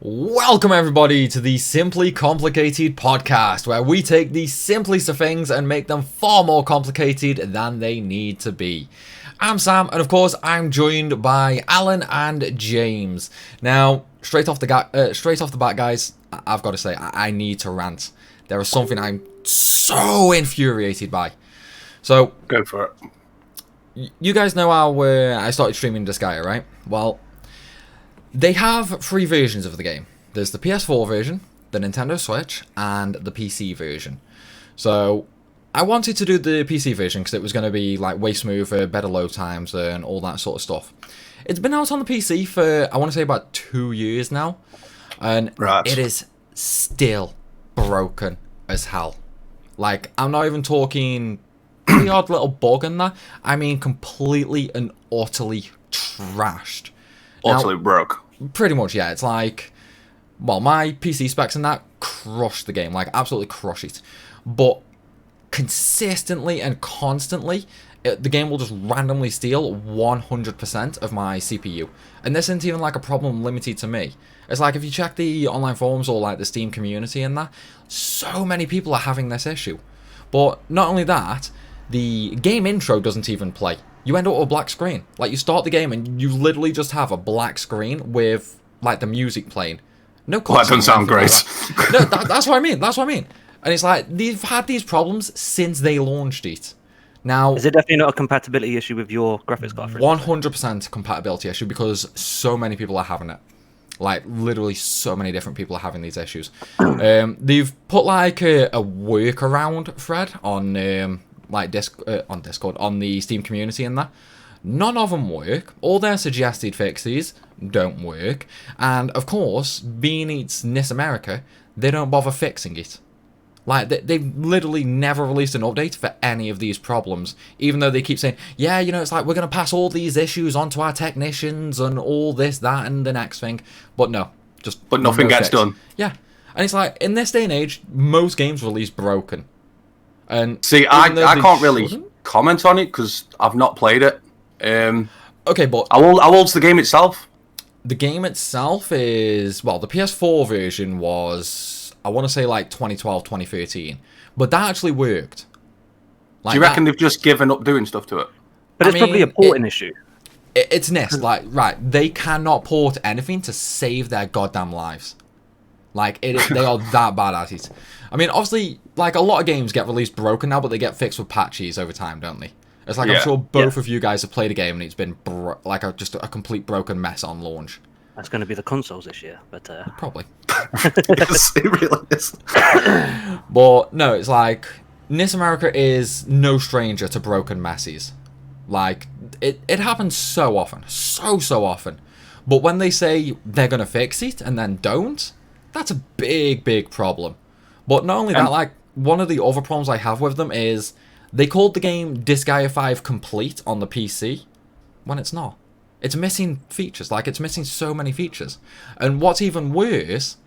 Welcome everybody to the Simply Complicated podcast, where we take the simplest of things and make them far more complicated than they need to be. I'm Sam, and of course I'm joined by Alan and James. Now, straight off the bat, guys, I've got to say I need to rant. There is something I'm so infuriated by. So, go for it. You guys know how I started streaming Disgaea, right? Well, they have three versions of the game. There's the PS4 version, the Nintendo Switch, and the PC version. So, I wanted to do the PC version because it was going to be like way smoother, better load times, and all that sort of stuff. It's been out on the PC for, I want to say, about 2 years now. And It is still broken as hell. Like, I'm not even talking the odd little bug in that. I mean, completely and utterly trashed. Utterly broke. Pretty much, yeah. It's like, well, my PC specs and that crush the game. Like, absolutely crush it. But consistently and constantly, the game will just randomly steal 100% of my CPU. And this isn't even like a problem limited to me. It's like, if you check the online forums or like the Steam community and that, so many people are having this issue. But not only that, the game intro doesn't even play. You end up with a black screen. Like, you start the game and you literally just have a black screen with, like, the music playing. No cutscene. Well, that doesn't sound great. No, that's what I mean. That's what I mean. And it's like, they've had these problems since they launched it. Now, is it definitely not a compatibility issue with your graphics card? 100% compatibility issue, because so many people are having it. Like, literally so many different people are having these issues. They've put, like, a workaround thread on... on Discord, on the Steam community and that. None of them work. All their suggested fixes don't work. And, of course, being it's NIS America, they don't bother fixing it. Like, they've literally never released an update for any of these problems. Even though they keep saying, yeah, you know, it's like, we're going to pass all these issues on to our technicians and all this, that, and the next thing. But no. But nothing gets done. Yeah. And it's like, in this day and age, most games release broken. And see, I can't really comment on it because I've not played it. Okay, but how old's the game itself? The game itself is, well, the PS4 version was, I want to say, like 2012, 2013, but that actually worked. Like, do you reckon they've just given up doing stuff to it? But it's probably a porting issue. It's NIS, like, right? They cannot port anything to save their goddamn lives. Like, they are that bad at it. I mean, obviously, like, a lot of games get released broken now, but they get fixed with patches over time, don't they? It's like, I'm sure both of you guys have played a game and it's been, just a complete broken mess on launch. That's going to be the consoles this year, but... Probably. Yes, it really is. But, no, it's like, NIS America is no stranger to broken messes. Like, it happens so often. So often. But when they say they're going to fix it and then don't... That's a big problem. But not only that, like, one of the other problems I have with them is they called the game Disgaea 5 Complete on the PC when it's not. It's missing features. Like, it's missing so many features. And what's even worse,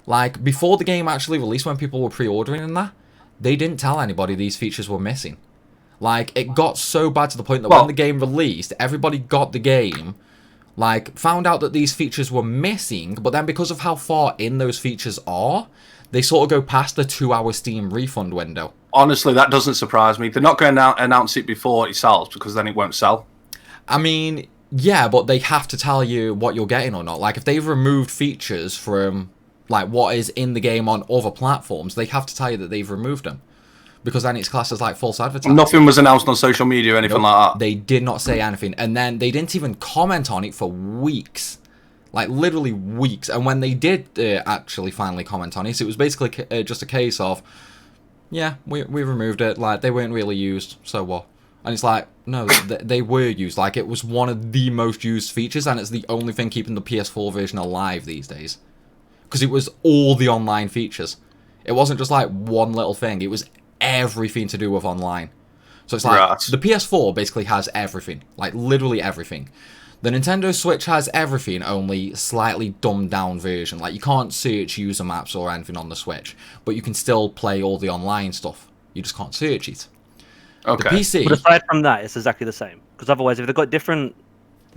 like, before the game actually released, when people were pre-ordering and that, they didn't tell anybody these features were missing. Like, it got so bad to the point that when the game released, everybody got the game... Like, found out that these features were missing, but then because of how far in those features are, they sort of go past the 2-hour Steam refund window. Honestly, that doesn't surprise me. They're not going to announce it before it sells, because then it won't sell. I mean, yeah, but they have to tell you what you're getting or not. Like, if they've removed features from, like, what is in the game on other platforms, they have to tell you that they've removed them. Because then it's classed as, like, false advertising. Nothing was announced on social media or anything like that. They did not say anything. And then they didn't even comment on it for weeks. Like, literally weeks. And when they did actually finally comment on it, it was basically just a case of, yeah, we removed it. Like, they weren't really used, so what? And it's like, no, they were used. Like, it was one of the most used features, and it's the only thing keeping the PS4 version alive these days. Because it was all the online features. It wasn't just, like, one little thing. It was everything to do with online. So it's like, the PS4 basically has everything. Like, literally everything. The Nintendo Switch has everything, only slightly dumbed down version. Like, you can't search user maps or anything on the Switch, but you can still play all the online stuff. You just can't search it. Okay. The PC... But aside from that, it's exactly the same. Because otherwise, if they've got different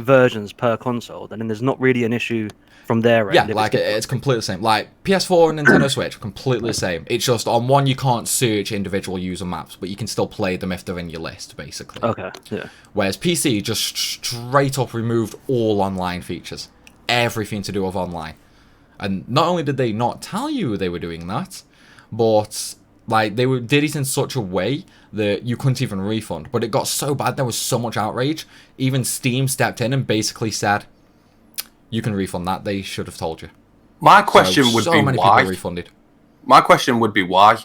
versions per console, then there's not really an issue from their end. Yeah, if like it's completely the same. Like PS4 and Nintendo Switch, completely the same. It's just on one you can't search individual user maps, but you can still play them if they're in your list, basically. Okay, yeah. Whereas PC just straight up removed all online features, everything to do with online. And not only did they not tell you they were doing that, but like did it in such a way that you couldn't even refund. But it got so bad, there was so much outrage. Even Steam stepped in and basically said, "You can refund that. They should have told you." My question would be many why. people refunded. My question would be why.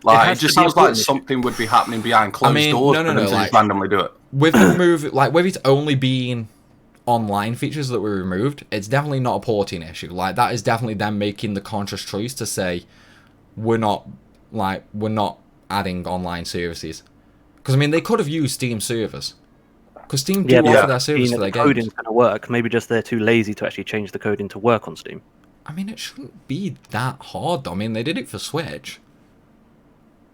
Like it just to be sounds like important. something would be happening behind closed doors. No, for them to like, just randomly do it. With it only being online features that were removed, it's definitely not a porting issue. Like that is definitely them making the conscious choice to say we're not adding online services. Because I mean, they could have used Steam servers. Because Steam do offer their service for their games. Coding's going to work. Maybe just they're too lazy to actually change the coding to work on Steam. I mean, it shouldn't be that hard, though. I mean, they did it for Switch.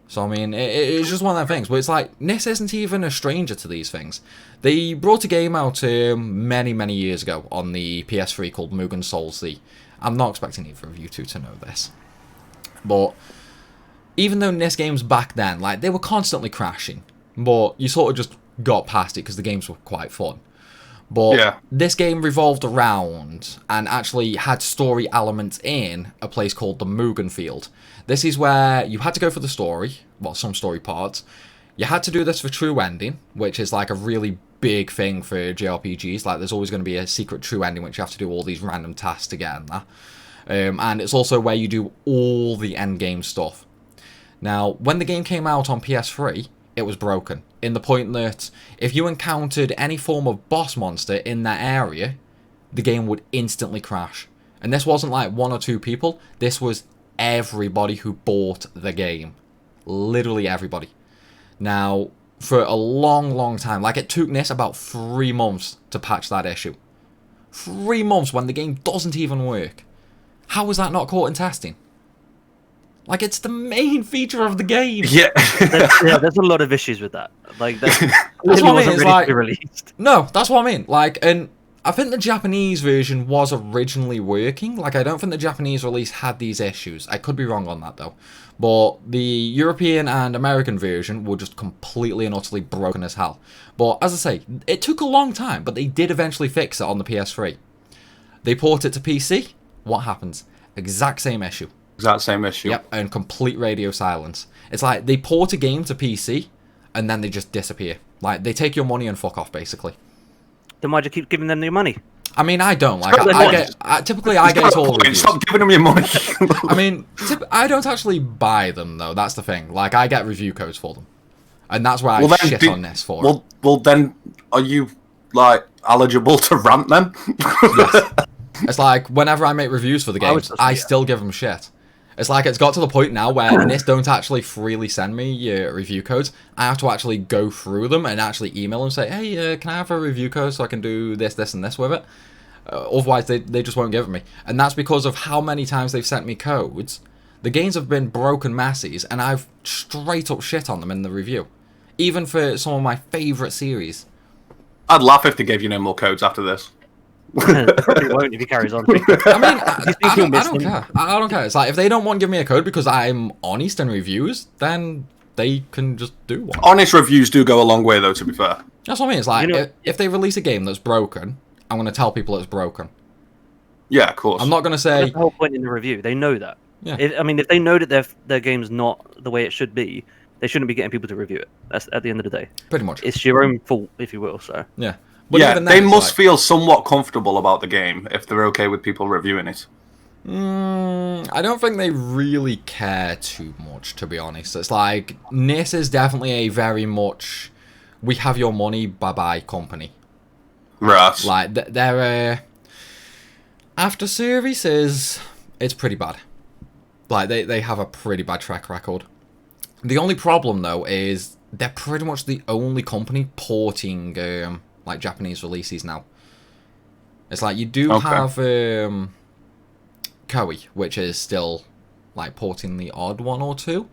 So, I mean, it's just one of them things. But it's like, NIS isn't even a stranger to these things. They brought a game out many, many years ago on the PS3 called Mugen Soul Z. I'm not expecting either of you two to know this. But even though NIS games back then, like, they were constantly crashing. But you sort of just got past it because the games were quite fun. But this game revolved around and actually had story elements in a place called the Mugen Field. This is where you had to go for the story, well, some story parts. You had to do this for true ending, which is like a really big thing for JRPGs. Like, there's always going to be a secret true ending, which you have to do all these random tasks to get in there. And it's also where you do all the end game stuff. Now, when the game came out on PS3, it was broken, in the point that if you encountered any form of boss monster in that area, the game would instantly crash. And this wasn't like one or two people, this was everybody who bought the game. Literally everybody. Now, for a long, long time, like it took NIS about 3 months to patch that issue. 3 months when the game doesn't even work. How was that not caught in testing? Like, it's the main feature of the game. Yeah. There's a lot of issues with that. Like, that's what I mean. It's like, released. No, that's what I mean. Like, and I think the Japanese version was originally working. Like, I don't think the Japanese release had these issues. I could be wrong on that, though. But the European and American version were just completely and utterly broken as hell. But, as I say, it took a long time, but they did eventually fix it on the PS3. They port it to PC. What happens? Exact same issue. Exact same issue. Yep, and complete radio silence. It's like they port a game to PC, and then they just disappear. Like, they take your money and fuck off, basically. Then why'd you keep giving them your money? I mean, I don't. Like, typically I get all reviews. Stop giving them your money. I mean, I don't actually buy them, though. That's the thing. Like, I get review codes for them. And that's why I shit on this for it. Well, then, are you, like, eligible to rant then? Yes. It's like, whenever I make reviews for the games, I still give them shit. It's like it's got to the point now where NIS don't actually freely send me review codes. I have to actually go through them and actually email them and say, hey, can I have a review code so I can do this, this, and this with it? Otherwise, they just won't give it me. And that's because of how many times they've sent me codes. The games have been broken masses, and I've straight up shit on them in the review. Even for some of my favourite series. I'd laugh if they gave you no more codes after this. Probably won't if he carries on. I mean, I don't care. I don't care. It's like, if they don't want to give me a code because I'm honest in reviews, then they can just do one. Honest reviews do go a long way, though, to be fair. That's what I mean. It's like, if they release a game that's broken, I'm going to tell people it's broken. Yeah, of course. I'm not going to say... That's the whole point in the review. They know that. Yeah. If they know that their game's not the way it should be, they shouldn't be getting people to review it. That's at the end of the day. Pretty much. It's your own fault, if you will, so... Yeah. But yeah, they must feel somewhat comfortable about the game if they're okay with people reviewing it. I don't think they really care too much, to be honest. It's like, NIS is definitely a very much, we have your money, bye-bye company. Right. Like, their after services, it's pretty bad. Like, they have a pretty bad track record. The only problem, though, is they're pretty much the only company porting... like Japanese releases now. It's like you do have Koei, which is still like porting the odd one or two,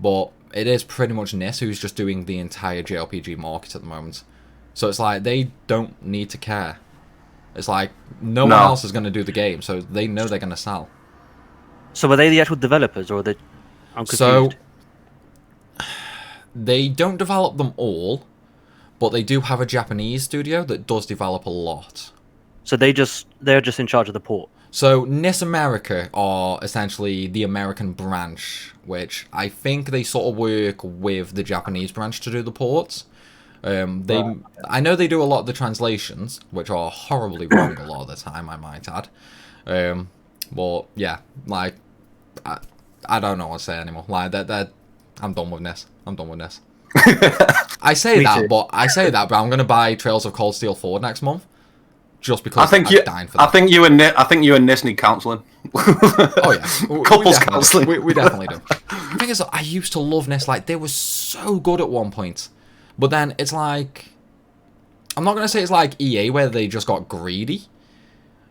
but it is pretty much NIS who's just doing the entire JRPG market at the moment. So it's like they don't need to care. It's like no one else is going to do the game, so they know they're going to sell. So are they the actual developers, or are they? I'm confused. So they don't develop them all, but they do have a Japanese studio that does develop a lot. So they're just in charge of the port. So NIS America are essentially the American branch, which I think they sort of work with the Japanese branch to do the ports. I know they do a lot of the translations, which are horribly wrong a lot of the time, I might add. But yeah, like I don't know what to say anymore. Like that, I'm done with this. I say that, but I'm gonna buy Trails of Cold Steel 4 next month. Just because I'm dying for that. I think you and Nis need counselling. Oh yeah, couples counselling. We definitely do. The thing is, I used to love Nis. Like they were so good at one point, but then it's like, I'm not gonna say it's like EA where they just got greedy,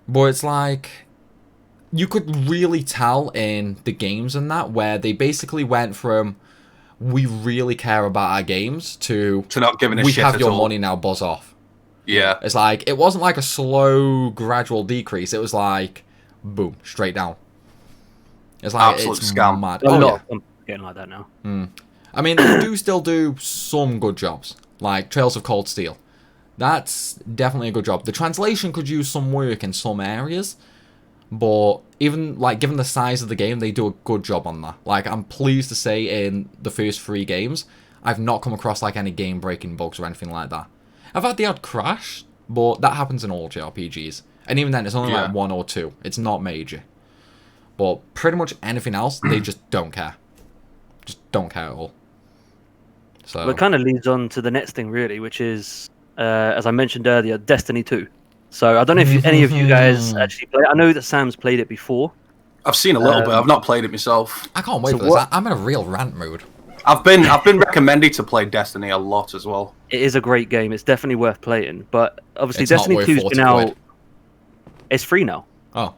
but it's like you could really tell in the games and that where they basically went from we really care about our games to not giving a shit. We have at your all. money now, buzz off. Yeah. It's like, it wasn't like a slow, gradual decrease. It was like, boom, straight down. It's like, absolute it's scam. mad. A lot of them getting like that now. I mean, they do still do some good jobs, like Trails of Cold Steel. That's definitely a good job. The translation could use some work in some areas, but even, like, given the size of the game, they do a good job on that. Like, I'm pleased to say in the first 3 games, I've not come across, like, any game-breaking bugs or anything like that. I've had the odd crash, but that happens in all JRPGs. And even then, it's only like 1 or 2. It's not major. But pretty much anything else, they just don't care. Just don't care at all. So Well, it kind of leads on to the next thing, really, which is, as I mentioned earlier, Destiny 2. So I don't know if any of you guys actually play it. I know that Sam's played it before. I've seen a little bit. I've not played it myself. I can't wait for this. I'm in a real rant mood. I've been recommended to play Destiny a lot as well. It is a great game. It's definitely worth playing. But obviously, It's not Destiny worth 2's been out. £40. It's free now. Oh.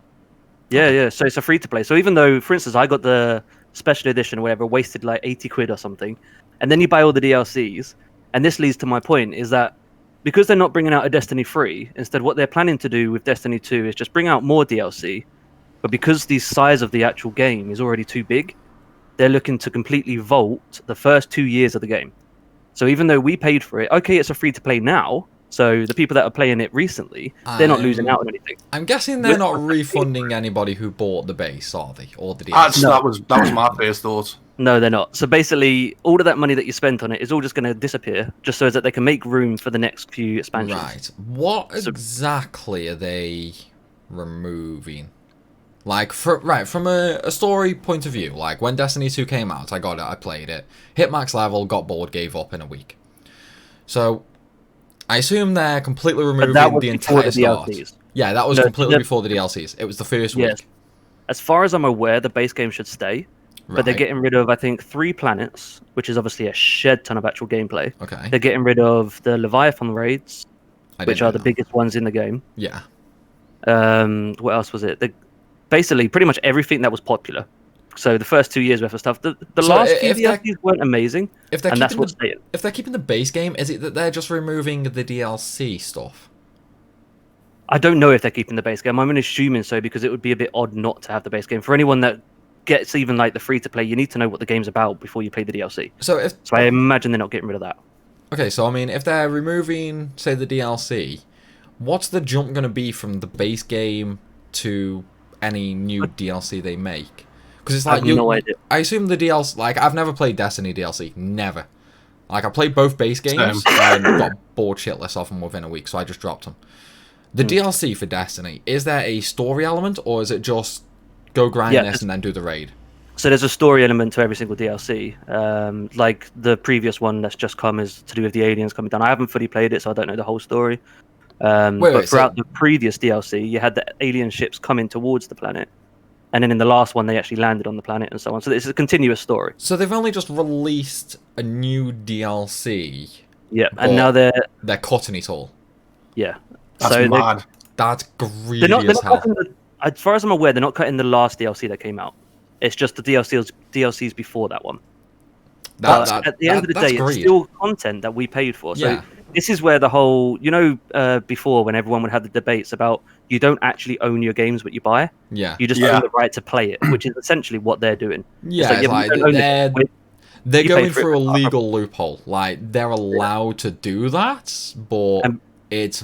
Yeah. So it's a free to play. So even though, for instance, I got the special edition or whatever, wasted like 80 quid or something, and then you buy all the DLCs, and this leads to my point, is that because they're not bringing out a Destiny 3, instead what they're planning to do with Destiny 2 is just bring out more DLC, but because the size of the actual game is already too big, they're looking to completely vault the first 2 years of the game. So even though we paid for it, okay, it's a free to play now, so the people that are playing it recently, they're not losing out on anything. I'm guessing they're not refunding anybody who bought the base, are they? Or the DLC? Actually, that was my first thought. No, they're not. So basically, all of that money that you spent on it is all just going to disappear, just so that they can make room for the next few expansions. Right. What exactly are they removing? Like, from a story point of view, like, when Destiny 2 came out, I got it, I played it, hit max level, got bored, gave up in a week. So, I assume they're completely removing the entire start. DLCs. Yeah, that was completely before the DLCs. It was the first week. As far as I'm aware, the base game should stay, but they're Right. getting rid of, I think, 3 planets, which is obviously a shed ton of actual gameplay. Okay. They're getting rid of the Leviathan raids, I which didn't are the know. biggest ones in the game. Yeah. What else was it? Basically, pretty much everything that was popular. So the first 2 years worth of stuff. The So last few if they're- DLCs weren't amazing, If they're and that's keeping what's staying. if they're keeping the base game, is it that they're just removing the DLC stuff? I don't know if they're keeping the base game. I'm assuming so, because it would be a bit odd not to have the base game. For anyone that gets even like the free to play, you need to know what the game's about before you play the DLC. So I imagine they're not getting rid of that. okay, so I mean, if they're removing, say, the DLC, what's the jump going to be from the base game to any new DLC they make? Because it's like I have no idea. I assume the DLC. Like, I've never played Destiny DLC, never. Like, I played both base games and got bored shitless off them within a week, so I just dropped them. The DLC for Destiny, is there a story element, or is it just go grind this and then do the raid? So there's a story element to every single DLC. Like the previous one that's just come is to do with the aliens coming down. I haven't fully played it, so I don't know the whole story. But throughout the previous DLC, you had the alien ships coming towards the planet. And then in the last one, they actually landed on the planet and so on. So it's a continuous story. So they've only just released a new DLC. Yeah, and now they're cutting it all. Yeah. That's so mad. That's greedy they're not as hell. cutting as far as I'm aware, they're not cutting the last DLC that came out. It's just the DLCs before that one. At the end of the day, it's still content that we paid for. So this is where the whole, before when everyone would have the debates about you don't actually own your games, what you buy. Yeah. You just own the right to play it, which is essentially what they're doing. Yeah, it's like, you don't own the game, they're you going paid for it, through a but- legal loophole. Like, they're allowed to do that, but it's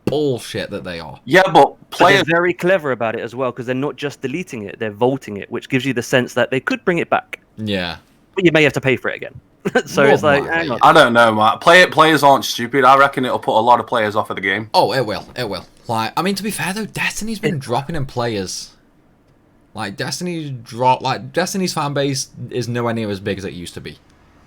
bullshit that they are. Yeah, but But players. they're very clever about it as well, because they're not just deleting it, they're vaulting it, which gives you the sense that they could bring it back, Yeah. but you may have to pay for it again. So More it's than like, likely, hang on. I don't know, Matt. Players aren't stupid. I reckon it'll put a lot of players off of the game. Oh, it will. It will. Like, I mean, to be fair though, Destiny's been dropping in players. Like, Destiny's fan base is nowhere near as big as it used to be.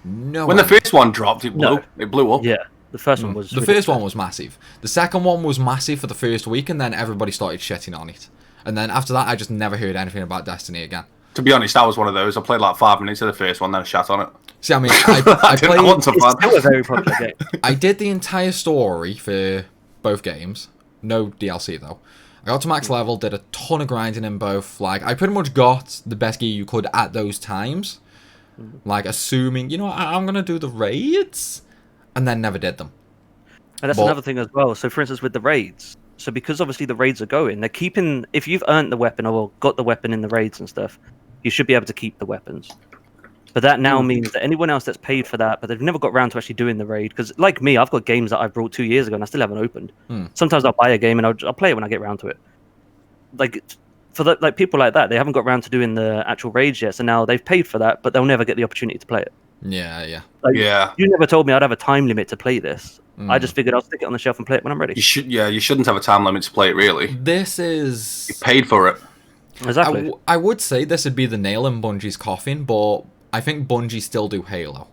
No. When the first one dropped, it blew. No. It blew up. Yeah, the first one was The first one was massive. The second one was massive for the first week, and then everybody started shitting on it. And then after that, I just never heard anything about Destiny again. To be honest, that was one of those. I played like 5 minutes of the first one, then I shat on it. See, I mean, I didn't want played. to It's still a very popular game. I did the entire story for both games. No DLC though. I got to max level, did a ton of grinding in both. Like, I pretty much got the best gear you could at those times. Like, assuming, I'm going to do the raids, and then never did them. And that's But- another thing as well. So, for instance, with the raids, so because obviously the raids are going, they're keeping. If you've earned the weapon or got the weapon in the raids and stuff, you should be able to keep the weapons. But that now means that anyone else that's paid for that, but they've never got around to actually doing the raid, because like me, I've got games that I brought 2 years ago and I still haven't opened. Sometimes I'll buy a game and I'll play it when I get around to it. Like for people like that, they haven't got around to doing the actual raids yet, so now they've paid for that, but they'll never get the opportunity to play it. Yeah. Like, Yeah. You never told me I'd have a time limit to play this. I just figured I'll stick it on the shelf and play it when I'm ready. You shouldn't have a time limit to play it, really. This is... You paid for it. Exactly. I would say this would be the nail in Bungie's coffin, but I think Bungie still do Halo.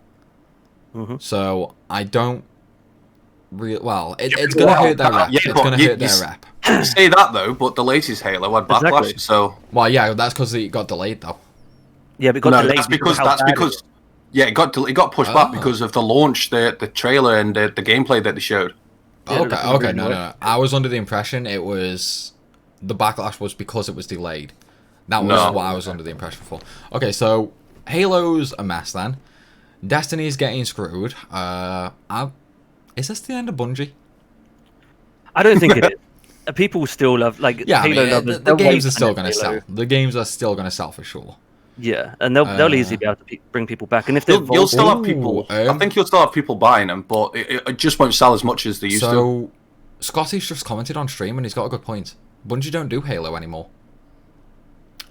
So I don't really... Well, it's going to hurt their rep. Yeah, It's but going to hurt their rep. You say that, though, but the latest Halo had backlash, Exactly. so... Well, yeah, that's because it got delayed, though. Yeah, but it got No, delayed that's because... of how bad it was. Yeah, it got pushed back because of the launch, the trailer, and the gameplay that they showed. Yeah, Okay, no. I was under the impression it was... The backlash was because it was delayed. That was what I was under the impression for. Okay, so Halo's a mess then. Destiny's getting screwed. Is this the end of Bungie? I don't think it is. People still love Yeah, Halo I mean, lovers. the they'll games wait are still for going to Halo. sell. The games are still going to sell for sure. Yeah, and they'll easily be able to bring people back. And if they're You'll still have Ooh, people... I think you'll still have people buying them, but it just won't sell as much as they used to. So, Scotty's just commented on stream and he's got a good point. Bungie don't do Halo anymore.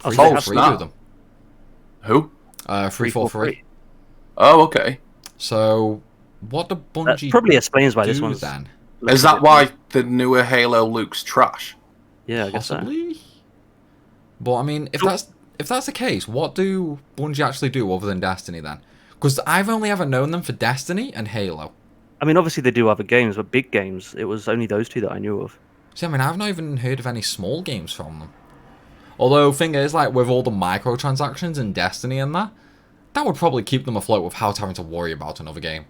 Oh, Free so they for have free snap. do them. Who? Free for free. Oh, okay. So, what do That Bungie probably explains why do this one's. then? Is that why the newer Halo looks trash? Yeah, I guess so. Possibly. But I mean, if that's the case, what do Bungie actually do other than Destiny then? Because I've only ever known them for Destiny and Halo. I mean, obviously they do other games, but big games, it was only those two that I knew of. See, I mean, I've not even heard of any small games from them. Although, thing is, like, with all the microtransactions in Destiny and that would probably keep them afloat without having to worry about another game.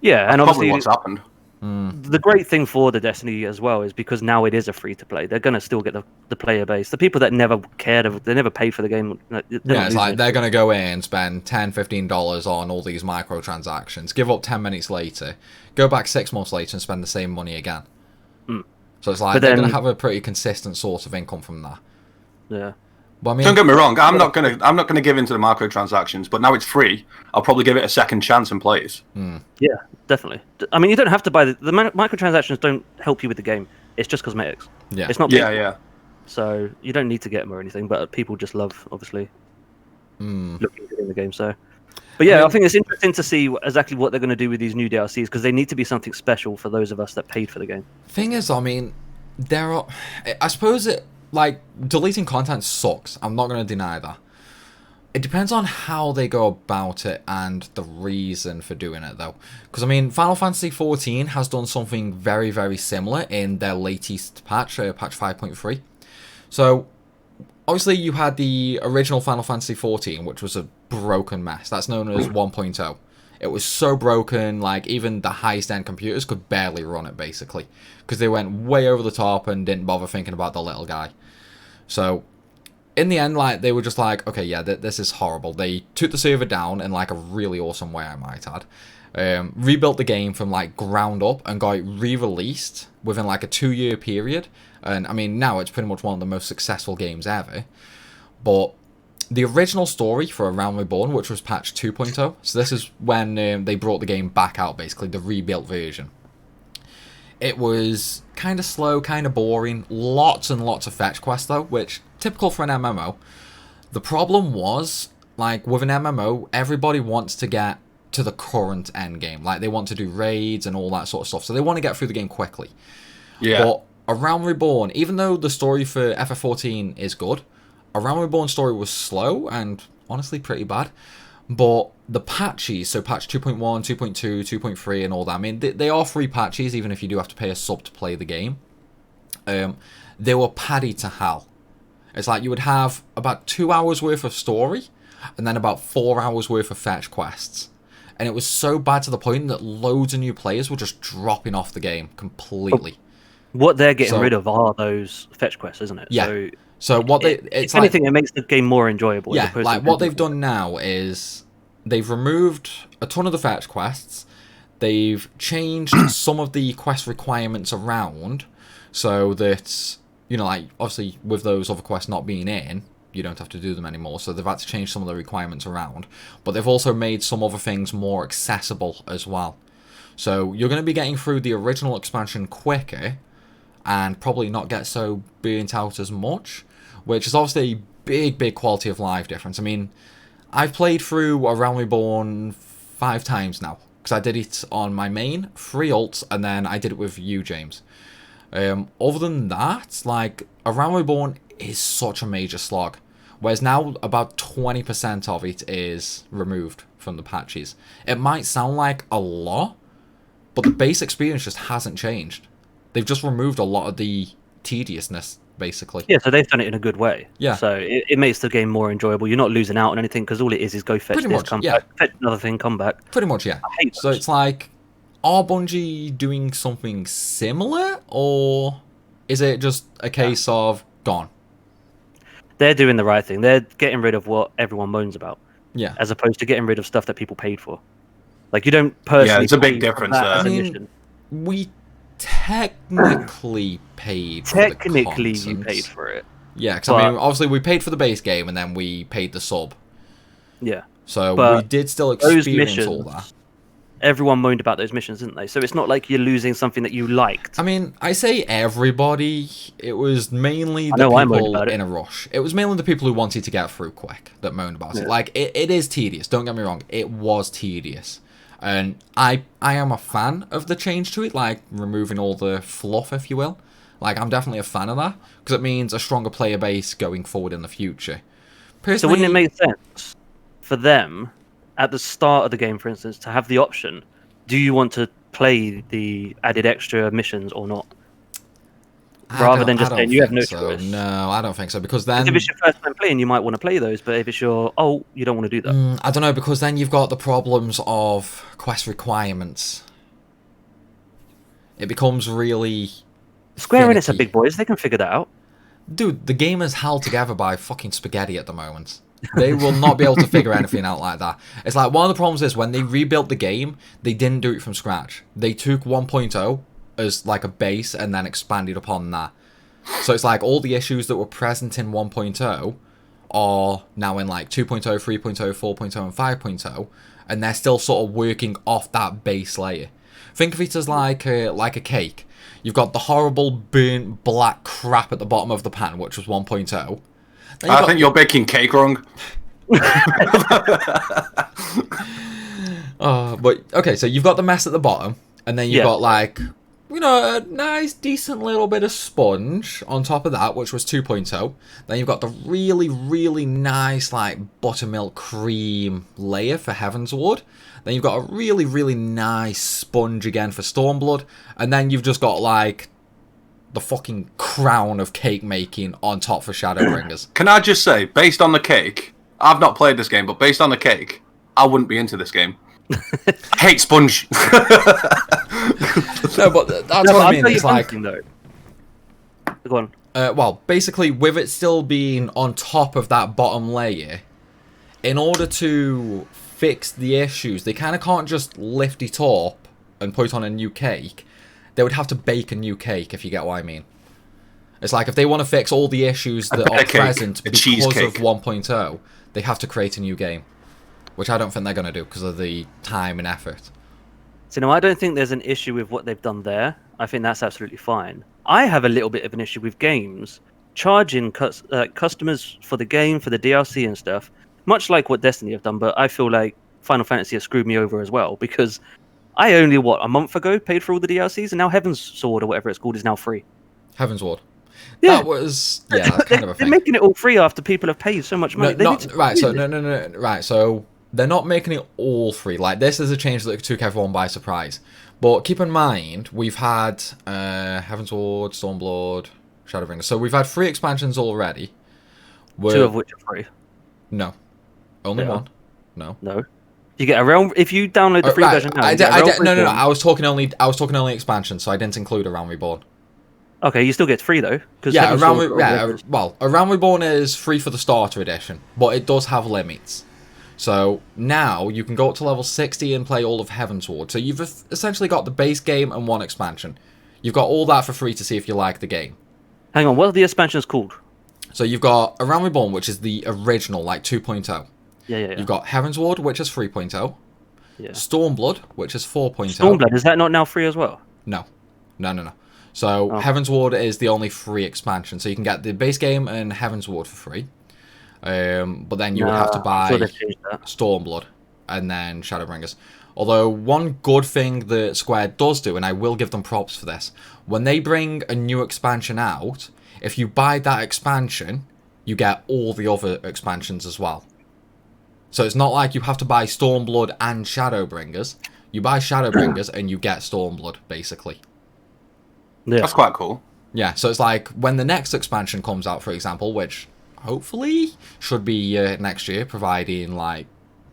Yeah, and Probably obviously what's happened. the great thing for the Destiny as well is because now it is a free to play. They're gonna still get the player base. The people that never cared, they never paid for the game. They're not Yeah, it's like losing they're going to go in, spend $10, $15 on all these microtransactions, give up 10 minutes later, go back 6 months later and spend the same money again. So it's like But they're going then- to have a pretty consistent source of income from that. Yeah. But I mean, Don't get me wrong. I'm not gonna give into the microtransactions, but now it's free. I'll probably give it a second chance and play it. Yeah, definitely. I mean, you don't have to buy the microtransactions. Don't help you with the game. It's just cosmetics. yeah. It's not. Yeah, big, yeah. So you don't need to get them or anything. But people just love, obviously, looking good in the game. So, but yeah, I think it's interesting to see exactly what they're going to do with these new DLCs because they need to be something special for those of us that paid for the game. Thing is, I mean, there are... I suppose it... Like, deleting content sucks. I'm not going to deny that. It depends on how they go about it and the reason for doing it, though. Because, I mean, Final Fantasy XIV has done something very, very similar in their latest patch, patch 5.3. So, obviously, you had the original Final Fantasy XIV, which was a broken mess. That's known as 1.0. It was so broken, like, even the highest-end computers could barely run it, basically. Because they went way over the top and didn't bother thinking about the little guy. So, in the end, like, they were just like, okay, yeah, this is horrible. They took the server down in, like, a really awesome way, I might add. rebuilt the game from like ground up and got it re-released within like a 2-year period. And I mean, now it's pretty much one of the most successful games ever. But the original story for A Realm Reborn, which was patch 2.0, so this is when they brought the game back out, basically, the rebuilt version. It was kind of slow, kind of boring, lots and lots of fetch quests though, which, typical for an MMO. The problem was, like, with an MMO, everybody wants to get to the current end game. Like, they want to do raids and all that sort of stuff, so they want to get through the game quickly. Yeah. But A Realm Reborn, even though the story for FF14 is good, A Realm Reborn story was slow and honestly pretty bad. But the patches, so patch 2.1, 2.2, 2.3 and all that, I mean, they are free patches, even if you do have to pay a sub to play the game. They were paddy to hell. It's like you would have about 2 hours worth of story, and then about 4 hours worth of fetch quests. And it was so bad to the point that loads of new players were just dropping off the game completely. What they're getting rid of are those fetch quests, isn't it? Yeah. So what they... If anything, it makes the game more enjoyable. Yeah, like what they've done now is they've removed a ton of the fetch quests. They've changed some of the quest requirements around so that, you know, like, obviously with those other quests not being in, you don't have to do them anymore. So they've had to change some of the requirements around. But they've also made some other things more accessible as well. So you're going to be getting through the original expansion quicker and probably not get so burnt out as much, which is obviously a big, big quality of life difference. I mean, I've played through A Realm Reborn 5 times now, because I did it on my main, 3 ults, and then I did it with you, James. Other than that, like, A Realm Reborn is such a major slog, whereas now about 20% of it is removed from the patches. It might sound like a lot, but the base experience just hasn't changed. They've just removed a lot of the tediousness, basically. Yeah, so they've done it in a good way. Yeah. So it makes the game more enjoyable. You're not losing out on anything because all it is go fetch Pretty this, much, come yeah. back, fetch another thing, come back. Pretty much, yeah. I hate So those. it's like, are Bungie doing something similar, or is it just a case of gone? They're doing the right thing. They're getting rid of what everyone moans about, Yeah. as opposed to getting rid of stuff that people paid for. Like, you don't personally. Yeah, it's a big pay for difference that there. as a I mean, mission. We technically paid for Technically, the you content. paid for it. Yeah, because But- I mean, obviously we paid for the base game and then we paid the sub. Yeah. So But we did still Those experience missions, all that. everyone moaned about those missions, didn't they? So it's not like you're losing something that you liked. I mean, I say everybody. It was mainly I the know I moaned people about it. in a rush. It was mainly the people who wanted to get through quick that moaned about it. Yeah. Like, it is tedious. Don't get me wrong. It was tedious. And I am a fan of the change to it, like removing all the fluff, if you will. Like, I'm definitely a fan of that, because it means a stronger player base going forward in the future. Personally, So wouldn't it make sense for them, at the start of the game, for instance, to have the option, do you want to play the added extra missions or not? Rather than just saying you have no choice. No, I don't think so, because 'Cause then... if it's your first time playing, you might want to play those, but if it's your, you don't want to do that. I don't know, because then you've got the problems of quest requirements. It becomes really... Square Enix are finicky. big boys, they can figure that out. Dude, the game is held together by fucking spaghetti at the moment. They will not be able to figure anything out like that. It's like, one of the problems is, when they rebuilt the game, they didn't do it from scratch. They took 1.0 as like a base and then expanded upon that. So it's like all the issues that were present in 1.0 are now in like 2.0, 3.0, 4.0 and 5.0, and they're still sort of working off that base layer. Think of it as like a cake. You've got the horrible burnt black crap at the bottom of the pan, which was 1.0. I think you're baking cake wrong. But okay, so you've got the mess at the bottom, and then you've got like, you know, a nice, decent little bit of sponge on top of that, which was 2.0. Then you've got the really, really nice, like, buttermilk cream layer for Heavensward. Then you've got a really, really nice sponge again for Stormblood. And then you've just got, like, the fucking crown of cake making on top for Shadowbringers. Can I just say, based on the cake, I've not played this game, but based on the cake, I wouldn't be into this game. Hate sponge. No, but that's No, what but I I'll mean. tell you It's one like... thing, though. Go on. Well, basically, with it still being on top of that bottom layer, in order to fix the issues, they kind of can't just lift it up and put on a new cake. They would have to bake a new cake, if you get what I mean. It's like if they want to fix all the issues that are present because of 1.0, they have to create a new game, which I don't think they're going to do because of the time and effort. So, no, I don't think there's an issue with what they've done there. I think that's absolutely fine. I have a little bit of an issue with games charging customers for the game, for the DLC and stuff, much like what Destiny have done, but I feel like Final Fantasy has screwed me over as well, because I only, a month ago paid for all the DLCs, and now Heaven's Sword, or whatever it's called, is now free. Heaven's Ward. Yeah. That was, yeah, that's kind of a thing. They're making it all free after people have paid so much money. Right, so they're not making it all free. Like, this is a change that took everyone by surprise. But keep in mind, we've had Heaven's Ward, Stormblood, Shadowbringer. So we've had 3 expansions already. 2 of which are free. No. Only 1. No. You get a realm if you download the free version now. No. I was talking only expansion, so I didn't include A Realm Reborn. Okay, you still get 3 though. Yeah, A Realm Reborn is free for the starter edition, but it does have limits. So now you can go up to level 60 and play all of Heaven's Ward. So you've essentially got the base game and 1 expansion. You've got all that for free to see if you like the game. Hang on, what are the expansions called? So you've got A Realm Reborn, which is the original, like 2.0. Yeah. You've got Heaven's Ward, which is 3.0. Yeah. Stormblood, which is 4.0. Stormblood, is that not now free as well? No. So Heaven's Ward is the only free expansion. So you can get the base game and Heaven's Ward for free. But then you would have to buy Stormblood and then Shadowbringers. Although one good thing that Square does do, and I will give them props for this, when they bring a new expansion out, if you buy that expansion, you get all the other expansions as well. So it's not like you have to buy Stormblood and Shadowbringers. You buy Shadowbringers and you get Stormblood, basically. Yeah. That's quite cool. Yeah, so it's like when the next expansion comes out, for example, which hopefully should be next year, providing like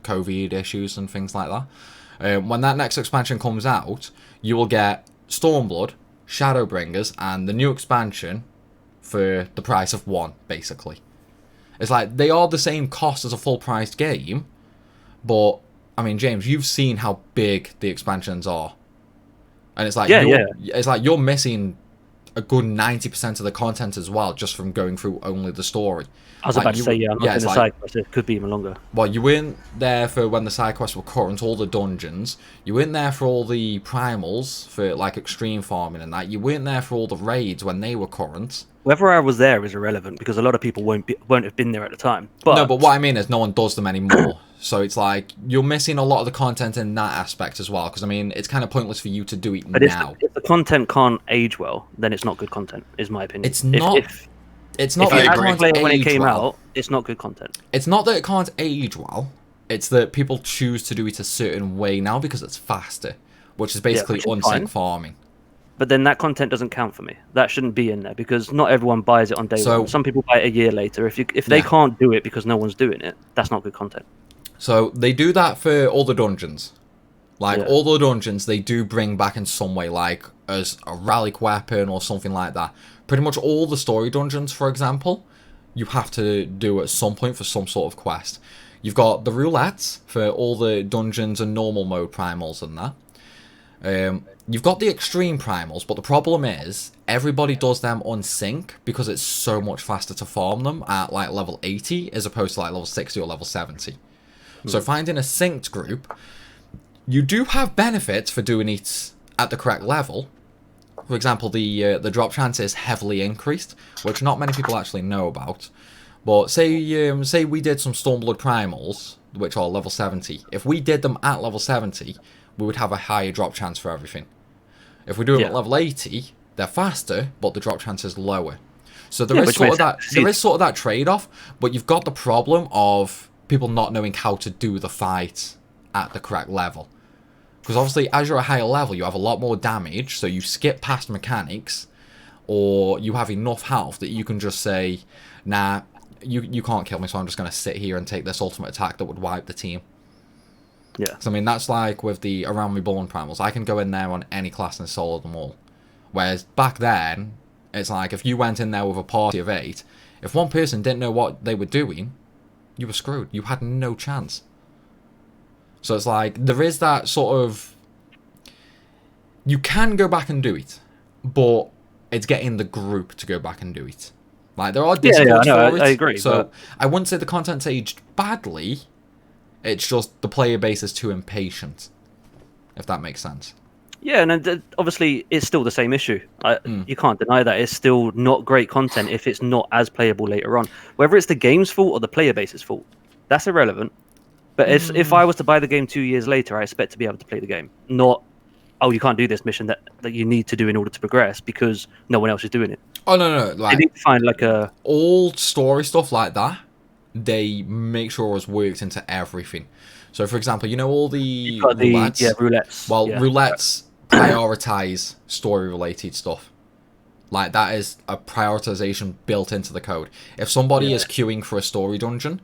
COVID issues and things like that. When that next expansion comes out, you will get Stormblood, Shadowbringers, and the new expansion for the price of 1, basically. It's like they are the same cost as a full-priced game, but I mean, James, you've seen how big the expansions are, and it's like it's like you're missing a good 90% of the content as well, just from going through only the story. I was about to say, I'm not in the side quest. It could be even longer. Well, you weren't there for when the side quests were current, all the dungeons. You weren't there for all the primals, for like extreme farming and that. You weren't there for all the raids when they were current. Whether I was there is irrelevant, because a lot of people won't have been there at the time. No, but what I mean is no one does them anymore. So it's like you're missing a lot of the content in that aspect as well. Because I mean, it's kind of pointless for you to do it now. If the content can't age well, then it's not good content, is my opinion. It's not. It's not that it can't age when it came out, it's not good content. It's not that it can't age well. It's that people choose to do it a certain way now because it's faster, which is basically unsync farming. But then that content doesn't count for me. That shouldn't be in there because not everyone buys it on day one. Some people buy it a year later. If they can't do it because no one's doing it, that's not good content. So they do that for all the dungeons. Like all the dungeons, they do bring back in some way, like as a relic weapon or something like that. Pretty much all the story dungeons, for example, you have to do at some point for some sort of quest. You've got the roulettes for all the dungeons and normal mode primals and that. You've got the extreme primals, but the problem is everybody does them on sync because it's so much faster to farm them at like level 80 as opposed to like level 60 or level 70. So finding a synced group, you do have benefits for doing it at the correct level. For example, the drop chance is heavily increased, which not many people actually know about. But say we did some Stormblood primals, which are level 70. If we did them at level 70, we would have a higher drop chance for everything. If we do them at level 80, they're faster, but the drop chance is lower. So there is sort of that trade-off, but you've got the problem of people not knowing how to do the fight at the correct level. Because obviously, as you're a higher level, you have a lot more damage, so you skip past mechanics, or you have enough health that you can just say, nah, you can't kill me, so I'm just going to sit here and take this ultimate attack that would wipe the team. Yeah. So, I mean, that's like with the Around Reborn primals. I can go in there on any class and solo them all. Whereas back then, it's like if you went in there with a party of 8, if one person didn't know what they were doing, you were screwed. You had no chance. So it's like, there is that sort of... You can go back and do it, but it's getting the group to go back and do it. Like, there are discords for it. I agree. So but... I wouldn't say the content's aged badly. It's just the player base is too impatient, if that makes sense. Yeah, and obviously it's still the same issue. You can't deny that. It's still not great content if it's not as playable later on. Whether it's the game's fault or the player base's fault, that's irrelevant. But if I was to buy the game 2 years later, I expect to be able to play the game. Not, oh, you can't do this mission that you need to do in order to progress because no one else is doing it. Oh, no. Like, they need to find like a... Old story stuff like that, they make sure it's worked into everything. So, for example, you know all the roulettes? Yeah, roulettes. Well, roulettes prioritize story-related stuff. Like, that is a prioritization built into the code. If somebody is queuing for a story dungeon,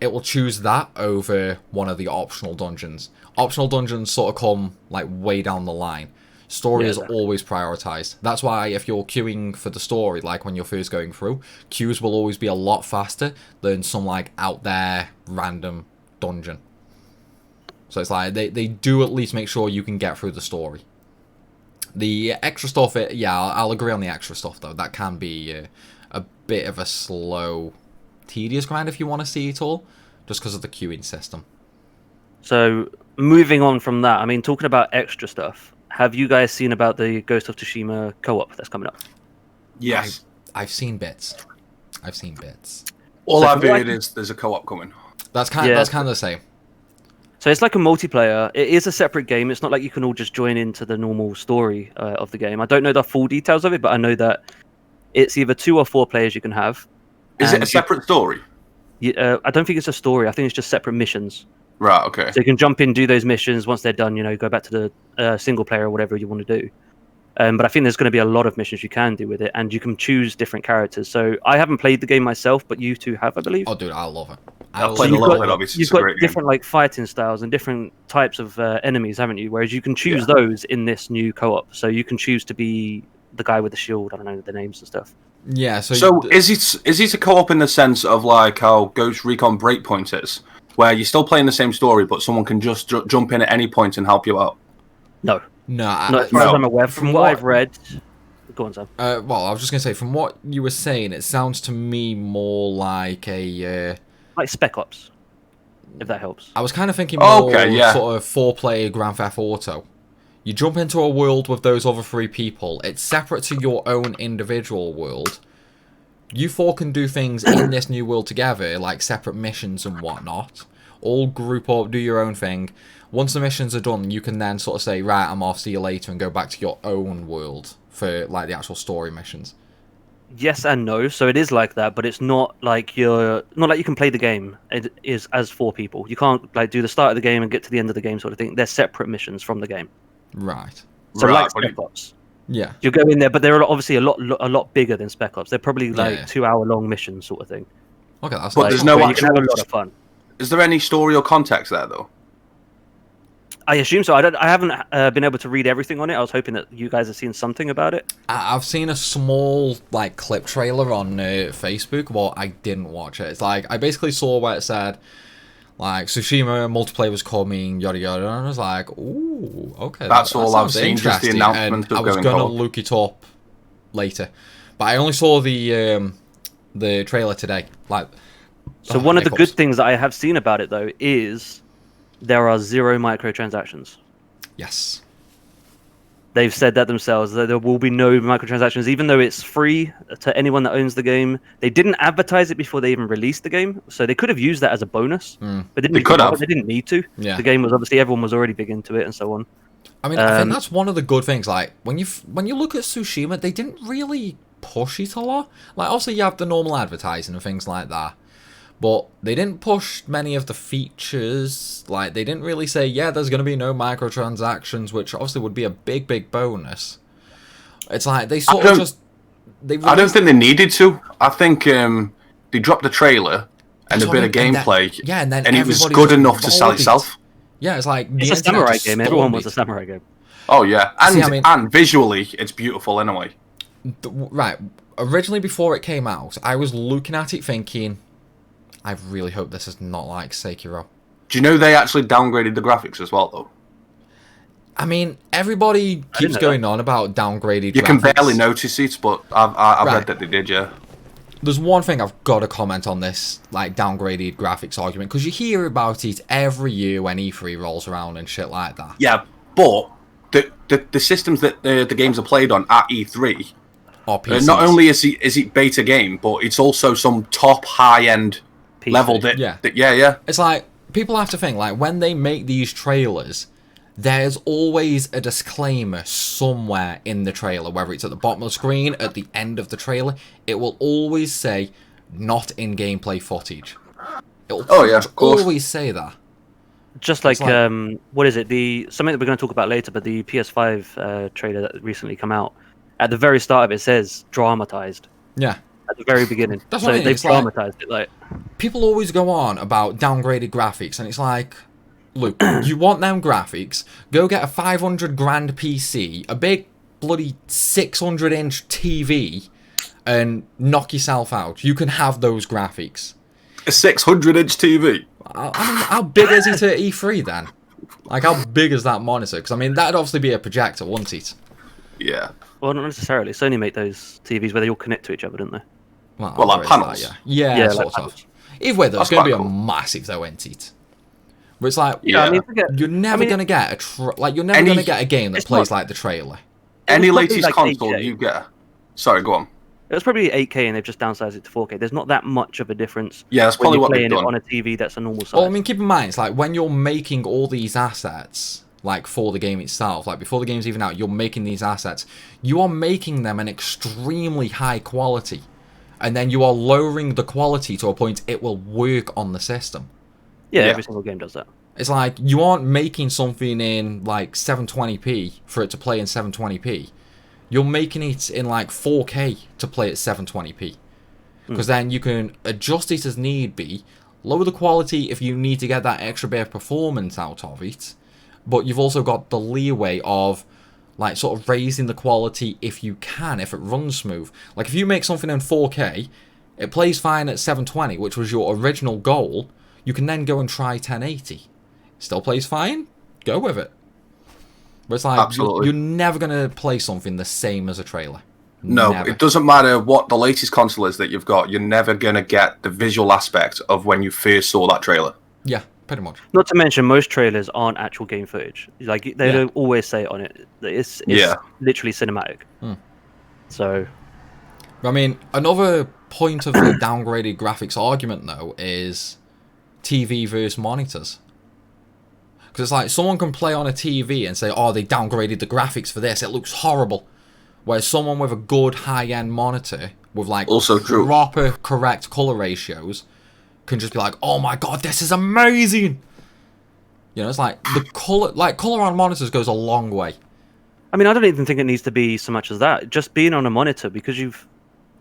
it will choose that over one of the optional dungeons. Optional dungeons sort of come, like, way down the line. Story is always prioritized. That's why if you're queuing for the story, like when you're first going through, queues will always be a lot faster than some, like, out there random dungeon. So it's like, they do at least make sure you can get through the story. The extra stuff, I'll agree on the extra stuff, though. That can be a bit of a slow, tedious grind if you want to see it all, just because of the queuing system. So, moving on from that, I mean, talking about extra stuff, have you guys seen about the Ghost of Tsushima co-op that's coming up? Yes. I've seen bits. All I've heard is there's a co-op coming. That's kind of the same. So it's like a multiplayer. It is a separate game. It's not like you can all just join into the normal story of the game. I don't know the full details of it, but I know that it's either 2 or 4 players you can have. Is it a separate story? I don't think it's a story. I think it's just separate missions. Right, okay. So you can jump in, do those missions. Once they're done, go back to the single player or whatever you want to do. But I think there's going to be a lot of missions you can do with it, and you can choose different characters. So I haven't played the game myself, but you two have, I believe. Oh, dude, I love it. I've played a little bit, obviously. You've got different like fighting styles and different types of enemies, haven't you? Whereas you can choose those in this new co-op. So you can choose to be the guy with the shield. I don't know the names and stuff. Yeah. So is it a co-op in the sense of like how Ghost Recon Breakpoint is, where you're still playing the same story, but someone can just jump in at any point and help you out? No. No. As far as I'm aware, from what I've read. Go on, Sam. Well, I was just gonna say, from what you were saying, it sounds to me more like a like Spec Ops, if that helps. I was kind of thinking more sort of 4-player Grand Theft Auto. You jump into a world with those other 3 people. It's separate to your own individual world. You 4 can do things in this new world together, like separate missions and whatnot. All group up, do your own thing. Once the missions are done, you can then sort of say, right, I'm off, see you later, and go back to your own world for like the actual story missions. Yes and no. So it is like that, but it's not like you can play the game. It is as 4 people. You can't like do the start of the game and get to the end of the game sort of thing. They're separate missions from the game. Right. So like Spec Ops. Yeah. You go in there, but they're obviously a lot bigger than Spec Ops. They're probably like 2-hour-long missions sort of thing. Okay, that's but there's no you can have a lot of fun. Is there any story or context there though? I assume so. I haven't been able to read everything on it. I was hoping that you guys have seen something about it. I've seen a small like clip trailer on Facebook, but I didn't watch it. It's like I basically saw where it said like Tsushima multiplayer was coming, yada yada, and I was like, ooh, okay. That's all I've seen. Just the announcement. And I was gonna look it up later, but I only saw the trailer today. Like, so one of the good things that I have seen about it though is there are 0 microtransactions. Yes. They've said that themselves, that there will be no microtransactions, even though it's free to anyone that owns the game. They didn't advertise it before they even released the game, so they could have used that as a bonus, but they didn't need to. Yeah. The game was obviously, everyone was already big into it and so on. I mean, I think that's one of the good things. Like, when you look at Tsushima, they didn't really push it a lot. Like, obviously you have the normal advertising and things like that, but they didn't push many of the features. Like, they didn't really say, yeah, there's going to be no microtransactions, which obviously would be a big bonus. It's like, they sort of just... I don't think they needed to. I think they dropped the trailer and a bit of gameplay, and it was good enough to sell itself. Yeah, it's like... It's a samurai game. Everyone wants a samurai game. Oh, yeah. And visually, it's beautiful anyway. Right. Originally, before it came out, I was looking at it thinking... I really hope this is not like Sekiro. Do you know they actually downgraded the graphics as well, though? I mean, everybody keeps going on about downgraded graphics. You can barely notice it, but I've read that they did, yeah. There's one thing I've got to comment on this, like, downgraded graphics argument, because you hear about it every year when E3 rolls around and shit like that. Yeah, but the systems that the games are played on at E3, not only is it beta game, but it's also some top high-end level yeah. Yeah. It's like, people have to think, like, when they make these trailers, there's always a disclaimer somewhere in the trailer, whether it's at the bottom of the screen, at the end of the trailer. It will always say, not in gameplay footage. It'll always say that. Just like, what is it? Something that we're going to talk about later, but the PS5 trailer that recently come out, at the very start of it says dramatized. Yeah. At the very beginning. That's what I mean. They've dramatized it. Like, people always go on about downgraded graphics, and it's like, look, you want them graphics, go get a 500 grand PC, a big bloody 600-inch TV, and knock yourself out. You can have those graphics. A 600-inch TV? I mean, how big is it at E3 then? Like, how big is that monitor? Because, I mean, that'd obviously be a projector, wouldn't it? Yeah. Well, not necessarily. Sony make those TVs where they all connect to each other, don't they? Well, like panels. Yeah, like sort panels. of. Either way, though, it's going to be cool. a massive, though, ain't it? But it's like, yeah. I mean, you're never going to get you're never going to get a game that plays like the trailer. Any latest like console 8K. you get... Sorry, go on. It was probably 8K and they've just downsized it to 4K. There's not that much of a difference. Yeah, that's when probably you're what they've playing it done. on a TV that's a normal size. Well, I mean, keep in mind, it's like when you're making all these assets, like for the game itself, like before the game's even out, you're making these assets. You are making them an extremely high quality, and then you are lowering the quality to a point it will work on the system. Yeah, every single game does that. It's like you aren't making something in like 720p for it to play in 720p. You're making it in like 4K to play at 720p. Because then you can adjust it as need be, lower the quality if you need to get that extra bit of performance out of it, but you've also got the leeway of like sort of raising the quality if you can, if it runs smooth. Like if you make something in 4K, it plays fine at 720, which was your original goal, you can then go and try 1080. Still plays fine, go with it. But it's like, you're never going to play something the same as a trailer. No, Never. It doesn't matter what the latest console is that you've got, you're never going to get the visual aspect of when you first saw that trailer. Yeah, pretty much. Not to mention, most trailers aren't actual game footage. Like, they don't always say it on it. It's literally cinematic. So... I mean, another point of the downgraded graphics argument, though, is TV versus monitors. Because it's like, someone can play on a TV and say, oh, they downgraded the graphics for this, it looks horrible. Whereas someone with a good high-end monitor, with like also proper, correct colour ratios, can just be like, oh my god, this is amazing! You know, it's like, the colour on monitors goes a long way. I mean, I don't even think it needs to be so much as that. Just being on a monitor, because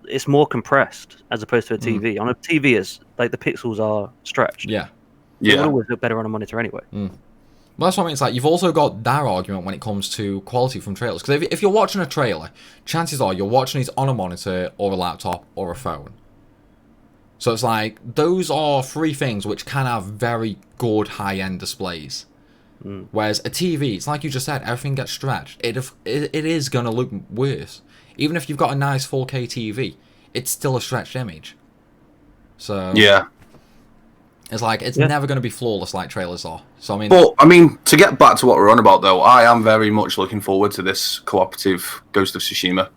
it's more compressed as opposed to a TV. On a TV, it's like the pixels are stretched. Yeah. It will always look better on a monitor anyway. Well, that's what I mean. It's like, you've also got that argument when it comes to quality from trailers. Because if you're watching a trailer, chances are you're watching it on a monitor or a laptop or a phone. So it's like, those are three things which can have very good high-end displays. Whereas a TV, it's like you just said, everything gets stretched. It is going to look worse. Even if you've got a nice 4K TV, it's still a stretched image. So... yeah. It's like, it's never going to be flawless like trailers are. So, I mean... But, I mean, to get back to what we're on about, though, I am very much looking forward to this cooperative Ghost of Tsushima.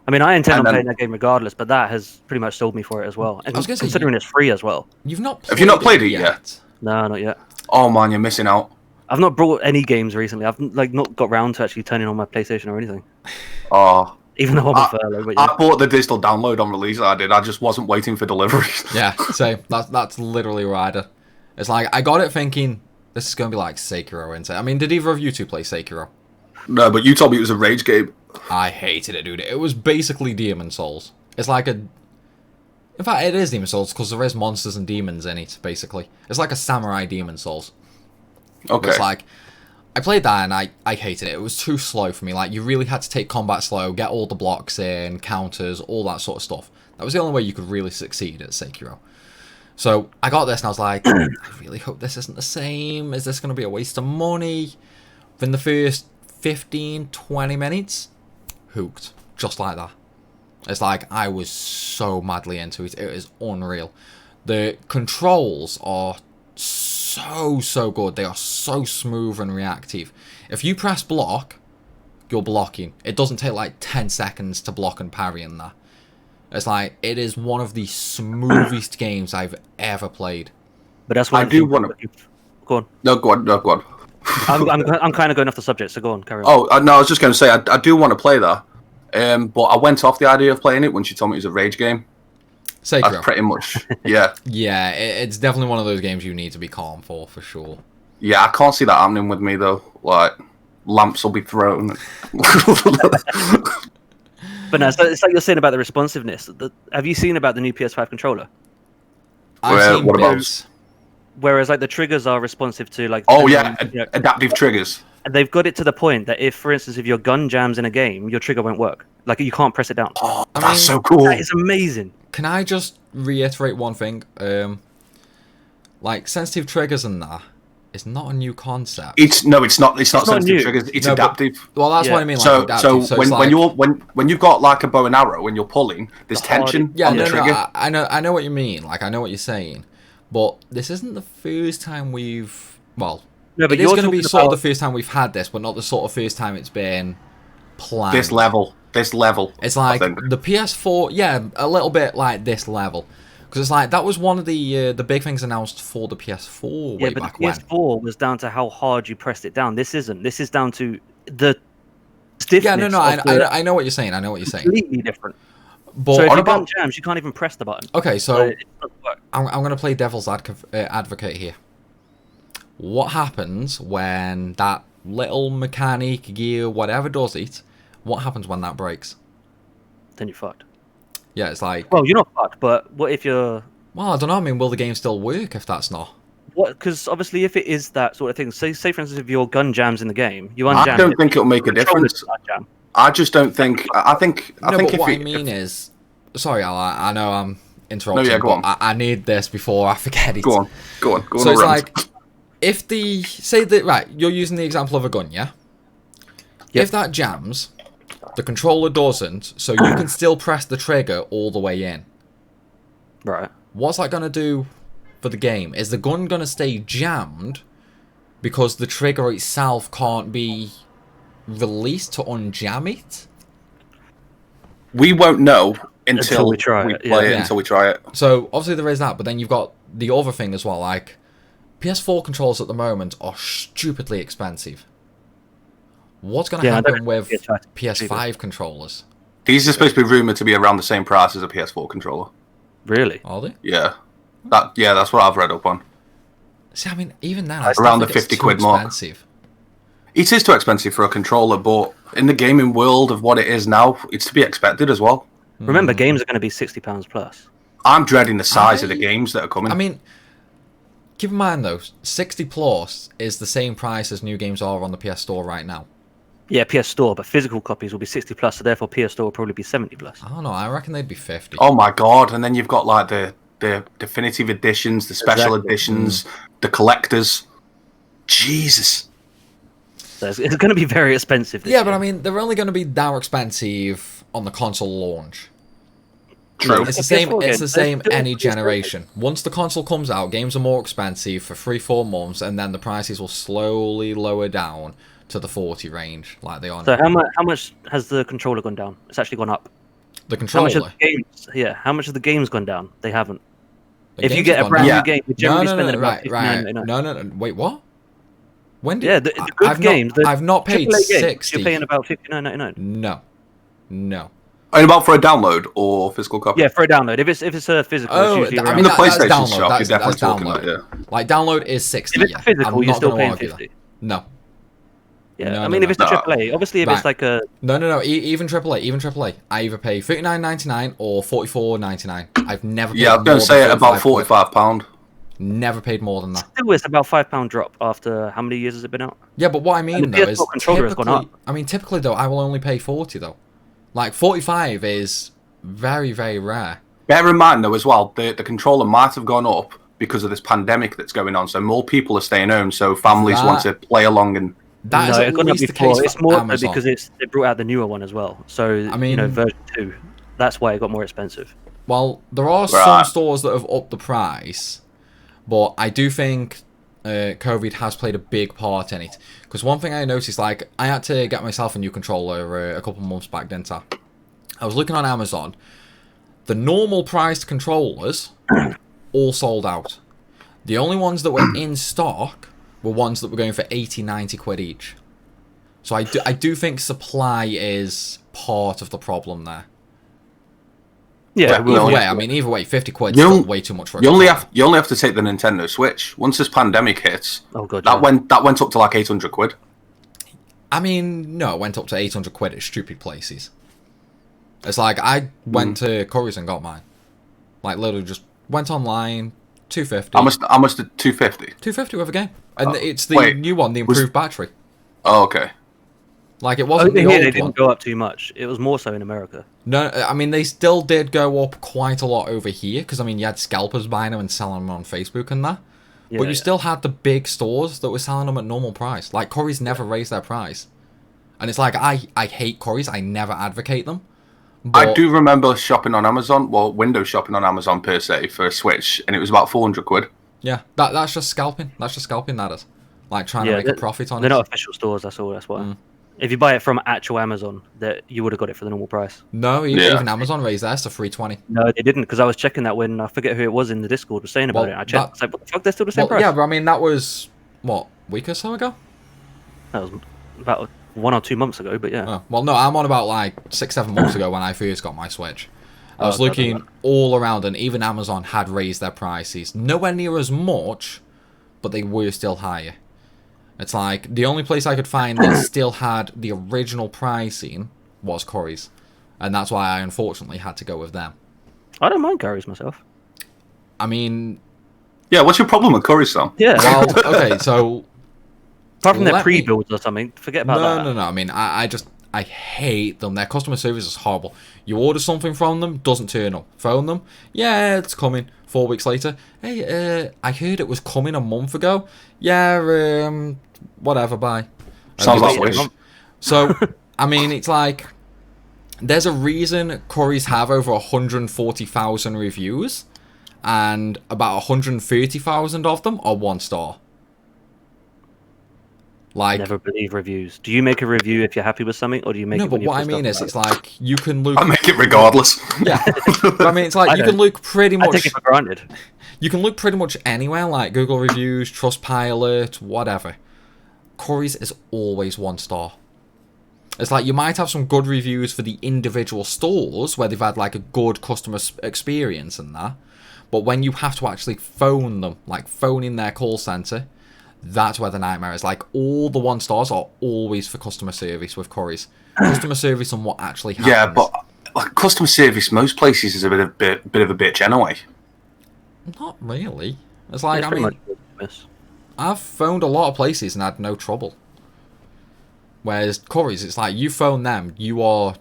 I mean, I intend on playing that game regardless, but that has pretty much sold me for it as well. And considering it's free as well. You've not played Have you not played it yet? No, not yet. Oh, man, you're missing out. I've not brought any games recently. I've not got round to actually turning on my PlayStation or anything. Oh... Even though I'm on furlough, but I bought the digital download on release. I just wasn't waiting for delivery. Yeah, same. That's literally where I did. It's like, I got it thinking, this is going to be like Sekiro, isn't it? I mean, did either of you two play Sekiro? No, but you told me it was a rage game. I hated it, dude. It was basically Demon Souls. It's like a... In fact, it is Demon Souls, because there is monsters and demons in it, basically. It's like a samurai Demon Souls. Okay. It's like... I played that and I hated it. It was too slow for me. Like, you really had to take combat slow, get all the blocks in, counters, all that sort of stuff. That was the only way you could really succeed at Sekiro. So I got this and I was like, I really hope this isn't the same. Is this going to be a waste of money? Within the first 15, 20 minutes, hooked. Just like that. It's like, I was so madly into it. It is unreal. The controls are so good. They are so smooth and reactive. If you press block, you're blocking. It doesn't take like 10 seconds to block and parry in that. It's like, it is one of the smoothest games I've ever played. But that's why I do want to... Go on. No, go on. I'm kind of going off the subject, so go on, carry on. Oh, no, I was just going to say, I do want to play that. But I went off the idea of playing it when she told me it was a rage game. Sekiro. That's pretty much, yeah. Yeah, it's definitely one of those games you need to be calm for sure. Yeah, I can't see that happening with me, though. Like, lamps will be thrown. But no, so it's like you're saying about the responsiveness. Have you seen about the new PS5 controller? I've seen what about? bits. Whereas like the triggers are responsive to like... Oh, yeah, adaptive triggers. And they've got it to the point that if, for instance, if your gun jams in a game, your trigger won't work. Like, you can't press it down. Oh, that's so cool. That is amazing. Can I just reiterate one thing? Like, sensitive triggers and that is not a new concept. It's not sensitive new. triggers. It's No, adaptive. Well, that's what I mean. Like, So adaptive. So when you've got like a bow and arrow and you're pulling, there's tension on the trigger. No, I know what you mean. Like, I know what you're saying, but this isn't the first time we've. Well, No, but it is going to be sort of about... the first time we've had this, but not the sort of first time it's been planned. This level. It's like the PS4, yeah, a little bit like this level. Because it's like, that was one of the big things announced for the PS4 way back when. Yeah, but the PS4 was down to how hard you pressed it down. This isn't. This is down to the stiffness. Yeah, no, I know what you're saying. I know what you're saying. Completely different. But so if your gun jams, you can't even press the button. Okay, so it doesn't work. I'm going to play devil's advocate here. What happens when that little mechanic, gear, whatever does it, what happens when that breaks? Then you're fucked. Yeah, it's like... Well, you're not fucked, but what if you're... Well, I don't know. I mean, will the game still work if that's not? What? Because obviously, if it is that sort of thing, say for instance, if your gun jams in the game, you unjam. I don't think it'll make a difference. I just don't think. I think. No, but what I mean is, sorry, Al, I know I'm interrupting. No, yeah, go on. I need this before I forget it. Go on. So it's like, if say that right, you're using the example of a gun, yeah. Yep. If that jams, the controller doesn't, so you can still press the trigger all the way in. Right. What's that going to do for the game? Is the gun going to stay jammed because the trigger itself can't be released to unjam it? We won't know until we play it, until we try it. So, obviously there is that, but then you've got the other thing as well, like, PS4 controllers at the moment are stupidly expensive. What's going to happen with PS5 controllers? These are supposed to be rumoured to be around the same price as a PS4 controller. Really? Are they? Yeah. That's what I've read up on. See, I mean, even then, I around still the think 50 it's quid too mark. Expensive. It is too expensive for a controller, but in the gaming world of what it is now, it's to be expected as well. Remember, games are going to be £60 plus. I'm dreading the size of the games that are coming. I mean, keep in mind though, 60 plus is the same price as new games are on the PS Store right now. Yeah, PS Store, but physical copies will be 60 plus, so therefore PS Store will probably be 70 plus. I don't know, I reckon they'd be 50. Oh my god, and then you've got like the definitive editions, the special editions, the collectors. Jesus. So it's going to be very expensive. Yeah, but I mean, they're only going to be that expensive on the console launch. True. It's the same. It's the same any generation. Once the console comes out, games are more expensive for 3-4 months, and then the prices will slowly lower down to the 40 range, like they are. So how much has the controller gone down? It's actually gone up. The controller. How much of the games? Yeah. How much of the games gone down? They haven't. If you get a brand new game, you're generally spending about $59.99. No. Wait, what? When did? Yeah, the good games. I've not paid $60. You're paying about $59.99. No. And about for a download or physical copy? Yeah, for a download. If it's a physical, oh, it's I mean, the that's PlayStation download. shop, you're definitely That's talking download. about, yeah. Like download is 60. If it's physical, you're still paying 50. No. Yeah, No, I mean, if it's a AAA, obviously, if it's like a no, even AAA, I either pay $39.99 or $44.99. I've never. Yeah, I was going to say about £45. Never paid more than that. Still, it's about £5 drop after how many years has it been out? Yeah, but what I mean And the though is PS4 controller has gone up. typically though, I will only pay 40 though. Like 45 is very, very rare. Bear in mind, though, as well, the controller might have gone up because of this pandemic that's going on. So more people are staying home, so families want to play along. And that is at least the case it's for more Amazon. because they brought out the newer one as well. So, I mean, version 2. That's why it got more expensive. Well, there are some stores that have upped the price, but I do think COVID has played a big part in it. Because one thing I noticed, like, I had to get myself a new controller a couple months back, didn't I? I was looking on Amazon. The normal priced controllers all sold out. The only ones that were in stock were ones that were going for 80, 90 quid each. So I do think supply is part of the problem there. Yeah, either way, 50 quid is still way too much for a you only have to take the Nintendo Switch. Once this pandemic hits, that went up to like 800 quid. I mean, no, it went up to 800 quid at stupid places. It's like I went to Curry's and got mine. Like literally just went online, 250. How much did 250? 250 with a game, and it's the new one, the improved battery. Oh, okay. Like it wasn't the old one. They didn't go up too much. It was more so in America. No, I mean they still did go up quite a lot over here because I mean you had scalpers buying them and selling them on Facebook and that. Yeah, but you still had the big stores that were selling them at normal price. Like Curry's never raised their price, and it's like I hate Curry's. I never advocate them. But I do remember shopping on Amazon, well, window shopping on Amazon per se for a Switch, and it was about 400 quid. Yeah, that's just scalping. That's just scalping. That is like trying to make a profit on it. They're not official stores. That's all. That's why. If you buy it from actual Amazon, that you would have got it for the normal price. No, even Amazon raised theirs to $320. No, they didn't, because I was checking that when I forget who it was in the Discord was saying about it. I checked. I was like, what the fuck? They're still the same price. Yeah, but I mean that was what, a week or so ago. That was about 1 or 2 months ago, but yeah. Oh, well, no, I'm on about like 6-7 months ago when I first got my Switch. I was looking all around, and even Amazon had raised their prices. Nowhere near as much, but they were still higher. It's like the only place I could find that still had the original pricing was Curry's, and that's why I unfortunately had to go with them. I don't mind Curry's myself. I mean, yeah. What's your problem with Curry's, though? Yeah. Well, okay, so apart from their pre-builds or something, forget about that. No. I mean, I hate them. Their customer service is horrible. You order something from them, doesn't turn up. Phone them, yeah, it's coming. 4 weeks later, hey, I heard it was coming a month ago. Yeah, whatever, bye. Sounds like Wish. So, I mean, it's like, there's a reason Curry's have over 140,000 reviews, and about 130,000 of them are 1 star. Like, never believe reviews. Do you make a review if you're happy with something, or do you make it when you're pissed off? No, but what I mean is, it's like you can look. I make it regardless. Yeah, but I mean, it's like you can look pretty much. I take it for granted. You can look pretty much anywhere, like Google reviews, Trustpilot, whatever. Curry's is always 1 star. It's like you might have some good reviews for the individual stores where they've had like a good customer experience and that, but when you have to actually phone them, like phone in their call center. That's where the nightmare is. Like, all the 1 stars are always for customer service with Curry's. Customer service on what actually happens. Yeah, but like, customer service, most places is a bit of a bitch anyway. Not really. It's like, I mean, I've phoned a lot of places and had no trouble. Whereas Curry's, it's like, you phone them, you are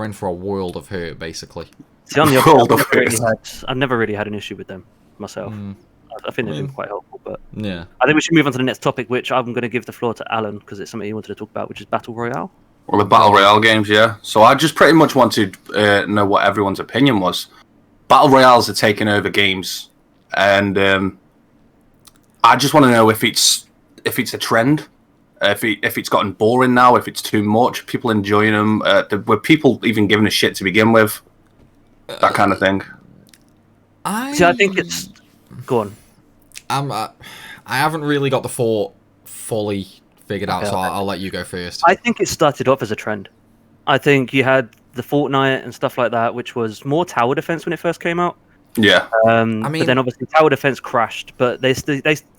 in for a world of hurt, basically. See, on the other I've never really had an issue with them myself. I think they've been quite helpful, but yeah, I think we should move on to the next topic, which I'm going to give the floor to Alan because it's something he wanted to talk about, which is Battle Royale. Well, the Battle Royale games, yeah. So I just pretty much wanted to know what everyone's opinion was. Battle Royales are taking over games, and I just want to know if it's a trend, if it's gotten boring now, if it's too much, people enjoying them, were people even giving a shit to begin with, that kind of thing. I think it's... Go on. I haven't really got the thought fully figured out, so I'll let you go first. I think it started off as a trend. I think you had the Fortnite and stuff like that, which was more tower defense when it first came out. Yeah. I mean, but then obviously tower defense crashed, but they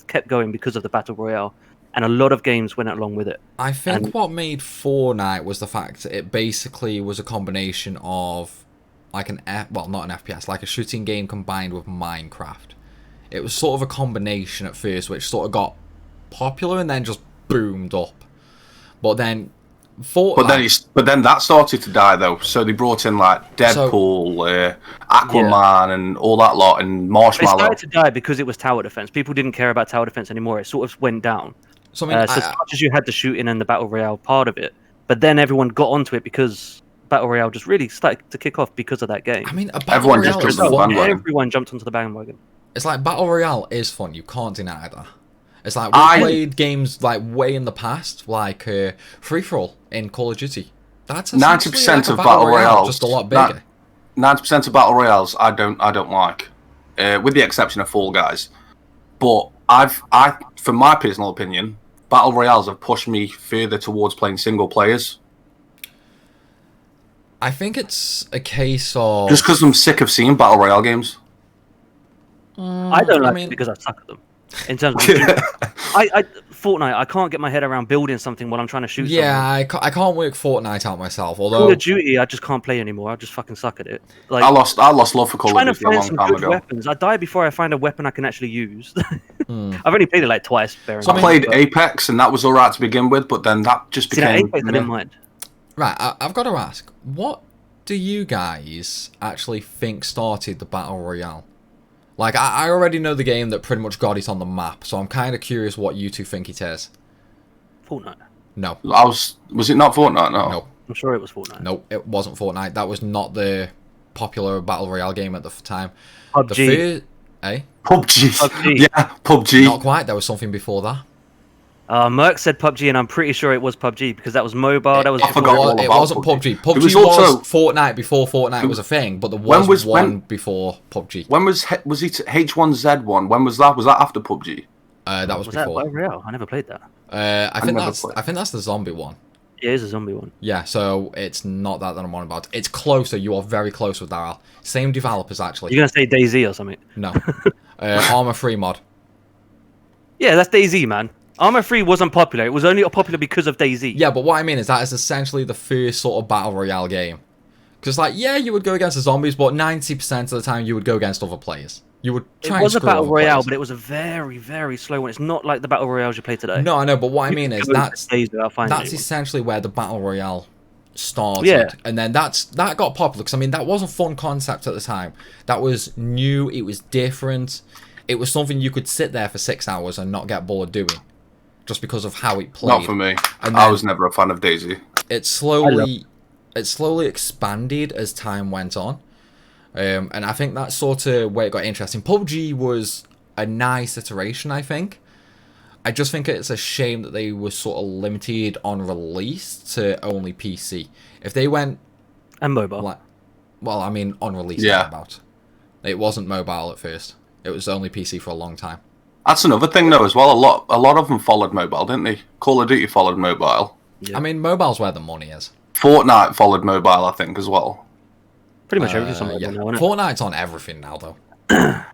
kept going because of the Battle Royale, and a lot of games went along with it. I think what made Fortnite was the fact that it basically was a combination of like not an FPS, like a shooting game combined with Minecraft. It was sort of a combination at first, which sort of got popular and then just boomed up. But then But then that started to die though. So they brought in like Deadpool, Aquaman, and all that lot, and Marshmallow. It started to die because it was tower defense. People didn't care about tower defense anymore. It sort of went down. So, I mean, so as much as you had the shooting and the battle royale part of it, but then everyone got onto it because battle royale just really started to kick off because of that game. I mean, everyone jumped onto the bandwagon. It's like battle royale is fun. You can't deny that. It's like we played games like way in the past, like free for all in Call of Duty. That's 90% like of battle royales, just a lot bigger. 90% of battle royales, I don't like, with the exception of Fall Guys. But from my personal opinion, battle royales have pushed me further towards playing single players. I think it's a case of just because I'm sick of seeing battle royale games. I don't like it because I suck at them. In terms of Fortnite, I can't get my head around building something while I'm trying to shoot. Yeah, I can't work Fortnite out myself. Although Call of Duty, I just can't play anymore. I just fucking suck at it. Like I lost love for Call of Duty a long time ago. Weapons. I die before I find a weapon I can actually use. I've only played it like twice. I played Apex, and that was alright to begin with, but then that just became. Apex, I didn't mind. Right, I've got to ask, what do you guys actually think started the battle royale? Like, I already know the game that pretty much got it on the map, so I'm kind of curious what you two think it is. Fortnite. No. Was it not Fortnite? No. Nope. I'm sure it was Fortnite. Nope, it wasn't Fortnite. That was not the popular battle royale game at the time. PUBG. PUBG. Yeah, PUBG. Not quite. There was something before that. Merc said PUBG, and I'm pretty sure it was PUBG because that was mobile. That was. I forgot all about it wasn't PUBG. PUBG was Fortnite before Fortnite was a thing, but there was one before PUBG. When was it H1Z1? When was that? Was that after PUBG? That was before. That Battle Royale? I never played that. I think that's the zombie one. Yeah, it is a zombie one. Yeah, so it's not that I'm on about. It's closer. You are very close with that. Same developers actually. You're gonna say DayZ or something? No. Armor 3 mod. Yeah, that's DayZ, man. Armor 3 wasn't popular. It was only popular because of DayZ. Yeah, but what I mean is that is essentially the first sort of battle royale game. Because, like, yeah, you would go against the zombies, but 90% of the time you would go against other players. You would try and screw It was a battle royale, players. but it was a very, very slow one. It's not like the battle royales you play today. No, I know, but what I mean is that's essentially where the battle royale started. Yeah. And then that got popular, because, I mean, that was a fun concept at the time. That was new, it was different. It was something you could sit there for 6 hours and not get bored doing. Just because of how it played. Not for me. And I was never a fan of DayZ. It slowly expanded as time went on. And I think that's sort of where it got interesting. PUBG was a nice iteration, I think. I just think it's a shame that they were sort of limited on release to only PC. If they went... And mobile. Well, I mean, on release. Yeah. About. It wasn't mobile at first. It was only PC for a long time. That's another thing, though, as well. A lot of them followed mobile, didn't they? Call of Duty followed mobile. Yeah. I mean, mobile's where the money is. Fortnite followed mobile, I think, as well. Pretty much everything's on mobile now, isn't it? Fortnite's on everything now, though.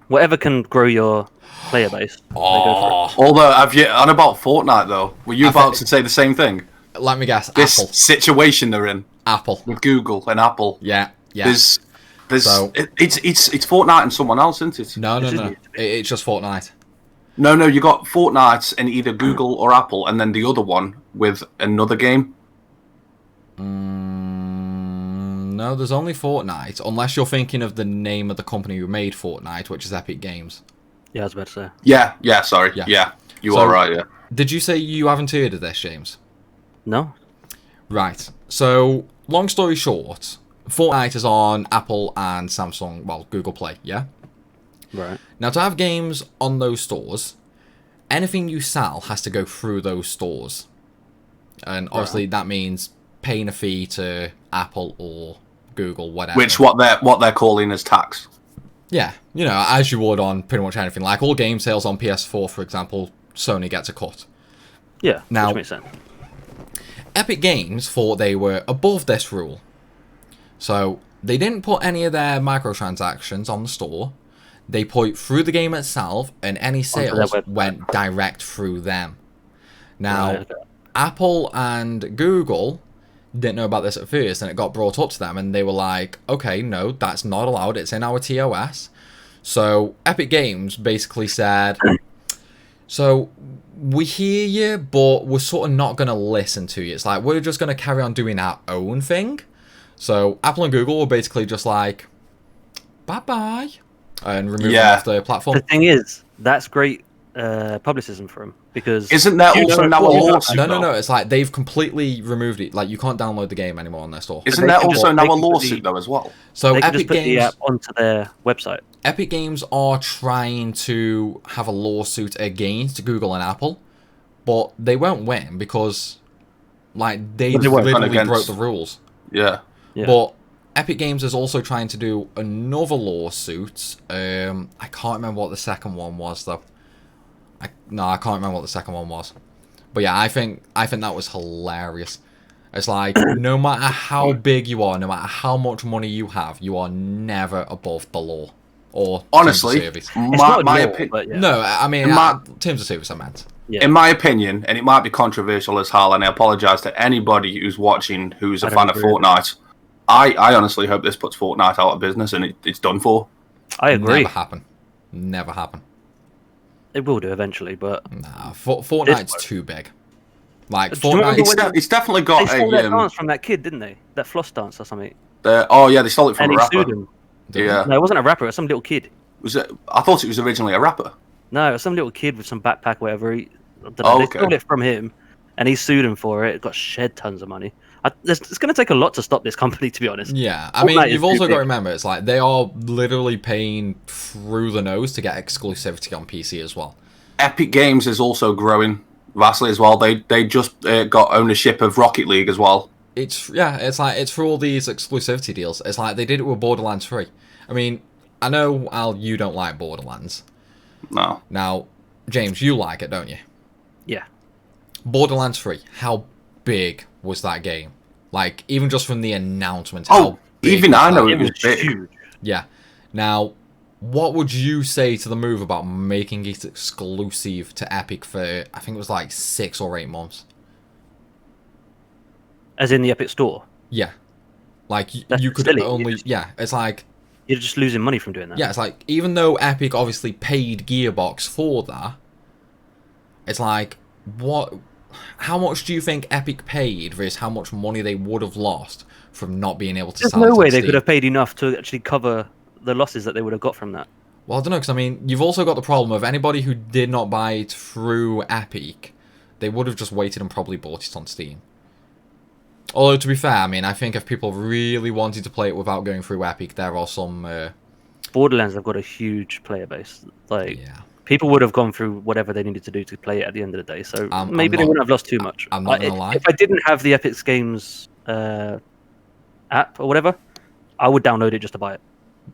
Whatever can grow your player base. Oh. Although, on about Fortnite, though, were you about to say the same thing? Let me guess. This Apple. situation they're in. Apple. With Google and Apple. Yeah. It's Fortnite and someone else, isn't it? No. It's just Fortnite. No, you got Fortnite and either Google or Apple, and then the other one with another game. No, there's only Fortnite, unless you're thinking of the name of the company who made Fortnite, which is Epic Games. Yeah, I was about to say. Yeah, sorry. Yeah, you are right, yeah. Did you say you haven't heard of this, James? No. Right, so, long story short, Fortnite is on Apple and Samsung, well, Google Play, yeah? Right. Now, to have games on those stores, anything you sell has to go through those stores. And obviously that means paying a fee to Apple or Google, whatever. Which what they're calling as tax. Yeah, as you would on pretty much anything. Like all game sales on PS4, for example, Sony gets a cut. Yeah, now, which makes sense. Epic Games thought they were above this rule. So they didn't put any of their microtransactions on the store. They put through the game itself, and any sales went direct through them. Now, Apple and Google didn't know about this at first, and it got brought up to them, and they were like, okay, no, that's not allowed, it's in our TOS. So Epic Games basically said, so we hear you, but we're sort of not going to listen to you. It's like, we're just going to carry on doing our own thing. So Apple and Google were basically just like, bye-bye, and remove them off the platform. The thing is, that's great publicism for them, because... Isn't there also now a lawsuit? No. It's like they've completely removed it. Like, you can't download the game anymore on their store. Isn't there also now a lawsuit, though, as well? So they can Epic just put Games... the app onto their website. Epic Games are trying to have a lawsuit against Google and Apple, but they won't win because, like, they literally broke the rules. Yeah. But Epic Games is also trying to do another lawsuit. I can't remember what the second one was, though. I can't remember what the second one was. But yeah, I think that was hilarious. It's like, no matter how big you are, no matter how much money you have, you are never above the law. Or honestly, my opinion. No, I mean, terms of service, I meant. Yeah. In my opinion, and it might be controversial as hell, and I apologise to anybody who's watching who's a fan of Fortnite. I honestly hope this puts Fortnite out of business and it's done for. I agree. Never happen. It will do eventually, but... Nah, Fortnite's too big. Like, Fortnite... It's definitely got They stole that dance from that kid, didn't they? That floss dance or something. They stole it from a rapper. Yeah. No, it wasn't a rapper. It was some little kid. Was it? I thought it was originally a rapper. No, it was some little kid with some backpack, whatever. They stole it from him, and he sued him for it. It got shed tons of money. It's going to take a lot to stop this company, to be honest. Yeah, I mean, you've also got to remember, it's like they are literally paying through the nose to get exclusivity on PC as well. Epic Games is also growing vastly as well. They just got ownership of Rocket League as well. It's for all these exclusivity deals. It's like they did it with Borderlands 3. I mean, I know, Al, you don't like Borderlands. No. Now, James, you like it, don't you? Yeah. Borderlands 3, how big was that game? Like, even just from the announcement, how big even I know it was big. Huge. Yeah. Now, what would you say to the move about making it exclusive to Epic for, I think it was like 6 or 8 months? As in the Epic Store? Yeah. Like, That's you could silly. only... Yeah, it's like... You're just losing money from doing that. Yeah, it's like, even though Epic obviously paid Gearbox for that, it's like, what... How much do you think Epic paid versus how much money they would have lost from not being able to sell it? There's no way they could have paid enough to actually cover the losses that they would have got from that. Well, I don't know, because, I mean, you've also got the problem of anybody who did not buy it through Epic, they would have just waited and probably bought it on Steam. Although, to be fair, I mean, I think if people really wanted to play it without going through Epic, there are some... Borderlands have got a huge player base. Like, yeah. People would have gone through whatever they needed to do to play it at the end of the day, so maybe they wouldn't have lost too much. I'm not going to lie. If I didn't have the Epic Games app or whatever, I would download it just to buy it.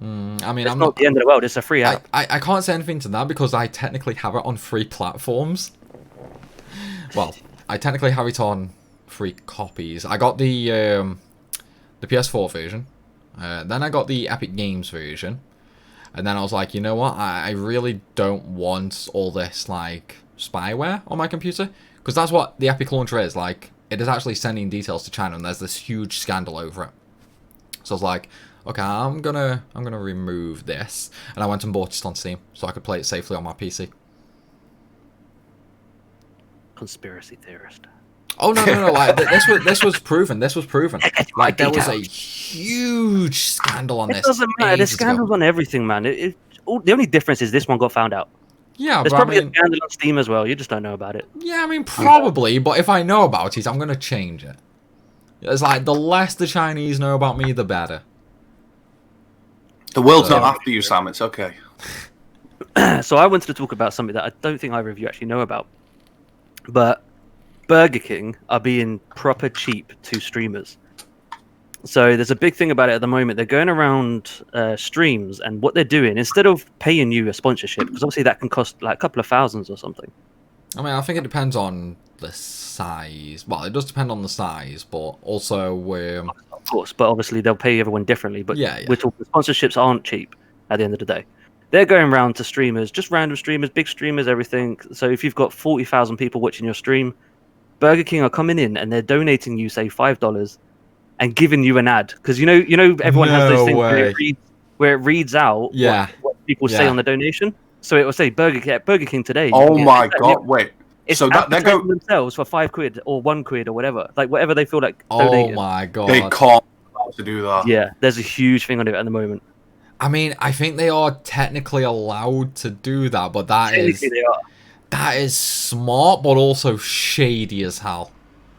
I mean, it's not the end of the world. It's a free app. I can't say anything to that because I technically have it on free platforms. Well, I technically have it on free copies. I got the PS4 version. Then I got the Epic Games version. And then I was like, you know what? I really don't want all this, like, spyware on my computer. Because that's what the Epic Launcher is. Like, it is actually sending details to China, and there's this huge scandal over it. So I was like, okay, I'm gonna remove this. And I went and bought it on Steam, so I could play it safely on my PC. Conspiracy theorist. Oh, no. Like, this was proven. Like, there was a huge scandal on this. It doesn't matter. There's scandals on everything, man. The only difference is this one got found out. Yeah, there's probably a scandal on Steam as well. You just don't know about it. Yeah, I mean, probably. But if I know about it, I'm going to change it. It's like, the less the Chinese know about me, the better. The world's not after you, Sam. It's okay. So I wanted to talk about something that I don't think either of you actually know about. But Burger King are being proper cheap to streamers. So there's a big thing about it at the moment. They're going around streams, and what they're doing, instead of paying you a sponsorship, because obviously that can cost like a couple of thousands or something. I mean, I think it depends on the size. Well, it does depend on the size, but also... Of course, but obviously they'll pay everyone differently. But we're talking, sponsorships aren't cheap at the end of the day. They're going around to streamers, just random streamers, big streamers, everything. So if you've got 40,000 people watching your stream, Burger King are coming in and they're donating you, say, $5 and giving you an ad. Because you know everyone has those things where it reads out what people say on the donation. So it will say Burger King today. Oh my god, wait. It's So that they advertising go. themselves for £5 or £1 or whatever, like whatever they feel like Oh donating. my They god. can't afford to do that. Yeah, there's a huge thing on it at the moment. I mean, I think they are technically allowed to do that, but Technically, they are. that is smart, but also shady as hell.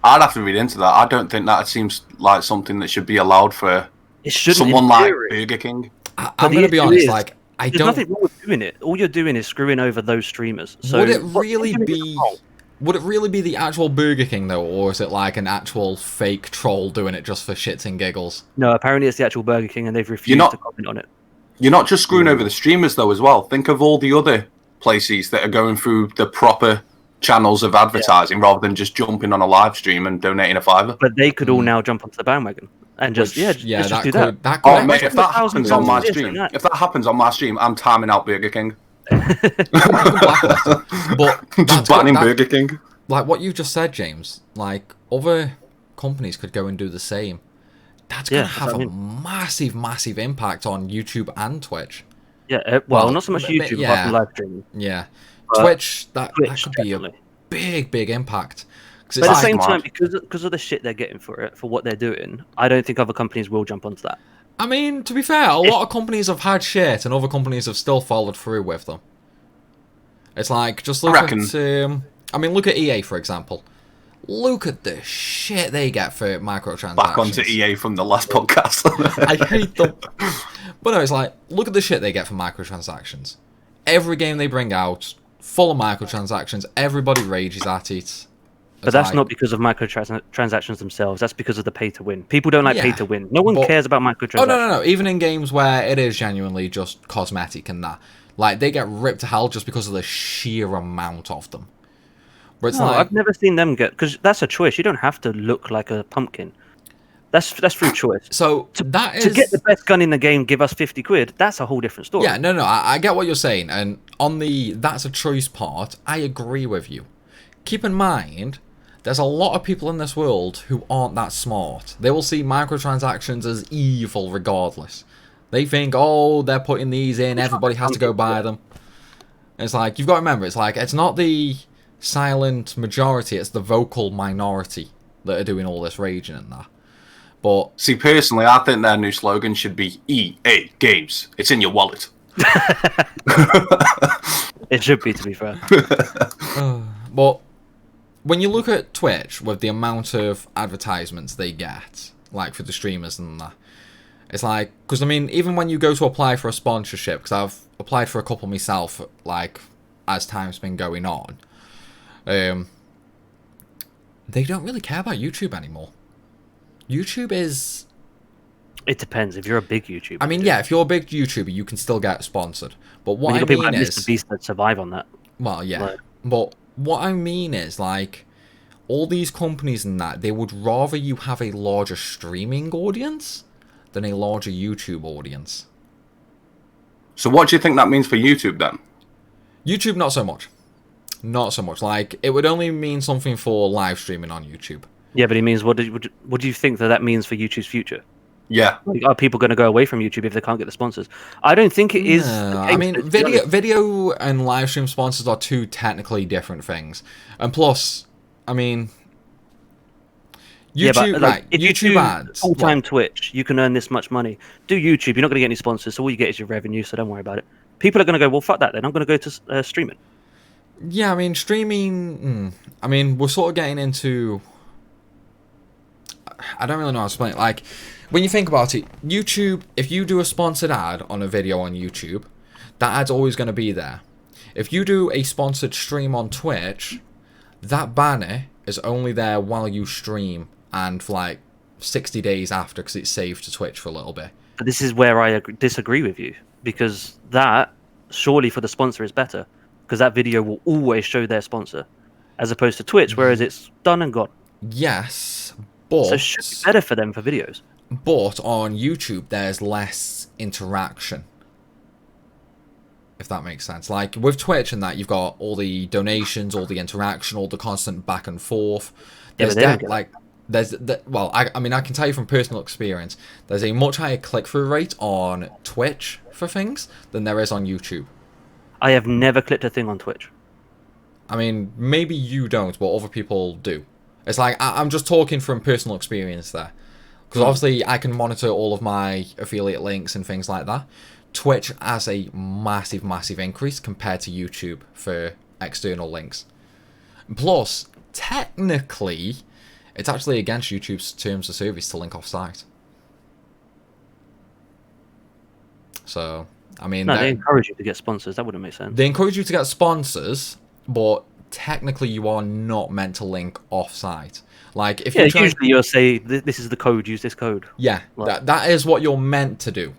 I'd have to read into that. I don't think that seems like something that should be allowed for It shouldn't. someone in like theory. Burger King. I'm the gonna be issue honest. is, Like, I There's don't. nothing wrong with doing it. All you're doing is screwing over those streamers. So Would it what really they're doing is be? wrong. Would it really be the actual Burger King though, or is it like an actual fake troll doing it just for shits and giggles? No, apparently it's the actual Burger King, and they've refused not- to comment on it. You're not just screwing over the streamers though as well. Think of all the other places that are going through the proper channels of advertising rather than just jumping on a live stream and donating a $5. But they could all now jump onto the bandwagon and just let's just do that. That Oh could. mate, if that happens on my £1,000 stream, this and that. if that happens on my stream, I'm timing out Burger King. But Just banning Burger King. like what you just said, James. Like other companies could go and do the same. That's gonna have a massive, massive impact on YouTube and Twitch. Yeah, well, not so much YouTube, apart from live streaming. Yeah, But Twitch. That could definitely. be a big impact. But at the same time, because of the shit they're getting for it, for what they're doing, I don't think other companies will jump onto that. I mean, to be fair, a lot of companies have had shit, and other companies have still followed through with them. It's like just look at. I mean, look at EA for example. Look at the shit they get for microtransactions. Back onto EA from the last podcast. I hate them. But no, it's like, look at the shit they get for microtransactions. Every game they bring out, full of microtransactions, everybody rages at it. But that's not because of microtransactions themselves. That's because of the pay to win. People don't like pay to win. No one cares about microtransactions. Oh, no. Even in games where it is genuinely just cosmetic and that. Like, they get ripped to hell just because of the sheer amount of them. But it's like, I've never seen them get... Because that's a choice. You don't have to look like a pumpkin. That's through choice. So, to get the best gun in the game, give us £50. That's a whole different story. Yeah, no, I get what you're saying. And on the that's a choice part, I agree with you. Keep in mind, there's a lot of people in this world who aren't that smart. They will see microtransactions as evil regardless. They think, oh, they're putting these in, everybody has to go buy them. It's like, you've got to remember, it's like, it's not the silent majority, it's the vocal minority that are doing all this raging and that. But see, personally, I think their new slogan should be EA Games. It's in your wallet. It should be, to be fair. But when you look at Twitch with the amount of advertisements they get, like for the streamers and that, it's like, because I mean, even when you go to apply for a sponsorship, because I've applied for a couple myself, like as time's been going on, they don't really care about YouTube anymore. YouTube is... It depends. If you're a big YouTuber... I mean, yeah, if you're a big YouTuber, you can still get sponsored. But what I mean people like is... Mr. Beast that survive on that. Well, yeah. Right. But what I mean is, like, all these companies and that, they would rather you have a larger streaming audience than a larger YouTube audience. So what do you think that means for YouTube, then? YouTube, not so much. Not so much. Like, it would only mean something for live streaming on YouTube. Yeah, but it means what do you think that means for YouTube's future? Yeah. Like, are people going to go away from YouTube if they can't get the sponsors? I don't think it is. No, I mean, video and live stream sponsors are two technically different things. And plus, I mean, YouTube, but, like, if YouTube you do ads. full-time Twitch, you can earn this much money. Do YouTube, you're not going to get any sponsors, so all you get is your revenue, so don't worry about it. People are going to go, well, fuck that then, I'm going to go to streaming. Yeah, I mean, streaming... I mean, we're sort of getting into... I don't really know how to explain it. Like, when you think about it, YouTube, if you do a sponsored ad on a video on YouTube, that ad's always going to be there. If you do a sponsored stream on Twitch, that banner is only there while you stream and for like 60 days after because it's saved to Twitch for a little bit. But this is where I disagree with you, because that, surely for the sponsor, is better, because that video will always show their sponsor, as opposed to Twitch, whereas it's done and gone. Yes, but... So it should be better for them for videos. But on YouTube, there's less interaction. If that makes sense. Like, with Twitch and that, you've got all the donations, all the interaction, all the constant back and forth. There's well, I mean, I can tell you from personal experience, there's a much higher click-through rate on Twitch for things than there is on YouTube. I have never clicked a thing on Twitch. I mean, maybe you don't, but other people do. It's like, I'm just talking from personal experience there. Because obviously I can monitor all of my affiliate links and things like that. Twitch has a massive, massive increase compared to YouTube for external links. Plus, technically, it's actually against YouTube's terms of service to link off-site. So, I mean... No, they encourage you to get sponsors. That wouldn't make sense. They encourage you to get sponsors, but technically you are not meant to link off-site. Like, if you're usually you'll say, this is the code, use this code. Yeah, like, that is what you're meant to do.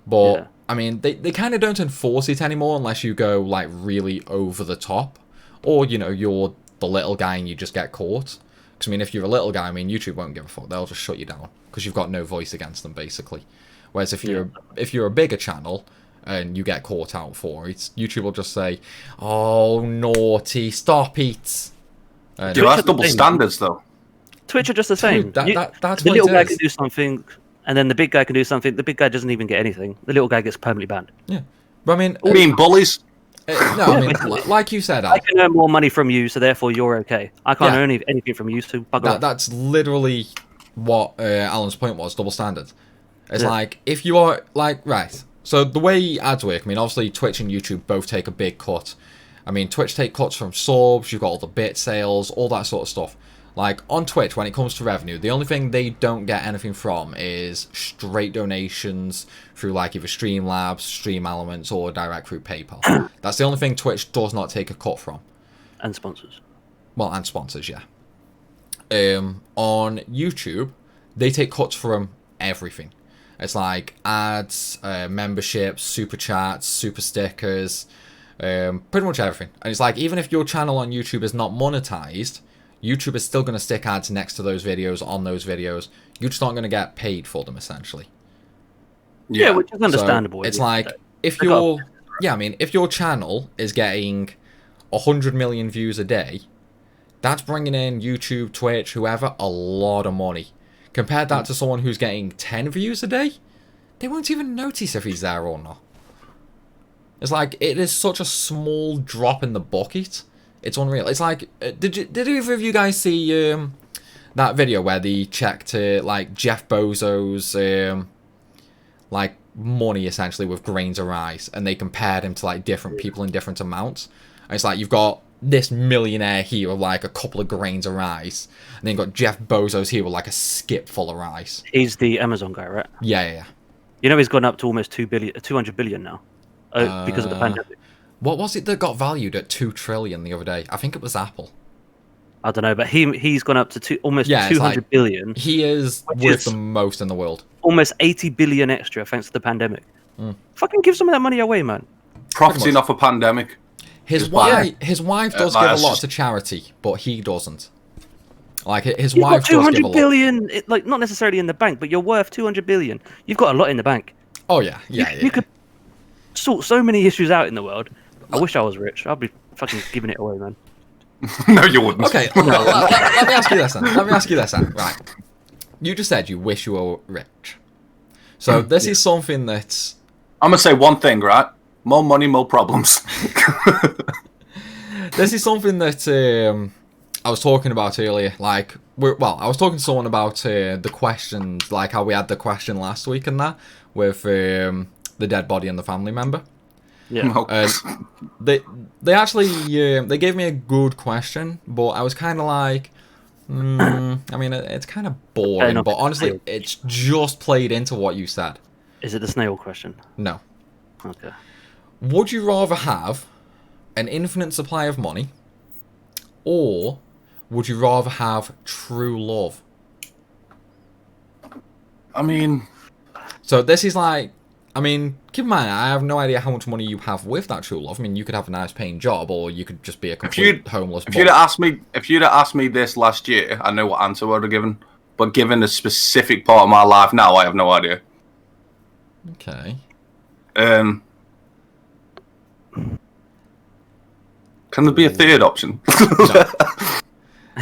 But, yeah. I mean, they kind of don't enforce it anymore unless you go, like, really over the top. Or, you know, you're the little guy and you just get caught. Because, I mean, if you're a little guy, I mean, YouTube won't give a fuck. They'll just shut you down. Because you've got no voice against them, basically. Whereas if you're a bigger channel and you get caught out for it, YouTube will just say, oh, naughty, stop it. Dude, that's double standards, though. Twitch are just the same. Dude, that's the what little it guy is. can do something, and then the big guy can do something. The big guy doesn't even get anything. The little guy gets permanently banned. Yeah. But I mean... You mean bullies? No, I mean, like you said, Al, I can earn more money from you, so therefore you're okay. I can't earn anything from you, so bugger off. that's literally what Alan's point was, double standard. It's like, if you are, like, right, so the way ads work, I mean, obviously Twitch and YouTube both take a big cut. I mean, Twitch take cuts from subs, you've got all the bit sales, all that sort of stuff. Like, on Twitch, when it comes to revenue, the only thing they don't get anything from is straight donations through, like, either Streamlabs, Stream Elements, or direct through PayPal. That's the only thing Twitch does not take a cut from. And sponsors. Well, and sponsors, yeah. On YouTube, they take cuts from everything. It's like ads, memberships, super chats, super stickers, pretty much everything. And it's like, even if your channel on YouTube is not monetized, YouTube is still going to stick ads next to those videos, on those videos. You're just not going to get paid for them, essentially. Yeah, which is understandable. So it's like, if your... Yeah, I mean, if your channel is getting 100 million views a day, that's bringing in YouTube, Twitch, whoever, a lot of money. Compare that to someone who's getting 10 views a day, they won't even notice if he's there or not. It's like, it is such a small drop in the bucket. It's unreal. It's like, did either of you guys see that video where they checked like Jeff Bezos' like money essentially with grains of rice, and they compared him to like different people in different amounts? And it's like, you've got this millionaire here with like a couple of grains of rice, and then you've got Jeff Bezos here with like a skip full of rice. He's the Amazon guy, right? Yeah. You know, he's gone up to almost 200 billion now because of the pandemic. What was it that got valued at 2 trillion the other day? I think it was Apple. I don't know, but he's gone up to almost 200 like, billion. He is worth the most in the world. Almost 80 billion extra thanks to the pandemic. Fucking give some of that money away, man. Profiting off a pandemic. His wife does give a lot to charity, but he doesn't. Like, his wife does give a lot. 200 billion, like, not necessarily in the bank, but you're worth 200 billion. You've got a lot in the bank. Oh, yeah. You could sort so many issues out in the world. I wish I was rich. I'd be fucking giving it away, man. No, you wouldn't. Okay, let me ask you this then. Right. You just said you wish you were rich. So this is something that's... I'm going to say one thing, right? More money, more problems. This is something that I was talking about earlier. Like, I was talking to someone about the questions, like how we had the question last week and that, with the dead body and the family member. Yeah. They actually they gave me a good question, but I was kind of like, I mean, it's kind of boring, but honestly, it's just played into what you said. Is it the snail question? No. Okay. Would you rather have an infinite supply of money, or would you rather have true love? I mean... So this is like... I mean, keep in mind, I have no idea how much money you have with that true love. I mean, you could have a nice paying job, or you could just be a complete homeless. If you'd have asked me this last year, I know what answer I would have given. But given the specific part of my life now, I have no idea. Okay. Can there be a third option? No.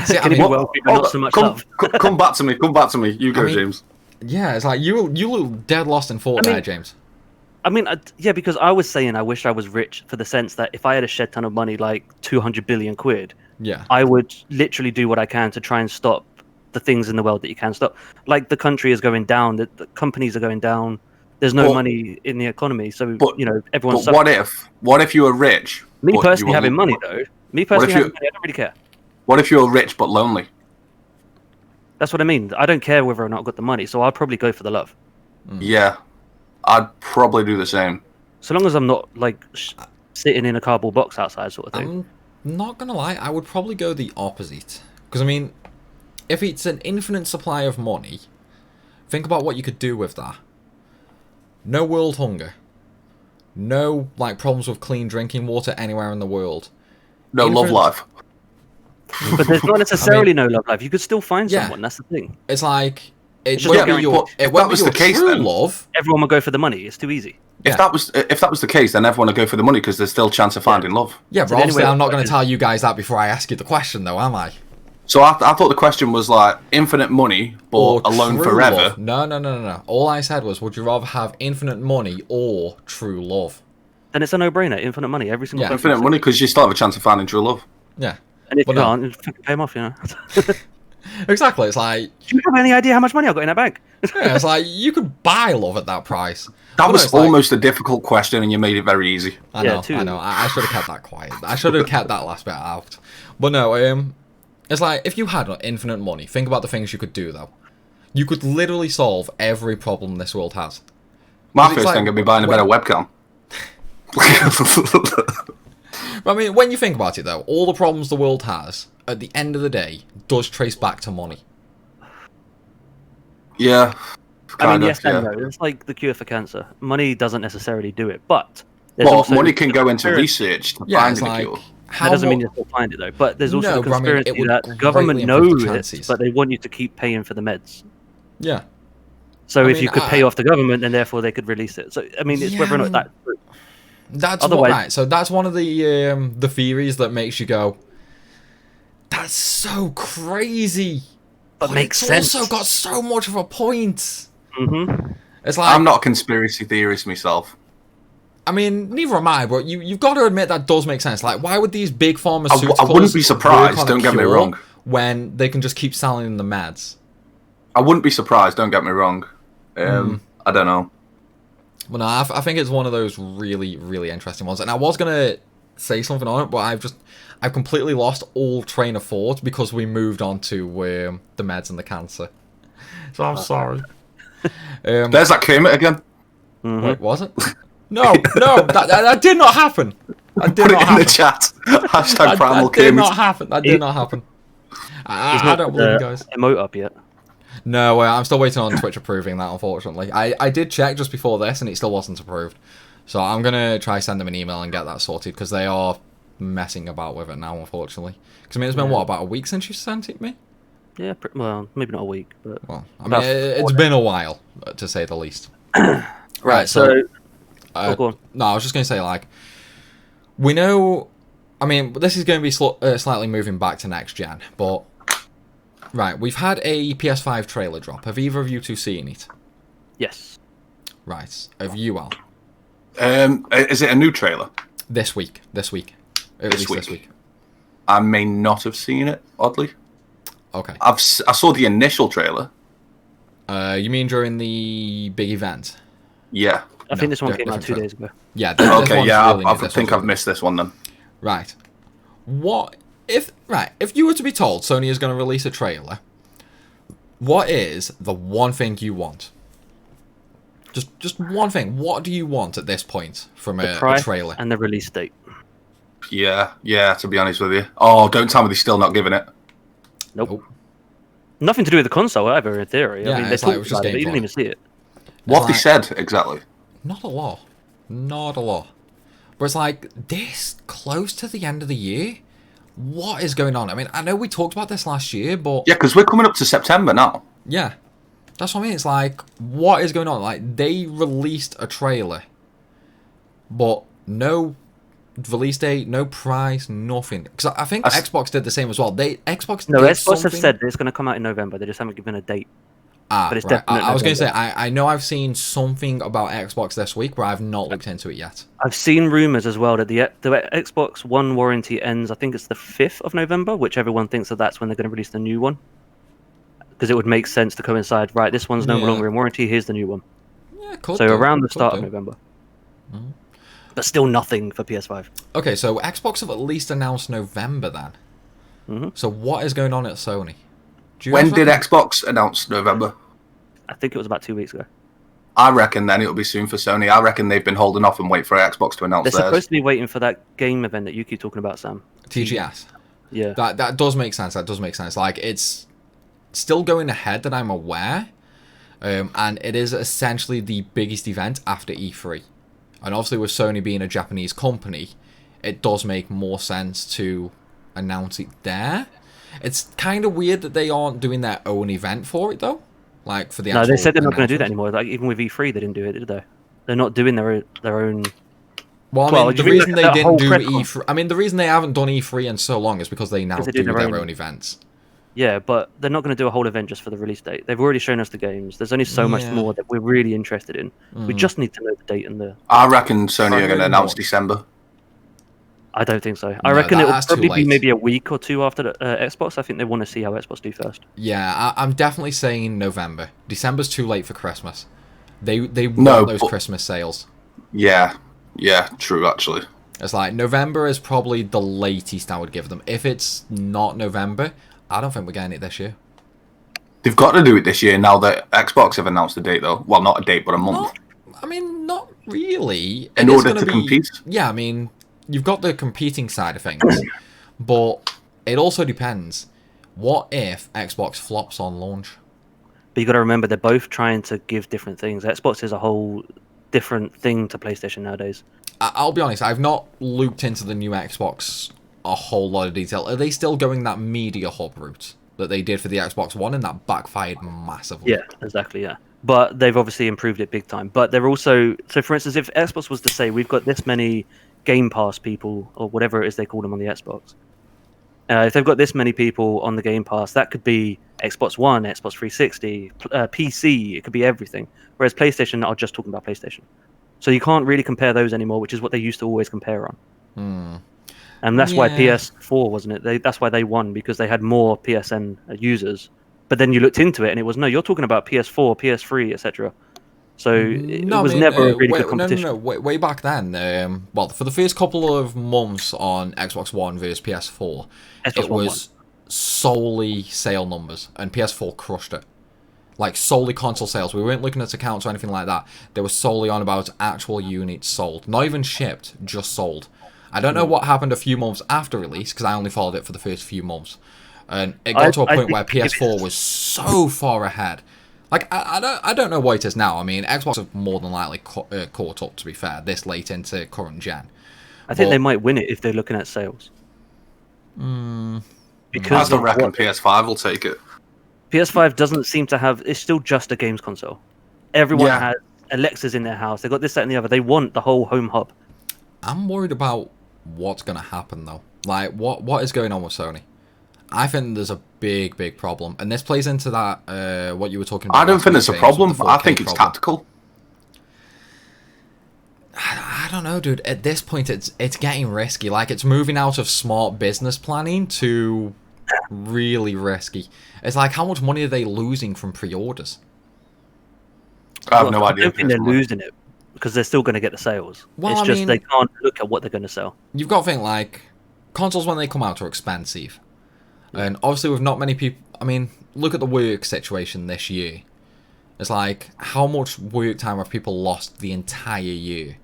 See, I mean, not so much love. Come back to me. You go, James. Yeah, it's like you look dead lost in thought there, James. I mean, yeah, because I was saying I wish I was rich for the sense that if I had a shed ton of money, like 200 billion quid, Yeah. I would literally do what I can to try and stop the things in the world that you can stop. Like the country is going down, the companies are going down. There's no money in the economy, so everyone's. But what if you were rich? Me personally having money though. Me personally having money, I don't really care. What if you were rich but lonely? That's what I mean. I don't care whether or not I got the money, so I'll probably go for the love. Yeah, I'd probably do the same. So long as I'm not like sitting in a cardboard box outside, sort of thing. I'm not gonna lie, I would probably go the opposite. Because I mean, if it's an infinite supply of money, think about what you could do with that. No world hunger. No like problems with clean drinking water anywhere in the world. No love life. But there's not necessarily no love life. You could still find someone. That's the thing. It's like it just won't not be your, it won't be your true love. Everyone would go for the money. It's too easy. If that was the case, then everyone would go for the money because there's still a chance of finding love. Yeah, but obviously I'm not going to tell you guys that before I ask you the question, though, am I? So I thought the question was like infinite money or alone forever. Love. No. All I said was, would you rather have infinite money or true love? Then it's a no-brainer. Infinite money, every single. Yeah, infinite money because you still have a chance of finding true love. Yeah. And if you can't, fucking pay them off, Exactly. It's like, do you have any idea how much money I got in that bank? Yeah, it's like you could buy love at that price. That was almost a difficult question, and you made it very easy. I know. I should have kept that quiet. I should have kept that last bit out. But no, it's like if you had infinite money, think about the things you could do though. You could literally solve every problem this world has. My first thing would be buying a better webcam. But I mean, when you think about it though, all the problems the world has, at the end of the day, does trace back to money. Yeah. Yes and no. It's like the cure for cancer. Money doesn't necessarily do it, but also money can go into research to find the cure. That doesn't mean you still find it though. But there's also the conspiracy that the government knows it, but they want you to keep paying for the meds. Yeah. So if you could pay off the government, then therefore they could release it. So I mean, it's whether or not that's true. That's right. So that's one of the theories that makes you go, that's so crazy. But makes sense. Also got so much of a point. Mm-hmm. It's like I'm not a conspiracy theorist myself. I mean, neither am I, but you've got to admit that does make sense. Like, why would these big pharmaceuticals... I wouldn't be surprised, don't get me wrong. When they can just keep selling the meds. I wouldn't be surprised, don't get me wrong. I don't know. Well, no, I think it's one of those really, really interesting ones. And I was going to say something on it, but I've completely lost all train of thought because we moved on to the meds and the cancer. So I'm sorry. There's that Kermit again. Mm-hmm. Wait, was it? No, that did not happen. That did Put not it happen. in the chat. Hashtag Primal That did not happen. That did not happen. I don't believe you guys. Emote up yet? No, I'm still waiting on Twitch approving that, unfortunately. I did check just before this, and it still wasn't approved. So I'm going to try send them an email and get that sorted, because they are messing about with it now, unfortunately. Because, I mean, it's been, about a week since you sent it me? Yeah, well, maybe not a week, but... Well, I mean, it's been a while, to say the least. Right, so... go on. No, I was just going to say, like, we know... I mean, this is going to be slightly moving back to next gen, but... Right, we've had a PS5 trailer drop. Have either of you two seen it? Yes. Right. Have you, Al? Is it a new trailer? This week. This week. This week. I may not have seen it, oddly. Okay. I saw the initial trailer. You mean during the big event? Yeah. I think this one came out 2 days ago. Yeah. Okay, yeah, I think I've missed this one then. Right. If you were to be told Sony is going to release a trailer, what is the one thing you want? Just one thing. What do you want at this point from a trailer? And the release date. Yeah, to be honest with you. Oh, don't tell me they're still not giving it. Nope. Nothing to do with the console either, in theory. Yeah, I mean, they talked about it, but you didn't even see it. What have they said, exactly? Not a lot. But it's like, this close to the end of the year? What is going on? I mean, I know we talked about this last year, but... Yeah, because we're coming up to September now. Yeah. That's what I mean. It's like, what is going on? Like, they released a trailer, but no release date, no price, nothing. Because I think Xbox did the same as well. Xbox have said that it's going to come out in November. They just haven't given a date. Ah, But it's right. definitely I was going to say, November. I know I've seen something about Xbox this week, but I've not looked into it yet. I've seen rumors as well that the Xbox One warranty ends. I think it's the 5th of November, which everyone thinks that that's when they're going to release the new one. Because it would make sense to coincide. Right, this one's no Yeah. longer in warranty. Here's the new one. Yeah, could So do. around the Could start do. of November. But still nothing for PS5. Okay, so Xbox have at least announced November then. Hmm. So what is going on at Sony? Do you When have did any- Xbox announce November? I think it was about 2 weeks ago. I reckon then it'll be soon for Sony. I reckon they've been holding off and wait for Xbox to announce They're theirs. supposed to be waiting for that game event that you keep talking about, Sam. TGS? Yeah. That does make sense. That does make sense. Like, it's still going ahead that I'm aware. And it is essentially the biggest event after E3. And obviously with Sony being a Japanese company, it does make more sense to announce it there. It's kind of weird that they aren't doing their own event for it, though. Like, for the No, they actual said they're not going to do that announcement. anymore. Like even with E3, they didn't do it, did they? They're not doing their own. Well, I Well, mean, do the you mean reason like they that didn't whole do press con? E3... I mean, the reason they haven't done E3 in so long is because they now Because they do do their their own own. events. Yeah, but they're not going to do a whole event just for the release date. They've already shown us the games. There's only so much Yeah. more that we're really interested in. We just need to know the date and the. I reckon Sony are going to Very announce much. December. I don't think so. I No, reckon it'll that's too probably be late. maybe a week or two after the, Xbox. I think they want to see how Xbox do first. Yeah, I'm definitely saying November. December's too late for Christmas. They No, want those but- Christmas sales. Yeah, true, actually. It's like, November is probably the latest I would give them. If it's not November, I don't think we're getting it this year. They've got to do it this year now that Xbox have announced a date, though. Well, not a date, but a month. Not really. In It is order gonna to be- compete? Yeah, I mean, you've got the competing side of things. But it also depends. What if Xbox flops on launch? But you got to remember they're both trying to give different things. Xbox is a whole different thing to PlayStation nowadays. I'll be honest, I've not looked into the new Xbox a whole lot of detail. Are they still going that media hub route that they did for the Xbox One and that backfired massively? Yeah, exactly. Yeah, but they've obviously improved it big time. But they're also so. For instance, if Xbox was to say we've got this many Game Pass people or whatever it is they call them on the Xbox, if they've got this many people on the Game Pass, that could be Xbox One, Xbox 360, PC. It could be everything. Whereas PlayStation are just talking about PlayStation. So you can't really compare those anymore, which is what they used to always compare on. And that's why Yeah. PS4, wasn't it? That's why they won, because they had more PSN users. But then you looked into it, and it was, no, you're talking about PS4, PS3, etc. So it was never a really good competition. No. Way back then, well, for the first couple of months on Xbox One versus PS4, Xbox it One was solely sale numbers, and PS4 crushed it. Like, solely console sales. We weren't looking at accounts or anything like that. They were solely on about actual units sold. Not even shipped, just sold. I don't know what happened a few months after release, because I only followed it for the first few months. And it got to a point where PS4 was so far ahead. Like, I don't know what it is now. I mean, Xbox have more than likely caught up, to be fair, this late into current gen. I think But- they might win it if they're looking at sales. I Because don't of reckon what- PS5 will take it. PS5 doesn't seem to have. It's still just a games console. Everyone Yeah. has Alexas in their house. They got this, that, and the other. They want the whole home hub. I'm worried about what's going to happen, though. Like, what is going on with Sony? I think there's a big problem. And this plays into that, what you were talking about. I don't last think week, it's a James, problem. with the I 4K think it's problem. tactical. I don't know, dude. At this point, it's getting risky. Like, it's moving out of smart business planning to really risky. It's like, how much money are they losing from pre-orders? I have no I idea. don't think they're personally. losing it because they're still going to get the sales. Well, it's I just mean- they can't look at what they're going to sell. You've got to think, like, consoles when they come out are expensive. And obviously with not many people... I mean, look at the work situation this year. It's like, how much work time have people lost the entire year?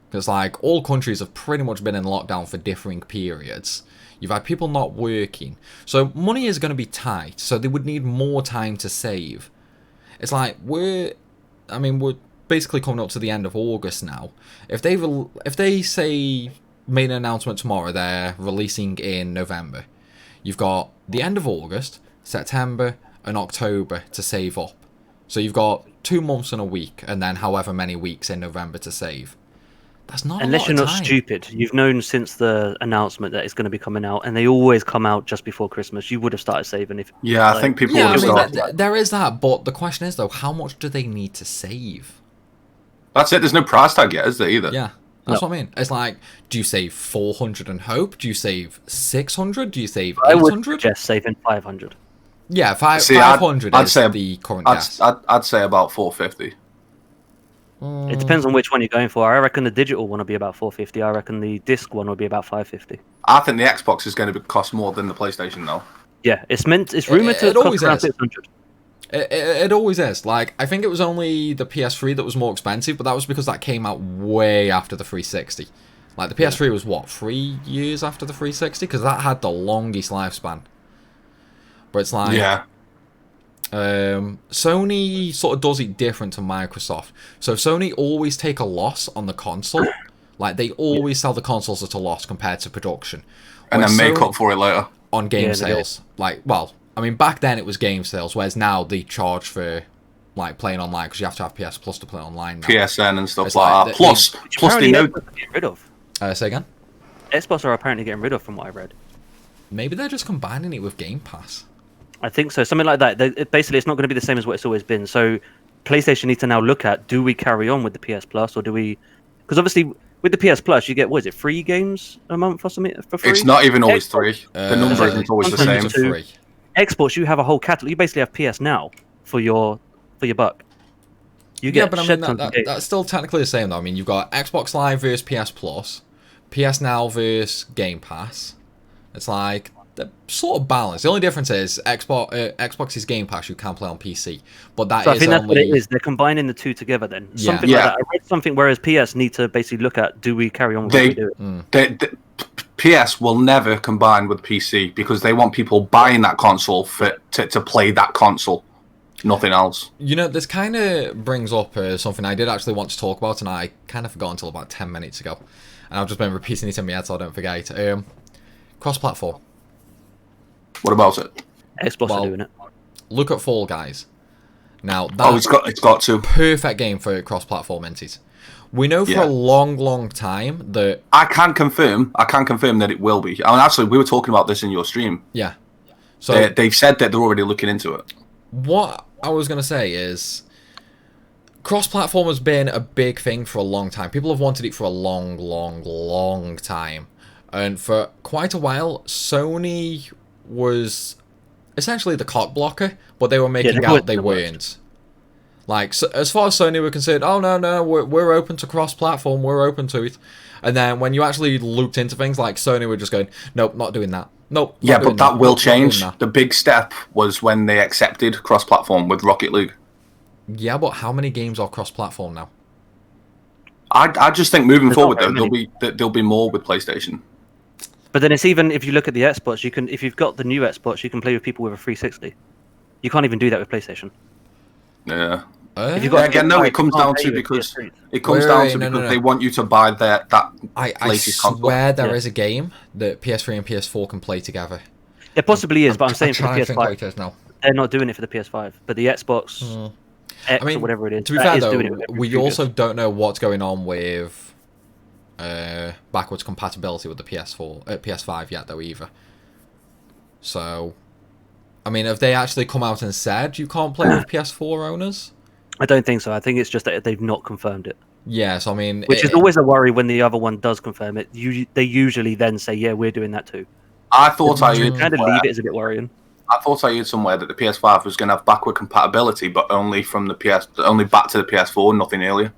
Because, like, all countries have pretty much been in lockdown for differing periods. You've had people not working. So money is going to be tight, so they would need more time to save. It's like, we're basically coming up to the end of August now. If they say, made an announcement tomorrow, they're releasing in November. You've got the end of August, September, and October to save up. So you've got 2 months and a week, and then however many weeks in November to save. That's not Unless a lot you're of not time. stupid, you've known since the announcement that it's going to be coming out, and they always come out just before Christmas. You would have started saving if. Yeah, I like, think people Yeah, would I have mean, started. there is that, but the question is, though, how much do they need to save? That's it. There's no price tag yet, is there, either? Yeah, that's what I mean. It's like, do you save 400 and hope? Do you save 600? Do you save I would 800? suggest saving 500. Yeah, See, 500 I'd is say the current guess. I'd say about 450. It depends on which one you're going for. I reckon the digital one will be about 450. I reckon the disc one will be about 550. I think the Xbox is going to cost more than the PlayStation, though. Yeah, it's rumored to It cost always around is. 600. It always is. Like, I think it was only the PS3 that was more expensive, but that was because that came out way after the 360. Like, the PS3 was, what, 3 years after the 360? Because that had the longest lifespan. But it's like... Yeah. Sony sort of does it different to Microsoft. So Sony always take a loss on the console. Like, they always sell the consoles at a loss compared to production. And then make Sony, up for it later. on game Yeah, sales. Like, well, I mean, back then it was game sales, whereas now they charge for, like, playing online, because you have to have PS Plus to play online now. PSN and stuff It's like like that. Plus they Apparently know... Xbox are getting rid of. Say again? Xbox are apparently getting rid of, from what I read. Maybe they're just combining it with Game Pass. I think so, something like that. Basically, it's not going to be the same as what it's always been. So, PlayStation need to now look at: do we carry on with the PS Plus, or do we? Because obviously, with the PS Plus, you get, what is it, 3 games a month or something for free? It's not even always Xbox, 3. The number isn't always the same. sometimes two. Xbox, you have a whole catalog. You basically have PS Now for your buck. You get Yeah, but I shed mean, tons of games. that's still technically the same, though. I mean, you've got Xbox Live versus PS Plus, PS Now versus Game Pass. It's like, they're sort of balanced. The only difference is Xbox's Game Pass you can play on PC, but that So I is think that's what it only... is. They're combining the two together then. Yeah. Something Yeah. like that. I read something, whereas PS need to basically look at: do we carry on with what we do? PS will never combine with PC because they want people buying that console to play that console. Nothing else. You know, this kind of brings up something I did actually want to talk about, and I kind of forgot until about 10 minutes ago. And I've just been repeating it in my head so I don't forget. Cross-platform. What about it? Xbox are doing it. Look at Fall Guys. Now, that's it's got to. perfect game for cross-platform entities. We know for a long time that... I can confirm that it will be. I mean, actually, we were talking about this in your stream. Yeah. So They've said that they're already looking into it. what I was going to say is... cross-platform has been a big thing for a long time. People have wanted it for a long time. And for quite a while, Sony was essentially the cock blocker, but they were making out they weren't. Like, so, as far as Sony were concerned, oh no, we're open to cross-platform, we're open to it. And then when you actually looked into things, like, Sony were just going, nope, not doing that. Nope. Yeah, but that will change. That. The big step was when they accepted cross-platform with Rocket League. Yeah, but how many games are cross-platform now? I just think moving There's forward, not though, very there'll be more with PlayStation. But then it's even, if you look at the Xbox, if you've got the new Xbox, you can play with people with a 360. You can't even do that with PlayStation. Yeah. If you've got Again, no, it comes down play to with because Wait, they want you to buy that I latest console. swear there is a game that PS3 and PS4 can play together. It possibly is, but I'm saying for the trying to think what PS5, it is now. they're not doing it for the PS5. But the Xbox X or whatever it is, to be that fair is though, doing it with every we studio. also don't know what's going on with backwards compatibility with the PS5 yet though either. So, I mean, have they actually come out and said you can't play with PS4 owners? I don't think so. I think it's just that they've not confirmed it. Yes, I mean... Which is always a worry when the other one does confirm it. They usually then say, yeah, we're doing that too. I thought I heard Kind of leave it is a bit worrying. I thought I heard somewhere that the PS5 was going to have backward compatibility, but only only back to the PS4, nothing earlier.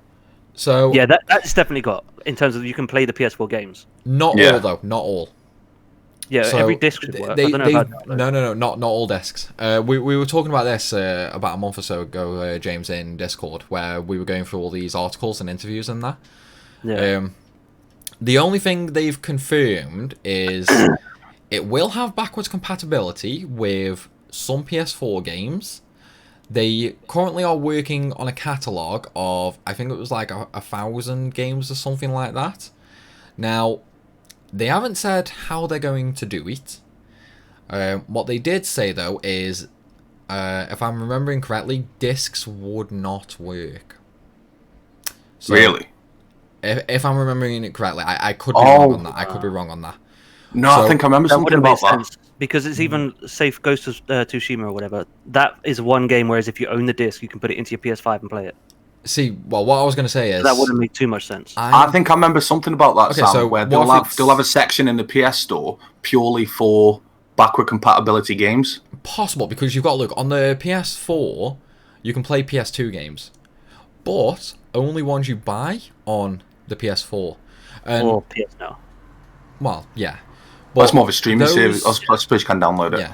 So Yeah, that's definitely got, in terms of you can play the PS4 games. not all though, not all. Yeah, So every disc should work. I don't know about no, not all discs. We were talking about this about a month or so ago, James, in Discord, where we were going through all these articles and interviews and that. Yeah. The only thing they've confirmed is it will have backwards compatibility with some PS4 games. They currently are working on a catalogue of, I think it was like 1,000 games or something like that. Now, they haven't said how they're going to do it. What they did say, though, is, if I'm remembering correctly, discs would not work. So, Really? If I'm remembering it correctly. I could be wrong on that. I could be wrong on that. No, So, I think I remember That something wouldn't make about that. sense because it's even safe Ghost of Tsushima or whatever. That is one game, whereas if you own the disc, you can put it into your PS5 and play it. See, well, what I was going to say is... That wouldn't make too much sense. I think I remember something about that, Okay, Sam, so where what if they'll have a section in the PS Store purely for backward compatibility games. Possible, because you've got to look, on the PS4, you can play PS2 games, but only ones you buy on the PS4. Or PS now. Well, yeah. Well, it's more of a streaming those- series. I suppose you can download it. Yeah.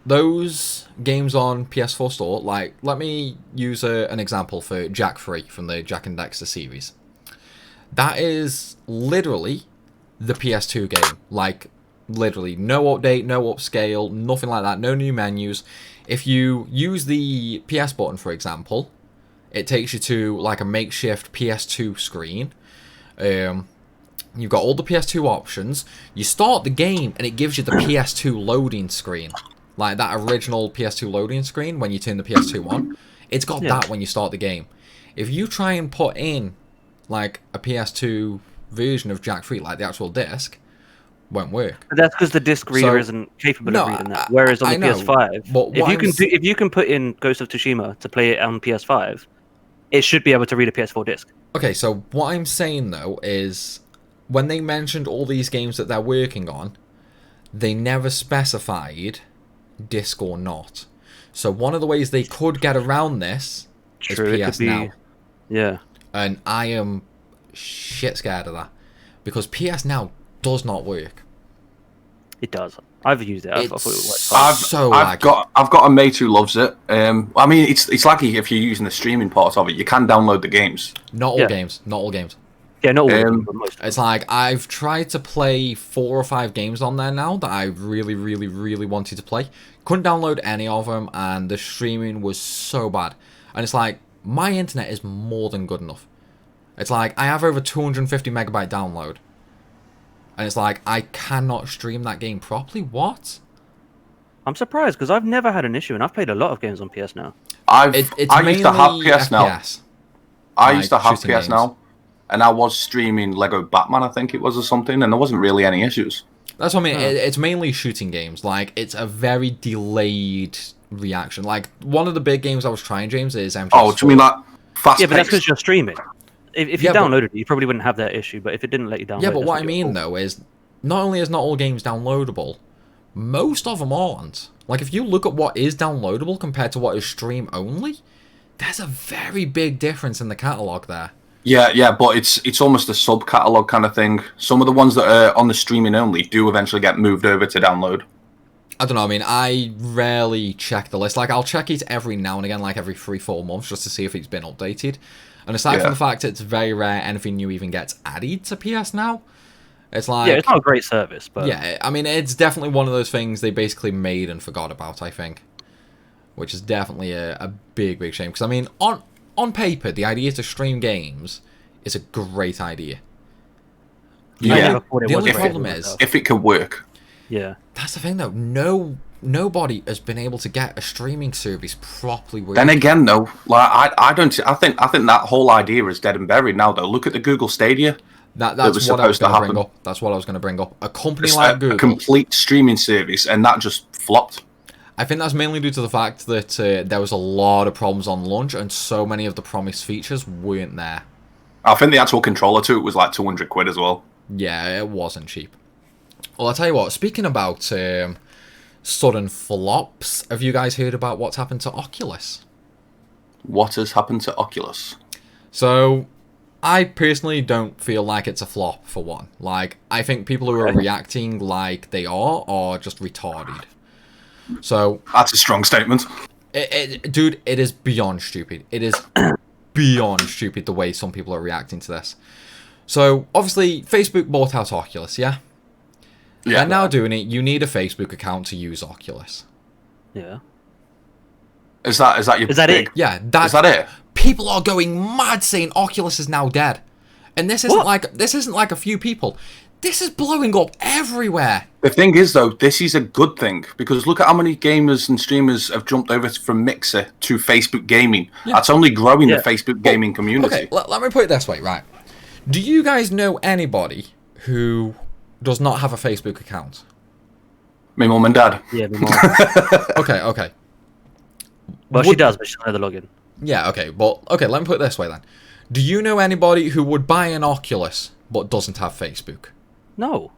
Those games on PS4 store, like, let me use an example for Jak 3 from the Jak and Daxter series. That is literally the PS2 game. Like, literally, no update, no upscale, nothing like that, no new menus. If you use the PS button, for example, it takes you to, like, a makeshift PS2 screen. You've got all the PS2 options. You start the game, and it gives you the PS2 loading screen. Like that original PS2 loading screen when you turn the PS2 on. It's got that when you start the game. If you try and put in, like, a PS2 version of Jak 3, like the actual disc, won't work. But that's because the disc reader isn't capable of reading that. Whereas on the PS5, but if you can put in Ghost of Tsushima to play it on PS5, it should be able to read a PS4 disc. Okay, so what I'm saying, though, is when they mentioned all these games that they're working on, they never specified disc or not. So one of the ways they could get around this is PS Now. Yeah. And I am shit scared of that. Because PS Now does not work. It does. I've used it. I thought it was I've got a mate who loves it. I mean, it's laggy if you're using the streaming part of it. You can download the games. Not all games. Not all games. Yeah, not all of them, but most. It's like, I've tried to play 4 or 5 games on there now that I really, really, really wanted to play. Couldn't download any of them, and the streaming was so bad. And it's like, my internet is more than good enough. It's like, I have over 250 megabyte download. And it's like, I cannot stream that game properly? What? I'm surprised, because I've never had an issue, and I've played a lot of games on PS Now. I used to have PS Now. I used to have PS Now. And I was streaming Lego Batman, I think it was, or something, and there wasn't really any issues. That's what I mean. It's mainly shooting games. Like, it's a very delayed reaction. Like, one of the big games I was trying, James, is MGS4. Oh, do you mean like fast? Yeah, but that's because you're streaming. If you downloaded it, you probably wouldn't have that issue. But if it didn't let you download, yeah. But what I mean though is, not only is not all games downloadable, most of them aren't. Like, if you look at what is downloadable compared to what is stream only, there's a very big difference in the catalog there. Yeah, but it's almost a sub-catalog kind of thing. Some of the ones that are on the streaming only do eventually get moved over to download. I don't know, I mean, I rarely check the list. Like, I'll check it every now and again, like every 3-4 months, just to see if it's been updated. And aside from the fact it's very rare anything new even gets added to PS Now, it's like... Yeah, it's not a great service, but... Yeah, I mean, it's definitely one of those things they basically made and forgot about, I think. Which is definitely a big, big shame. Because, I mean, on paper, the idea to stream games is a great idea. Yeah. The only problem is... if it could work. Yeah. That's the thing, though. Nobody has been able to get a streaming service properly working. Then again, though, like I think that whole idea is dead and buried now. Though, look at the Google Stadia. That's what I was going to bring up. That's what I was going to bring up. A company like Google, a complete streaming service, and that just flopped. I think that's mainly due to the fact that there was a lot of problems on launch, and so many of the promised features weren't there. I think the actual controller to it was like £200 as well. Yeah, it wasn't cheap. Well, I'll tell you what, speaking about sudden flops, have you guys heard about what's happened to Oculus? What has happened to Oculus? So, I personally don't feel like it's a flop, for one. Like, I think people who are reacting like they are just retarded. So... That's a strong statement. Dude, it is beyond stupid. It is beyond stupid the way some people are reacting to this. So, obviously, Facebook bought out Oculus, yeah? Yeah. They're now doing it. You need a Facebook account to use Oculus. Yeah. Is that it? Yeah, is that it? People are going mad saying Oculus is now dead. And this isn't like a few people. This is blowing up everywhere. The thing is, though, this is a good thing, because look at how many gamers and streamers have jumped over from Mixer to Facebook gaming. Yeah. That's only growing the Facebook gaming community. Okay, let me put it this way, right? Do you guys know anybody who does not have a Facebook account? My mum and dad. Yeah, my mom. Okay. Well, she does, but she doesn't know the login. Yeah, okay, but okay, let me put it this way then. Do you know anybody who would buy an Oculus but doesn't have Facebook? No.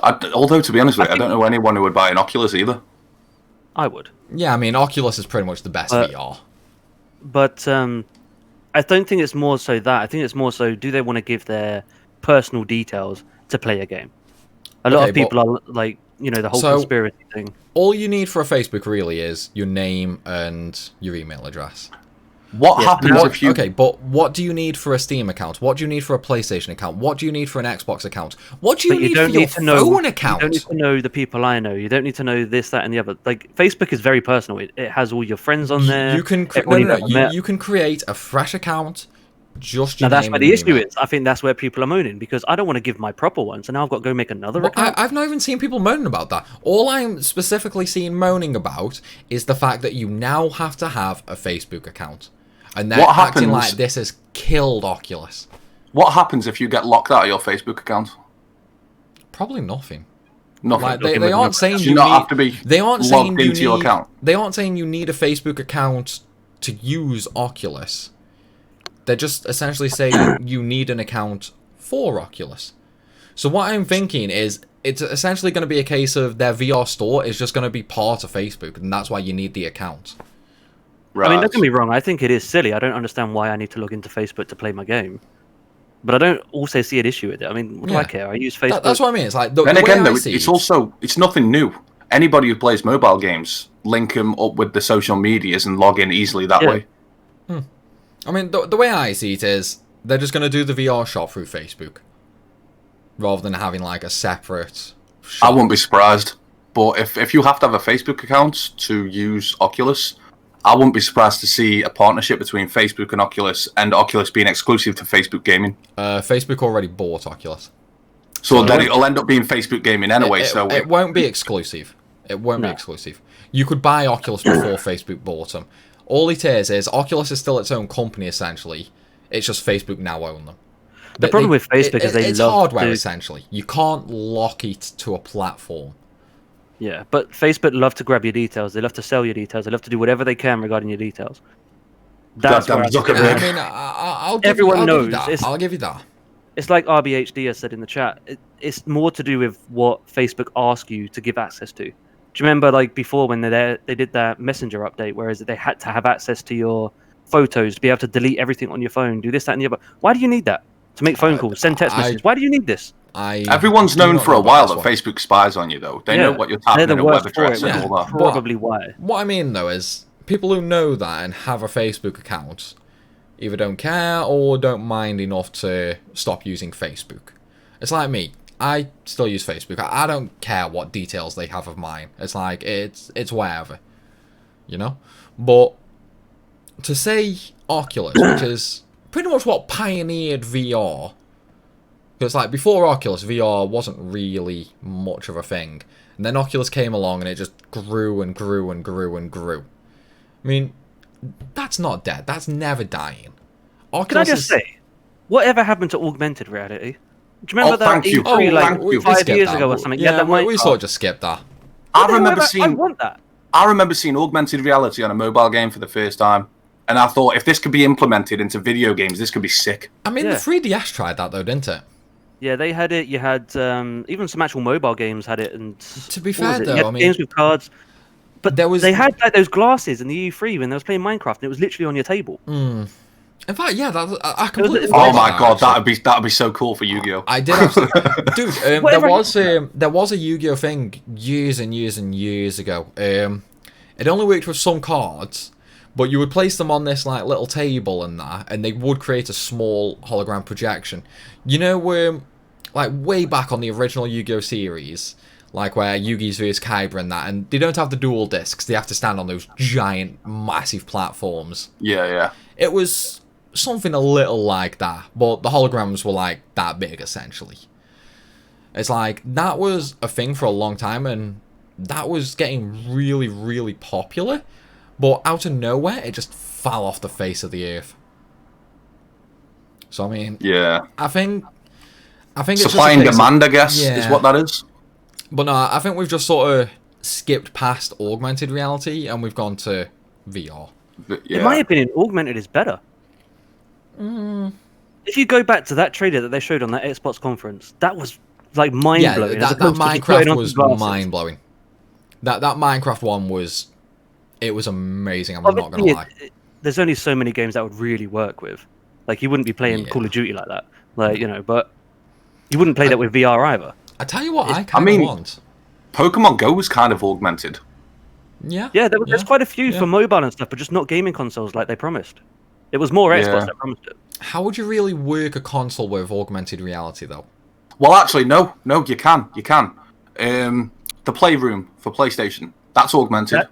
Although, to be honest with you, I don't know anyone who would buy an Oculus either. I would. Yeah, I mean, Oculus is pretty much the best VR. But I don't think it's more so that. I think it's more so, do they want to give their personal details to play a game? A lot of people are like, you know, the whole conspiracy thing. All you need for a Facebook really is your name and your email address. What happens if you... Okay, but what do you need for a Steam account? What do you need for a PlayStation account? What do you need for an Xbox account? What do you need for your phone account? You don't need to know the people I know. You don't need to know this, that, and the other. Like, Facebook is very personal. It has all your friends on there. You can you can create a fresh account. Just your now that's name where the issue is. I think that's where people are moaning, because I don't want to give my proper one, so now I've got to go make another account. I've not even seen people moaning about that. All I'm specifically seeing moaning about is the fact that you now have to have a Facebook account. And they're acting like this has killed Oculus. What happens if you get locked out of your Facebook account? Probably nothing. Nothing. Like, they aren't saying you not have to be logged into your account. They aren't saying you need a Facebook account to use Oculus. They're just essentially saying you need an account for Oculus. So what I'm thinking is it's essentially going to be a case of their VR store is just going to be part of Facebook, and that's why you need the account. Right. I mean, don't get me wrong. I think it is silly. I don't understand why I need to log into Facebook to play my game. But I don't also see an issue with it. I mean, what do I care? I use Facebook. That's what I mean. It's like it's nothing new. Anybody who plays mobile games, link them up with the social medias and log in easily that way. I mean, the way I see it is they're just going to do the VR shop through Facebook, rather than having like a separate shop. I wouldn't be surprised. But if you have to have a Facebook account to use Oculus, I wouldn't be surprised to see a partnership between Facebook and Oculus being exclusive to Facebook gaming. Facebook already bought Oculus. So then it'll end up being Facebook gaming anyway. It won't be exclusive. It won't be exclusive. You could buy Oculus before Facebook bought them. All it is Oculus is still its own company, essentially. It's just Facebook now own them. The problem with Facebook is it's hardware, essentially. You can't lock it to a platform. Yeah, but Facebook love to grab your details. They love to sell your details. They love to do whatever they can regarding your details. That's where everyone knows. I'll give you that. It's like RBHD has said in the chat. It's more to do with what Facebook asks you to give access to. Do you remember, like, before when they did that Messenger update, whereas they had to have access to your photos, to be able to delete everything on your phone, do this, that, and the other? Why do you need that? To make phone calls, send text messages. Why do you need this? Everyone's known for a while that Facebook spies on you, though. They know what you're tapping in a web address and all that. Probably why. What I mean, though, is people who know that and have a Facebook account either don't care or don't mind enough to stop using Facebook. It's like me. I still use Facebook. I don't care what details they have of mine. It's like, it's whatever. You know? But to say Oculus, which is pretty much what pioneered VR... Because, like, before Oculus, VR wasn't really much of a thing. And then Oculus came along and it just grew and grew and grew and grew. I mean, that's not dead. That's never dying. Can I just say, whatever happened to augmented reality? Do you remember that E3 like 5 years ago or something? Yeah, we sort of just skipped that. I remember seeing that. augmented reality on a mobile game for the first time. And I thought, if this could be implemented into video games, this could be sick. I mean, the 3DS tried that, though, didn't it? Yeah, they had it. You had even some actual mobile games had it. And to be fair, though, I mean, games with cards. But they had like those glasses in the E3 when they was playing Minecraft, and it was literally on your table. In fact, yeah, I completely. Oh my god, that'd be so cool for Yu-Gi-Oh! I did actually, dude. There was a Yu-Gi-Oh thing years and years and years ago. It only worked with some cards, but you would place them on this like little table and that, and they would create a small hologram projection. You know, like way back on the original Yu-Gi-Oh series, like where Yugi's vs Kyber and that, and they don't have the dual discs. They have to stand on those giant, massive platforms. Yeah. It was something a little like that, but the holograms were like that big, essentially. It's like, that was a thing for a long time, and that was getting really, really popular, but out of nowhere, it just fell off the face of the earth. So I mean, Yeah. I think it's Supply just and demand, I guess, is what that is. But no, I think we've just sort of skipped past augmented reality and we've gone to VR. In my opinion, augmented is better. If you go back to that trailer that they showed on that Xbox conference, that was like mind blowing. That Minecraft was mind blowing. That Minecraft one was amazing. I'm not gonna lie. There's only so many games that would really work with. Like you wouldn't be playing Call of Duty like that. Like, you know, but you wouldn't play that with VR either. I tell you what, I kind of want. Pokemon Go was kind of augmented. Yeah. Yeah, there's quite a few for mobile and stuff, but just not gaming consoles like they promised. It was more Xbox that promised it. How would you really work a console with augmented reality, though? Well, actually, no, you can. The Playroom for PlayStation, that's augmented.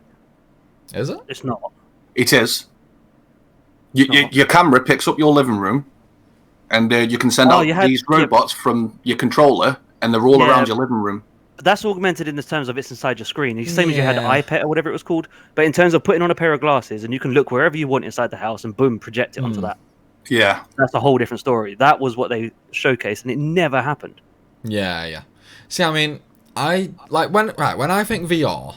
Is it? It's not. It is. Your camera picks up your living room, and you can send out these robots from your controller, and they're all around your living room. That's augmented in the terms of it's inside your screen. The same as you had iPad or whatever it was called. But in terms of putting on a pair of glasses, and you can look wherever you want inside the house, and boom, project it onto that. Yeah. That's a whole different story. That was what they showcased, and it never happened. Yeah. See, I mean, when I think VR,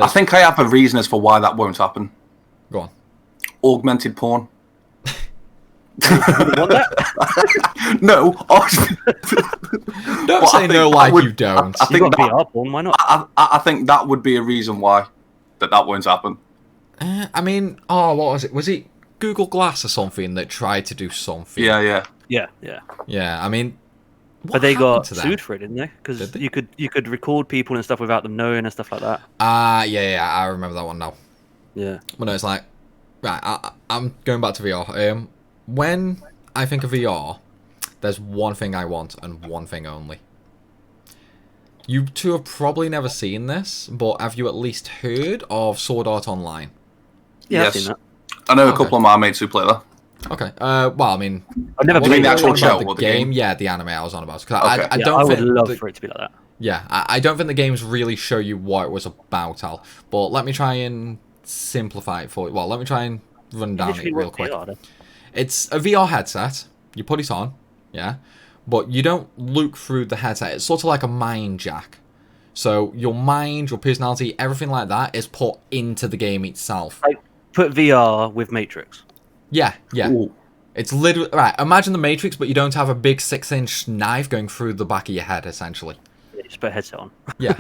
I think I have a reason as for why that won't happen. Go on. Augmented porn. You want that? No. Don't say no like you don't. I think VR porn. Why not? I think that would be a reason why that won't happen. I mean, what was it? Was it Google Glass or something that tried to do something? Yeah. Yeah, I mean, but they got sued for it, didn't they? Because you could record people and stuff without them knowing and stuff like that. Yeah, I remember that one now. Yeah. Well, no, it's like, right, I'm going back to VR. When I think of VR, there's one thing I want and one thing only. You two have probably never seen this, but have you at least heard of Sword Art Online? Yeah, I've seen that. I know a couple of my mates who play that. Okay. Well, I mean, I've never played the actual show the or the game. Yeah, the anime I was on about. I would love for it to be like that. Yeah, I don't think the games really show you what it was about, Al. But let me try and simplify it for you. Well, let me try and run down it real quick. It's a VR headset. You put it on, yeah, but you don't look through the headset. It's sort of like a mind jack. So your mind, your personality, everything like that is put into the game itself. Like, put VR with Matrix. Yeah. Ooh. It's literally right. Imagine the Matrix, but you don't have a big 6-inch knife going through the back of your head, essentially. Yeah, just put a headset on. Yeah.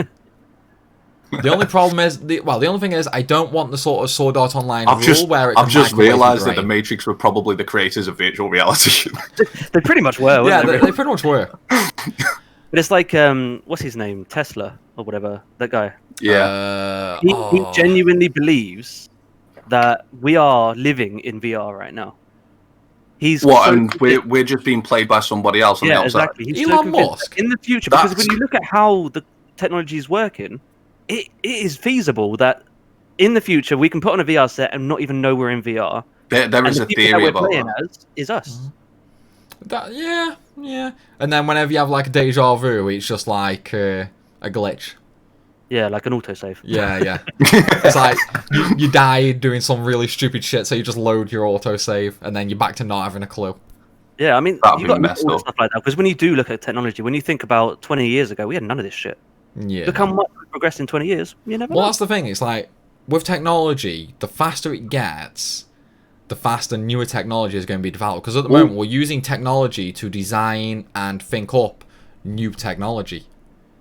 The only problem is, the only thing is, I don't want the sort of Sword Art Online rule where I've just realised that the Matrix were probably the creators of virtual reality. They pretty much were. Yeah, they pretty much were. But it's like, what's his name? Tesla or whatever. That guy. Yeah. He genuinely believes that we are living in VR right now. And we're just being played by somebody else on the outside. Exactly. He's Elon Musk. in the future, because when you look at how the technology is working, it is feasible that in the future we can put on a VR set and not even know we're in VR. There is a theory about that. Is us. Yeah. And then whenever you have like a deja vu, it's just like a glitch. Yeah, like an autosave. Yeah. It's like you died doing some really stupid shit, so you just load your autosave, and then you're back to not having a clue. Yeah, I mean, that'd you be got messed all up. stuff like that, because when you do look at technology, when you think about 20 years ago, we had none of this shit. Yeah. Look how much we've progressed in 20 years. You never know. Well, that's the thing. It's like, with technology, the faster it gets, the faster newer technology is going to be developed. Because at the moment, we're using technology to design and think up new technology.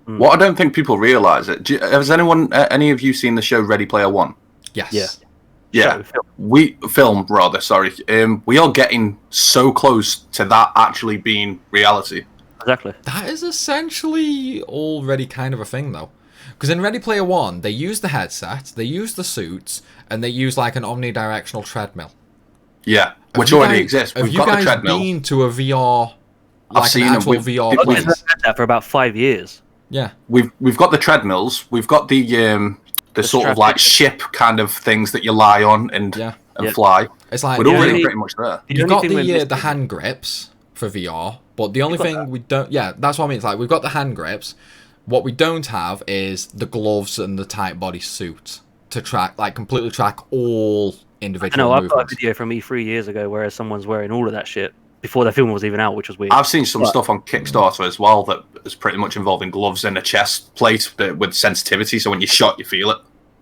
What I don't think people realise has any of you seen the show Ready Player One? Yes. Yeah. We are getting so close to that actually being reality. Exactly. That is essentially already kind of a thing, though. Because in Ready Player One, they use the headset, they use the suits, and they use like an omnidirectional treadmill. Yeah, which already exists. Have you guys been to a VR? I've seen them. VR I've had that for about 5 years. Yeah, we've got the treadmills. We've got the sort of like ship kind of things that you lie on and fly. It's like we're already pretty much there. You've got the hand grips for VR, but the only thing we don't. Yeah, that's what I mean. It's like we've got the hand grips. What we don't have is the gloves and the tight body suit to completely track all individual movements. I've got a video from E3 years ago where someone's wearing all of that shit. before the film was even out, which was weird. I've seen some stuff on Kickstarter as well that is pretty much involving gloves and a chest plate with sensitivity, so when you shot, you feel it.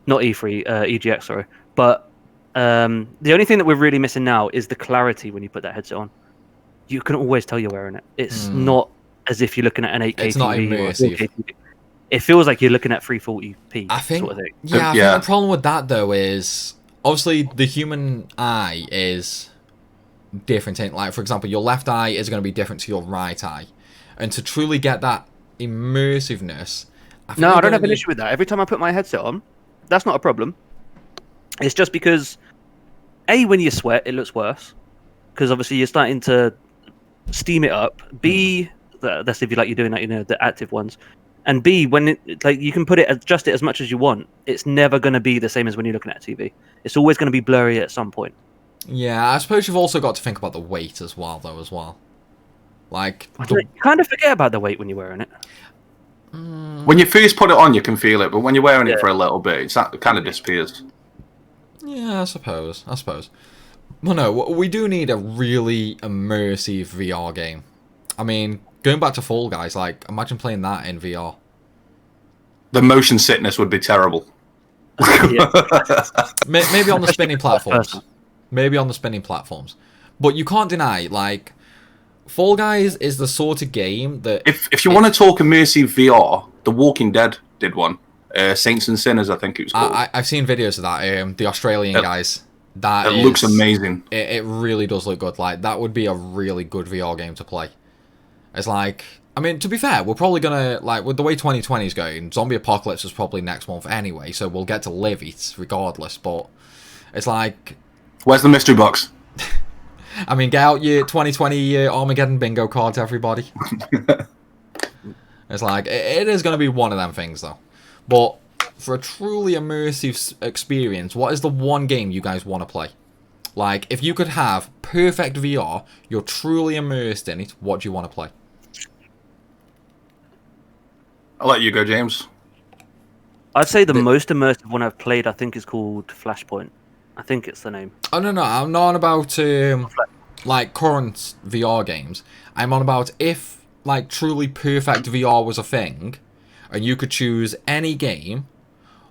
Not E3, EGX, sorry. But the only thing that we're really missing now is the clarity when you put that headset on. You can always tell you're wearing it. It's not as if you're looking at an 8K It's not TV or a immersive. 4K TV. It feels like you're looking at 340p I think, sort of thing. I think the problem with that, though, is obviously the human eye is different. Like, for example, your left eye is going to be different to your right eye. And to truly get that immersiveness... I don't have an issue with that. Every time I put my headset on, that's not a problem. It's just because, A, when you sweat, it looks worse. Because obviously you're starting to steam it up. B, that's if you like you're doing that, you know, the active ones. And B, when you can adjust it as much as you want, it's never going to be the same as when you're looking at a TV. It's always going to be blurry at some point. Yeah, I suppose you've also got to think about the weight as well, though, Like, you kind of forget about the weight when you're wearing it. When you first put it on, you can feel it, but when you're wearing it for a little bit, it kind of disappears. Yeah, I suppose. Well, no, we do need a really immersive VR game. I mean, going back to Fall Guys, like, imagine playing that in VR. The motion sickness would be terrible. Maybe on the spinning platforms. But you can't deny, like, Fall Guys is the sort of game that... If you want to talk immersive VR, The Walking Dead did one. Saints and Sinners, I think it was called. I've seen videos of that, the Australian guys. It looks amazing. It really does look good. Like, that would be a really good VR game to play. It's like... I mean, to be fair, we're probably going to... Like, with the way 2020 is going, Zombie Apocalypse is probably next month anyway, so we'll get to live it regardless, but... It's like... Where's the mystery box? I mean, get out your 2020 Armageddon bingo cards, everybody. It's like, it is going to be one of them things, though. But for a truly immersive experience, what is the one game you guys want to play? Like, if you could have perfect VR, you're truly immersed in it, what do you want to play? I'll let you go, James. I'd say the most immersive one I've played, I think, is called Flashpoint. I think it's the name. Oh, no, I'm not on about, like, current VR games. I'm on about if, like, truly perfect VR was a thing, and you could choose any game,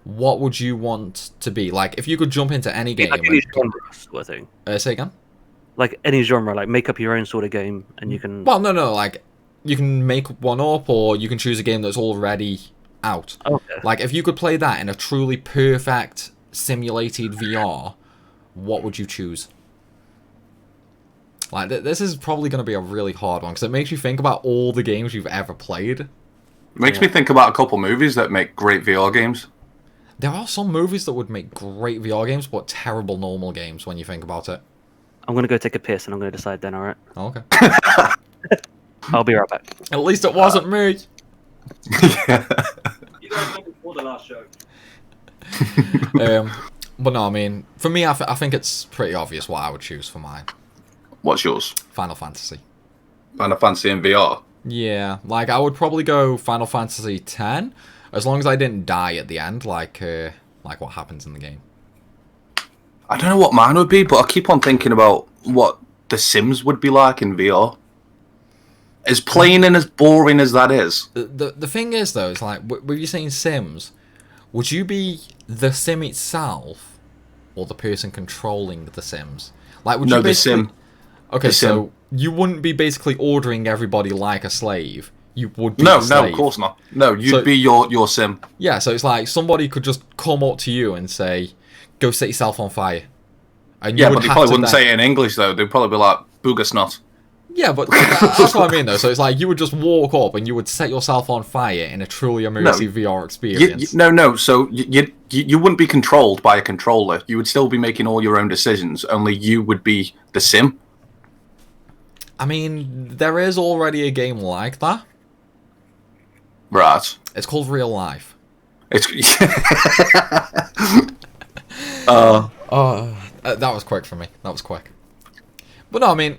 what would you want to be? Like, if you could jump into any game... Like any genre sort of thing. Say again? Like, any genre, like, make up your own sort of game, and you can... Well, no, like, you can make one up, or you can choose a game that's already out. Okay. Like, if you could play that in a truly perfect simulated VR, what would you choose? Like, this is probably going to be a really hard one, because it makes you think about all the games you've ever played. It makes me think about a couple movies that make great VR games. There are some movies that would make great VR games, but terrible normal games when you think about it. I'm going to go take a piss, and I'm going to decide then, alright? Okay. I'll be right back. At least it wasn't me. Yeah. You guys talking before the last show. But no, I mean, for me, I think it's pretty obvious what I would choose for mine. What's yours? Final Fantasy. Final Fantasy in VR? Yeah, like, I would probably go Final Fantasy X, as long as I didn't die at the end, like what happens in the game. I don't know what mine would be, but I keep on thinking about what The Sims would be like in VR. As plain and as boring as that is. The thing is, though, it's like, with you saying Sims, would you be the Sim itself, or the person controlling the Sims? Like, would you basically... the Sim. Okay, the Sim. so you wouldn't be basically ordering everybody like a slave. You would be No, the slave. of course not. No, you'd be your Sim. Yeah, so it's like somebody could just come up to you and say, go set yourself on fire. And Yeah, but they probably wouldn't say it in English, though. They'd probably be like, booger snot. Yeah, but that's what I mean, though. So it's like you would just walk up and you would set yourself on fire in a truly immersive VR experience. No. So you wouldn't be controlled by a controller. You would still be making all your own decisions. Only you would be the Sim. I mean, there is already a game like that. Right. It's called Real Life. It's. That was quick for me. That was quick. But no, I mean,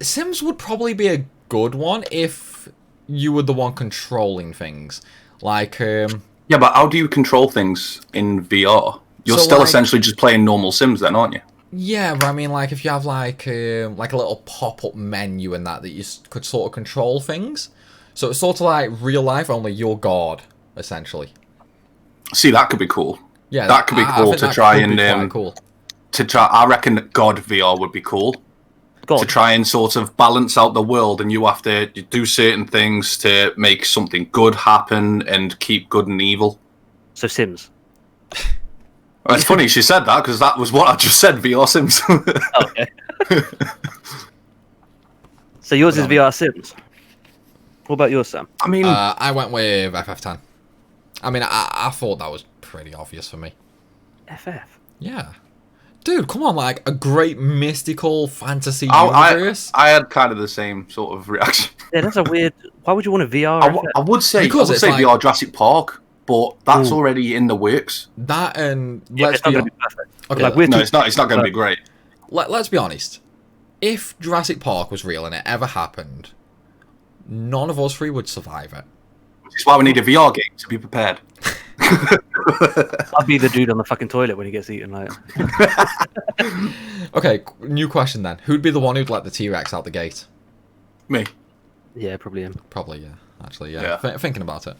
Sims would probably be a good one if you were the one controlling things. Like, Yeah, but how do you control things in VR? You're still essentially just playing normal Sims then, aren't you? Yeah, but I mean, like, if you have, like a little pop-up menu and that you could sort of control things. So it's sort of like real life, only you're God, essentially. See, that could be cool. Yeah, that could be I cool think to that try could be quite and cool. I reckon that God VR would be cool. God. To try and sort of balance out the world, and you have to do certain things to make something good happen and keep good and evil. So Sims. Well, it's funny she said that because that was what I just said. VR Sims. Okay. So yours is VR Sims. What about yours, Sam? I mean, I went with FF10. I mean, I thought that was pretty obvious for me. FF. Yeah. Dude, come on, like, a great mystical fantasy universe. I had kind of the same sort of reaction. Yeah, that's a weird... Why would you want a VR I would say Because it's like, VR Jurassic Park, but that's already in the works. That and... Yeah, let's it's not be going to be perfect. Okay, Like, no, it's not going to be great. Let's be honest. If Jurassic Park was real and it ever happened, none of us three would survive it. Which is why we need a VR game to be prepared. I'll be the dude on the fucking toilet when he gets eaten. Like, Okay, new question then. Who'd be the one who'd let the T-Rex out the gate? Me. yeah, probably him. Probably, yeah. Actually, yeah. Yeah. Thinking about it.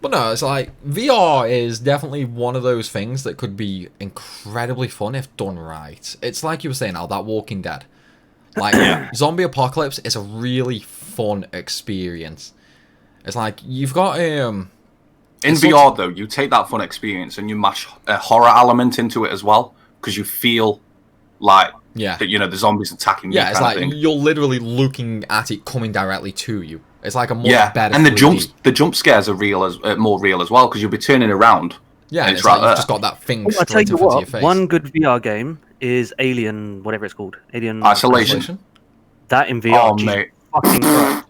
But no, it's like, VR is definitely one of those things that could be incredibly fun if done right. It's like you were saying, Al, that Walking Dead. Like, zombie apocalypse is a really fun experience. It's like, you've got... In VR, though, you take that fun experience and you mash a horror element into it as well, because you feel like that, the zombies attacking you. Yeah, it's like you're literally looking at it coming directly to you. It's like a much better. And the 3D. jump scares are more real as well, because you'll be turning around. Yeah, and it's it's right like there. you've just got that thing I'll tell straight you in front of what, your face. one good VR game is Alien, whatever it's called. Alien Isolation. That in VR. Oh, mate. Fucking Christ.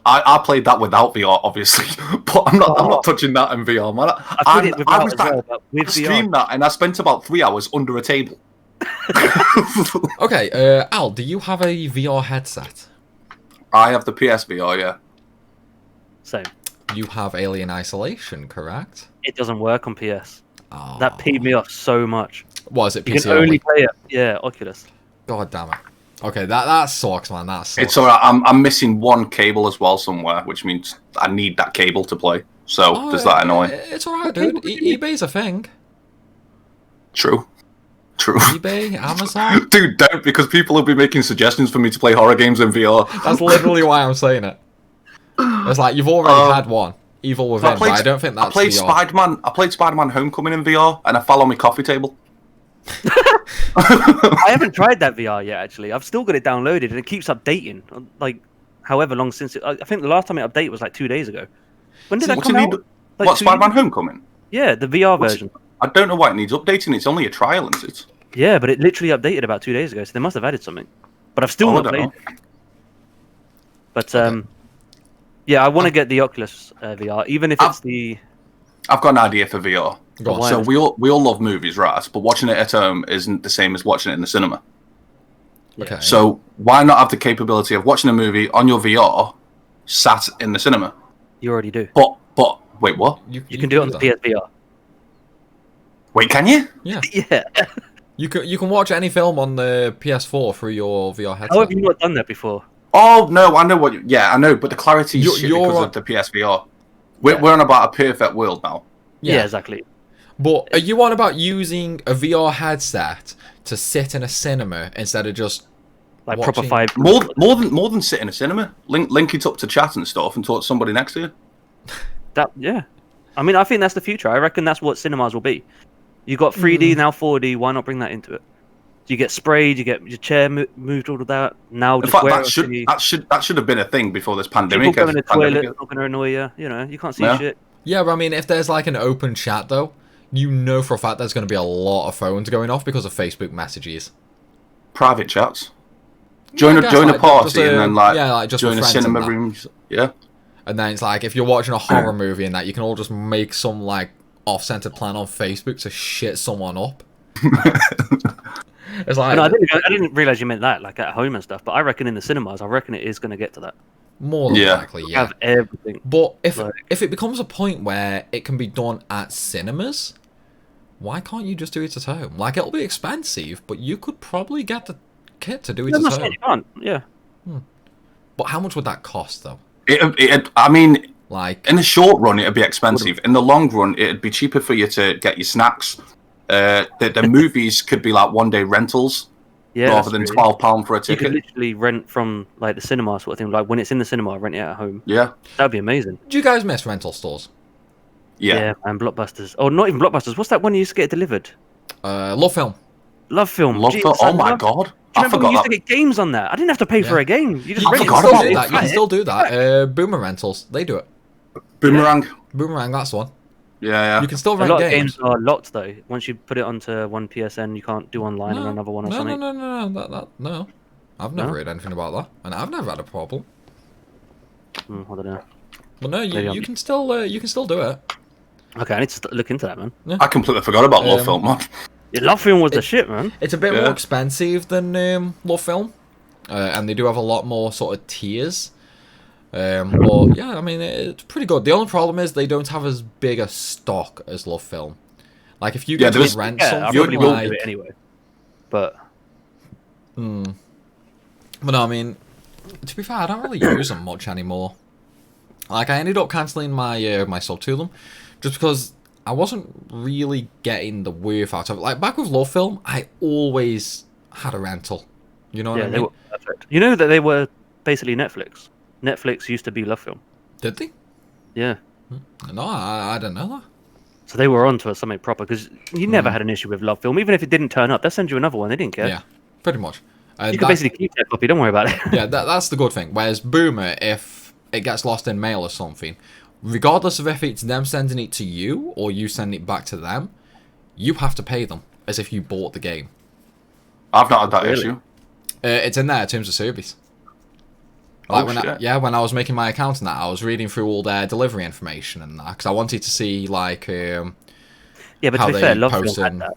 I played that without VR, obviously, but I'm not touching that in VR, man. I streamed that, and I spent about 3 hours under a table. Okay, Al, do you have a VR headset? I have the PSVR, yeah. Same. You have Alien Isolation, correct? It doesn't work on PS. Oh. That peed me off so much. What is it, You PC can only only? play it. Yeah, Oculus. God damn it. Okay, that sucks, man. That sucks. It's alright. I'm missing one cable as well somewhere, which means I need that cable to play. So does that annoy? It's alright, dude. eBay's a thing. True. eBay, Amazon. Dude, don't, because people will be making suggestions for me to play horror games in VR. That's literally why I'm saying it. It's like you've already had one, Evil Within, but I don't think that's I played VR. Spider-Man. I played Spider-Man Homecoming in VR, and I fell on my coffee table. I haven't tried that VR yet, actually. I've still got it downloaded, and it keeps updating. Like, however long since it... I think the last time it updated was like 2 days ago. When did that come out? Like what, Spider-Man Homecoming? Yeah, the VR version. I don't know why it needs updating. It's only a trial, isn't it? Yeah, but it literally updated about 2 days ago, so they must have added something. But I've still not played it. But, yeah, I want to get the Oculus VR, even if it's the... I've got an idea for VR. Go on. So we all love movies, right? But watching it at home isn't the same as watching it in the cinema. Okay. So why not have the capability of watching a movie on your VR sat in the cinema? You already do. But wait, what? You can do it on the PSVR. Wait, can you? Yeah. Yeah. You can watch any film on the PS4 through your VR headset. How have you not done that before? Oh no, I know what. I know, but the clarity is shit because of the PSVR. We're on about a perfect world now. Yeah, exactly. But are you on about using a VR headset to sit in a cinema instead of just like watching? proper 5? More than sit in a cinema. Link it up to chat and stuff and talk to somebody next to you. Yeah. I mean, I think that's the future. I reckon that's what cinemas will be. You got 3D now, 4D. Why not bring that into it? You get sprayed. You get your chair moved. All of that. Now, In just fact, wear that should have been a thing before this pandemic. People going to the toilet not going to annoy you. You know, you can't see shit. Yeah, but I mean, if there's like an open chat though, you know for a fact there's going to be a lot of phones going off because of Facebook messages. Private chats. Join a party and then just join a cinema room. Yeah. And then it's like if you're watching a horror movie and that, you can all just make some like off-centered plan on Facebook to shit someone up. It's like No, I didn't realize you meant that, like at home and stuff. But I reckon in the cinemas, I reckon it is going to get to that. More than likely, yeah. Have everything. But if it becomes a point where it can be done at cinemas, why can't you just do it at home? Like, it'll be expensive, but you could probably get the kit to do it No, I'm at not saying home. you can't. Yeah. But how much would that cost, though? I mean, Like, in the short run, it'd be expensive. In the long run, it'd be cheaper for you to get your snacks. The movies could be like 1-day rentals Yeah. rather than true. £12 for a You ticket. could literally rent from like the cinema sort of thing. Like when it's in the cinema, rent it at home. Yeah. That'd be amazing. do you guys miss rental stores? Yeah. And Blockbusters. Oh, not even Blockbusters. What's that one you used to get delivered? Love Film. Love Film. Love Jesus, for, I oh my love- god. Do you I remember we forgot used to that. get games on that? I didn't have to pay for Yeah. a game. You just I rent it. You forgot can still about do it. that. You can still do that. Boomer Rentals, they do it. Boomerang. Boomerang, that's the one. Yeah. You can still A rent lot of games. games are locked though. Once you put it onto one PSN, you can't do online on another one or something. No. I've never heard anything about that, and I've never had a problem. I don't know. But no, Maybe you can still do it. Okay, I need to look into that, man. I completely forgot about Love Film, man. Yeah, Love Film was the shit, man. It's a bit Yeah. more expensive than Love Film, and they do have a lot more sort of tiers. But yeah, I mean, it's pretty good. The only problem is they don't have as big a stock as Love Film. Like if you Yeah, get there's- to rent Yeah, I something, probably will like, do it anyway. But but no, I mean, to be fair, I don't really use them much anymore. Like I ended up cancelling my my sub to them, just because I wasn't really getting the worth out of it. Like back with Love Film, I always had a rental. You know what yeah, I they mean? were perfect. You know that they were basically Netflix. Netflix used to be Love Film. Did they? Yeah. No, I didn't know that. So they were onto something proper because you never had an issue with Love Film. Even if it didn't turn up, they'll send you another one. They didn't care. Yeah, pretty much. You can basically keep that copy. Don't worry about it. Yeah, that's the good thing. Whereas Boomer, if it gets lost in mail or something, regardless of if it's them sending it to you or you sending it back to them, you have to pay them as if you bought the game. I've not had that Really? issue. It's in there, terms of service. Oh, Like when shit. when I was making my account and that, I was reading through all their delivery information and that because I wanted to see like Yeah, but how to be they fair, Love post Film had in- that,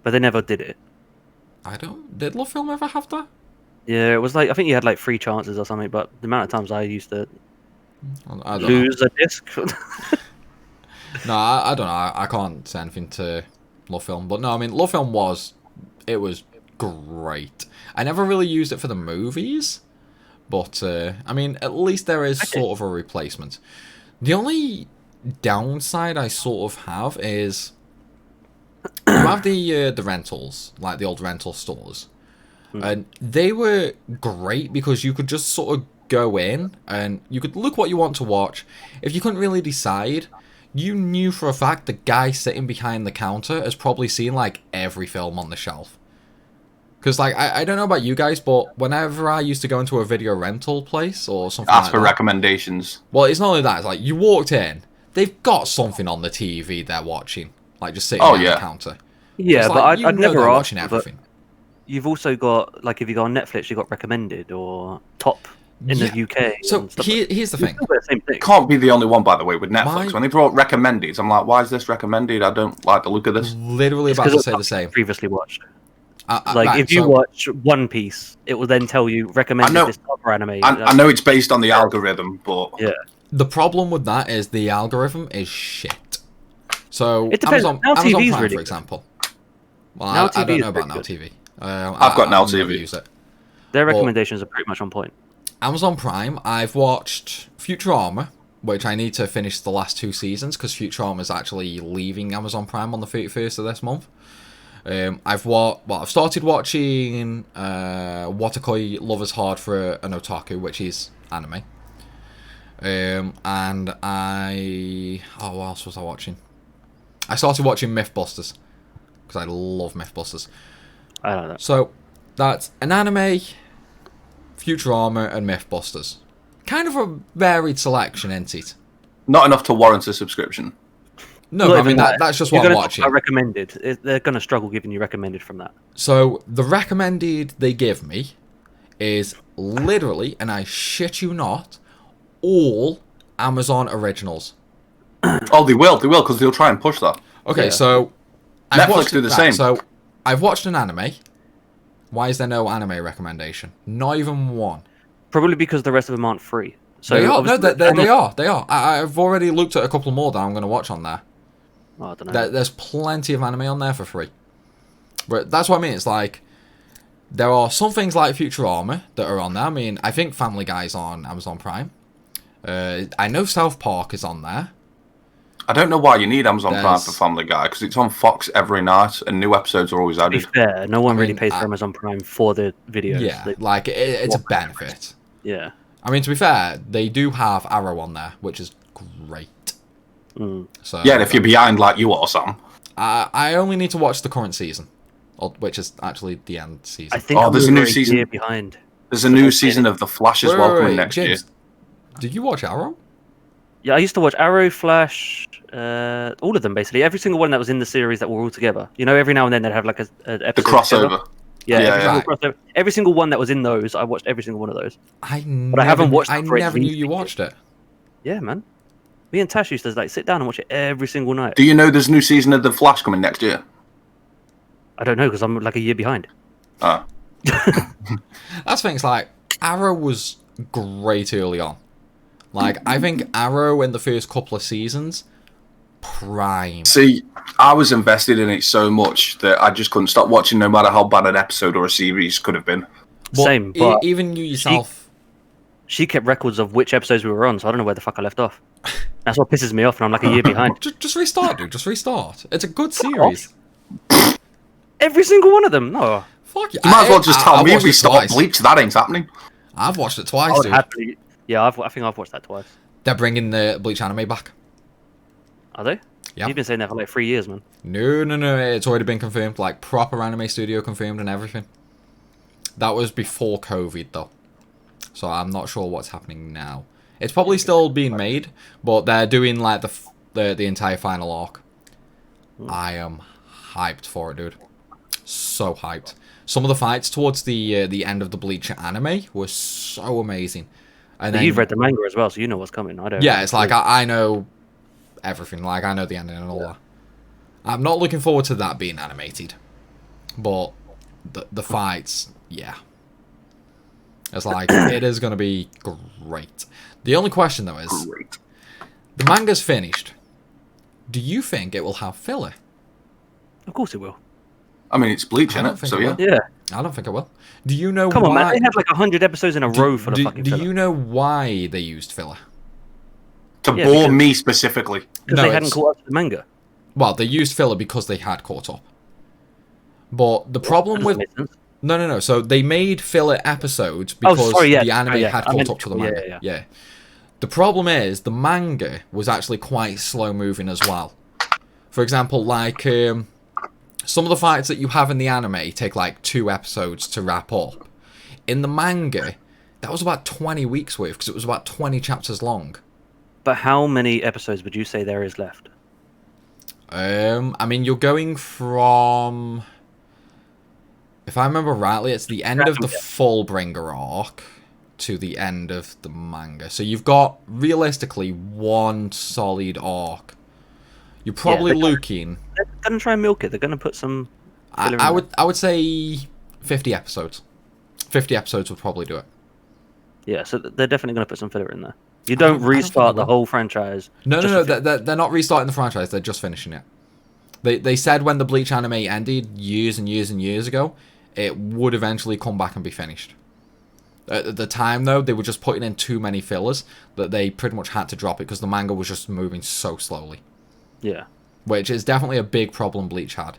but they never did it. did Love Film ever have that? Yeah, it was like I think you had like 3 chances or something, but the amount of times I used to I don't know. lose a disc. No, I don't know. I can't say anything to Love Film, but no, I mean, Love Film was great. I never really used it for the movies, but I mean, at least there is sort of a replacement. The only downside I sort of have is you have the rentals, like the old rental stores, and they were great because you could just sort of go in and you could look what you want to watch. If you couldn't really decide, you knew for a fact the guy sitting behind the counter has probably seen like every film on the shelf. Because like I don't know about you guys, but whenever I used to go into a video rental place or something Ask like for that, recommendations. well, it's not only that. It's like you walked in, they've got something on the TV they're watching, like just sitting Oh, behind yeah. the counter. Yeah, It's but like, you I'd know never they're ask. watching But everything. you've also got like if you go on Netflix, you got recommended or top in Yeah. the UK. So and stuff here's the thing. It's still the same thing. Can't be the only one, by the way, with Netflix. My- When they brought recommended, I'm like, why is this recommended? I don't like the look of this. Literally It's about 'cause to of say the what same. you previously watched. Like Right, if you so- watch One Piece, it will then tell you recommended know- this other anime. I know it's based on the algorithm, but Yeah. The problem with that is the algorithm is shit. So It depends. Amazon, Now Amazon TV's Prime, really for good. example. Well, Now I TV don't is know about pretty Now good. TV. I've got Now I've never TV. used it. Their Well- recommendations are pretty much on point. Amazon Prime, I've watched Futurama, which I need to finish the last 2 seasons because Futurama is actually leaving Amazon Prime on the 31st of this month. I've started watching Watakoi Love is Hard for an Otaku, which is anime. And what else was I watching? I started watching Mythbusters because I love Mythbusters. I don't know. So that's an anime, Futurama, and Mythbusters. Kind of a varied selection, isn't it? not enough to warrant a subscription. No, Not but I even mean that. that's just You're what I'm gonna talk watching. about recommended. They're going to struggle giving you recommended from that. So the recommended they give me is literally, and I shit you not, all Amazon originals. Oh, they will, because they'll try and push that. Okay, Yeah. so Netflix do the same. So I've watched an anime. Why is there no anime recommendation? Not even one. Probably because the rest of them aren't free. So They are. No, obviously- they are. They are. I've already looked at a couple more that I'm going to watch on there. Oh, I don't know. There's plenty of anime on there for free. But that's what I mean. It's like there are some things like Futurama that are on there. I mean, I think Family Guy's on Amazon Prime. I know South Park is on there. I don't know why you need Amazon Prime for Family Guy, because it's on Fox every night and new episodes are always added. To be fair, no one really pays for Amazon Prime for the videos. Yeah, like it's a benefit. Yeah. I mean, to be fair, they do have Arrow on there, which is great. So yeah, and if you're behind like you are, Sam. I only need to watch the current season, which is actually the end season. I think there's a new season year behind. There's a new season of The Flash as well coming next year. Did you watch Arrow? Yeah, I used to watch Arrow, Flash, all of them basically. Every single one that was in the series that were all together. You know, every now and then they'd have like an episode. The crossover. Together. Yeah, every single one that was in those, I watched every single one of those. I haven't watched. I never knew you watched it. Yeah, man. Me and Tash used to like sit down and watch it every single night. Do you know there's a new season of The Flash coming next year? I don't know because I'm like a year behind. Ah. That's things like Arrow was great early on. Like I think Arrow in the first couple of seasons, prime. See, I was invested in it so much that I just couldn't stop watching, no matter how bad an episode or a series could have been. Same, but even you yourself. She kept records of which episodes we were on, so I don't know where the fuck I left off. That's what pisses me off, and I'm like a year behind. Just restart, dude. Just restart. It's a good series. Every single one of them. No. Fuck you. You might as well just tell me we stopped Bleach. That ain't happening. I've watched it twice, dude. Happily, yeah, I think I've watched that twice. They're bringing the Bleach anime back. Are they? Yeah. You've been saying that for like 3 years, man. No. It's already been confirmed. Like, proper anime studio confirmed and everything. That was before COVID, though. So I'm not sure what's happening now. It's probably still being made, but they're doing, like, the entire final arc. I am hyped for it, dude. So hyped. Some of the fights towards the end of the Bleach anime were so amazing. And then, you've read the manga as well, so you know what's coming. I don't. Yeah, it's like I know everything. Like I know the ending and all that. I'm not looking forward to that being animated, but the fights, yeah, it's like it is going to be great. The only question though is, the manga's finished. Do you think it will have filler? Of course it will. I mean, it's Bleach, isn't it? So yeah. Yeah. I don't think it will. Do you know Come why? on, man. They had like 100 episodes in a row for the fucking filler. Do you know why they used filler? To bore me specifically. Because they hadn't caught up to the manga. Well, they used filler because they had caught up. But the problem with... No. So they made filler episodes because the anime had caught up to the manga. Yeah. The problem is the manga was actually quite slow moving as well. For example, like... some of the fights that you have in the anime take like 2 episodes to wrap up. In the manga, that was about 20 weeks worth because it was about 20 chapters long. But how many episodes would you say there is left? I mean, you're going from... If I remember rightly, it's the end of the Fullbringer arc to the end of the manga. So you've got, realistically, 1 solid arc. You're probably looking... They're going to try and milk it. They're going to put some... I would say 50 episodes. 50 episodes would probably do it. Yeah, so they're definitely going to put some filler in there. You don't restart the whole franchise. No. They're not restarting the franchise. They're just finishing it. They said when the Bleach anime ended years and years and years ago, it would eventually come back and be finished. At the time, though, they were just putting in too many fillers that they pretty much had to drop it because the manga was just moving so slowly. Yeah. Which is definitely a big problem Bleach had.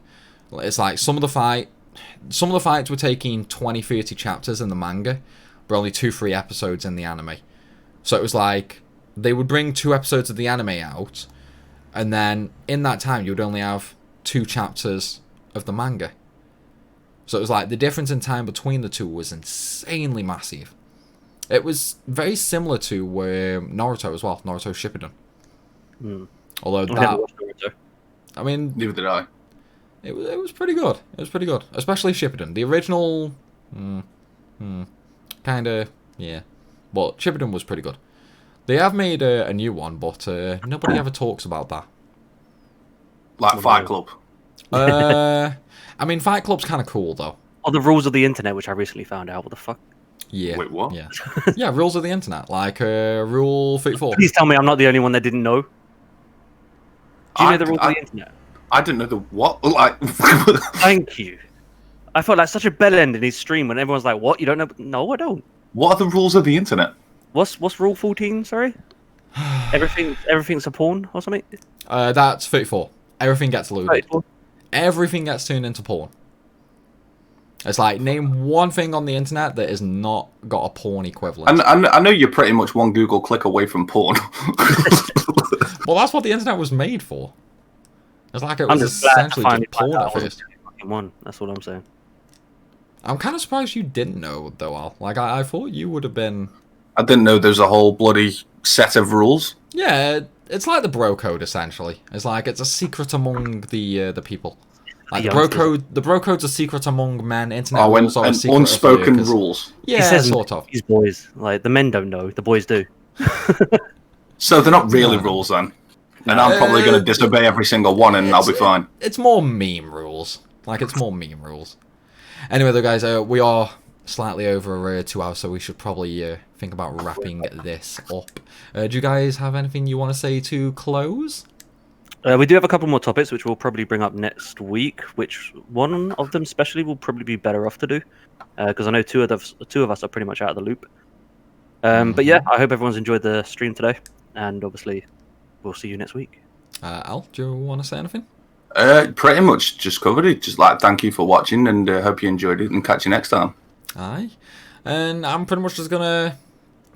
It's like some of the fights were taking 20, 30 chapters in the manga, but only 2-3 episodes in the anime. So it was like they would bring 2 episodes of the anime out, and then in that time you would only have 2 chapters of the manga. So it was like the difference in time between the two was insanely massive. It was very similar to Naruto as well, Naruto Shippuden. Although that, I mean, neither did I. It was pretty good. It was pretty good, especially Shippuden. The original, kind of, yeah. But Shippuden was pretty good. They have made a new one, but nobody ever talks about that. Like Fight Club. I mean, Fight Club's kind of cool, though. Oh, the rules of the internet, which I recently found out. What the fuck? Yeah. Wait, what? Yeah. Yeah, rules of the internet. Like Rule 34. Please tell me I'm not the only one that didn't know. Do you know the rules of the internet? I didn't know the what. Like, Thank you. I felt like such a bell end in his stream when everyone's like, "What? You don't know?" No, I don't. what are the rules of the internet? What's rule 14? Sorry. Everything's a porn or something. That's 34. Everything gets looted. 34? Everything gets turned into porn. It's like, name one thing on the internet that has not got a porn equivalent. And I know you're pretty much one Google click away from porn. Well, that's what the internet was made for. It's like it was essentially just porn at first. One. That's what I'm saying. I'm kind of surprised you didn't know, though, Al. Like, I thought you would have been... I didn't know there's a whole bloody set of rules. Yeah, it's like the bro code, essentially. It's like, it's a secret among the people. Like, the bro code's a secret among men. Internet rules are a secret unspoken of rules. Yeah, he says sort of. These boys, like, the men don't know, the boys do. So they're not really rules, then? And I'm probably going to disobey every single one, and I'll be fine. It's more meme rules. Like, it's more meme rules. Anyway, though, guys, we are slightly over 2 hours, so we should probably think about wrapping this up. Do you guys have anything you want to say to close? We do have a couple more topics, which we'll probably bring up next week, which one of them especially will probably be better off to do, because I know two of us are pretty much out of the loop. But yeah, I hope everyone's enjoyed the stream today, and obviously we'll see you next week. Al, do you want to say anything? Pretty much just covered it. Just like, thank you for watching, and hope you enjoyed it, and catch you next time. Aye. And I'm pretty much just gonna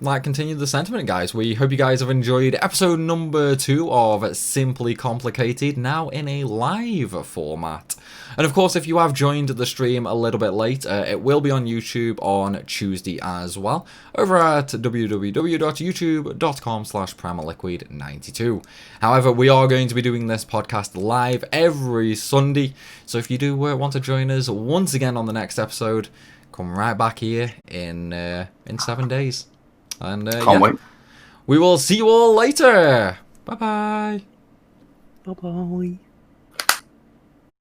continue the sentiment, guys. We hope you guys have enjoyed episode number 2 of Simply Complicated, now in a live format. And of course, if you have joined the stream a little bit late, it will be on YouTube on Tuesday as well, over at www.youtube.com/Primalliquid92. However, we are going to be doing this podcast live every Sunday, so if you do want to join us once again on the next episode, come right back here in 7 days. And Can't wait. We will see you all later. Bye-bye. Bye-bye.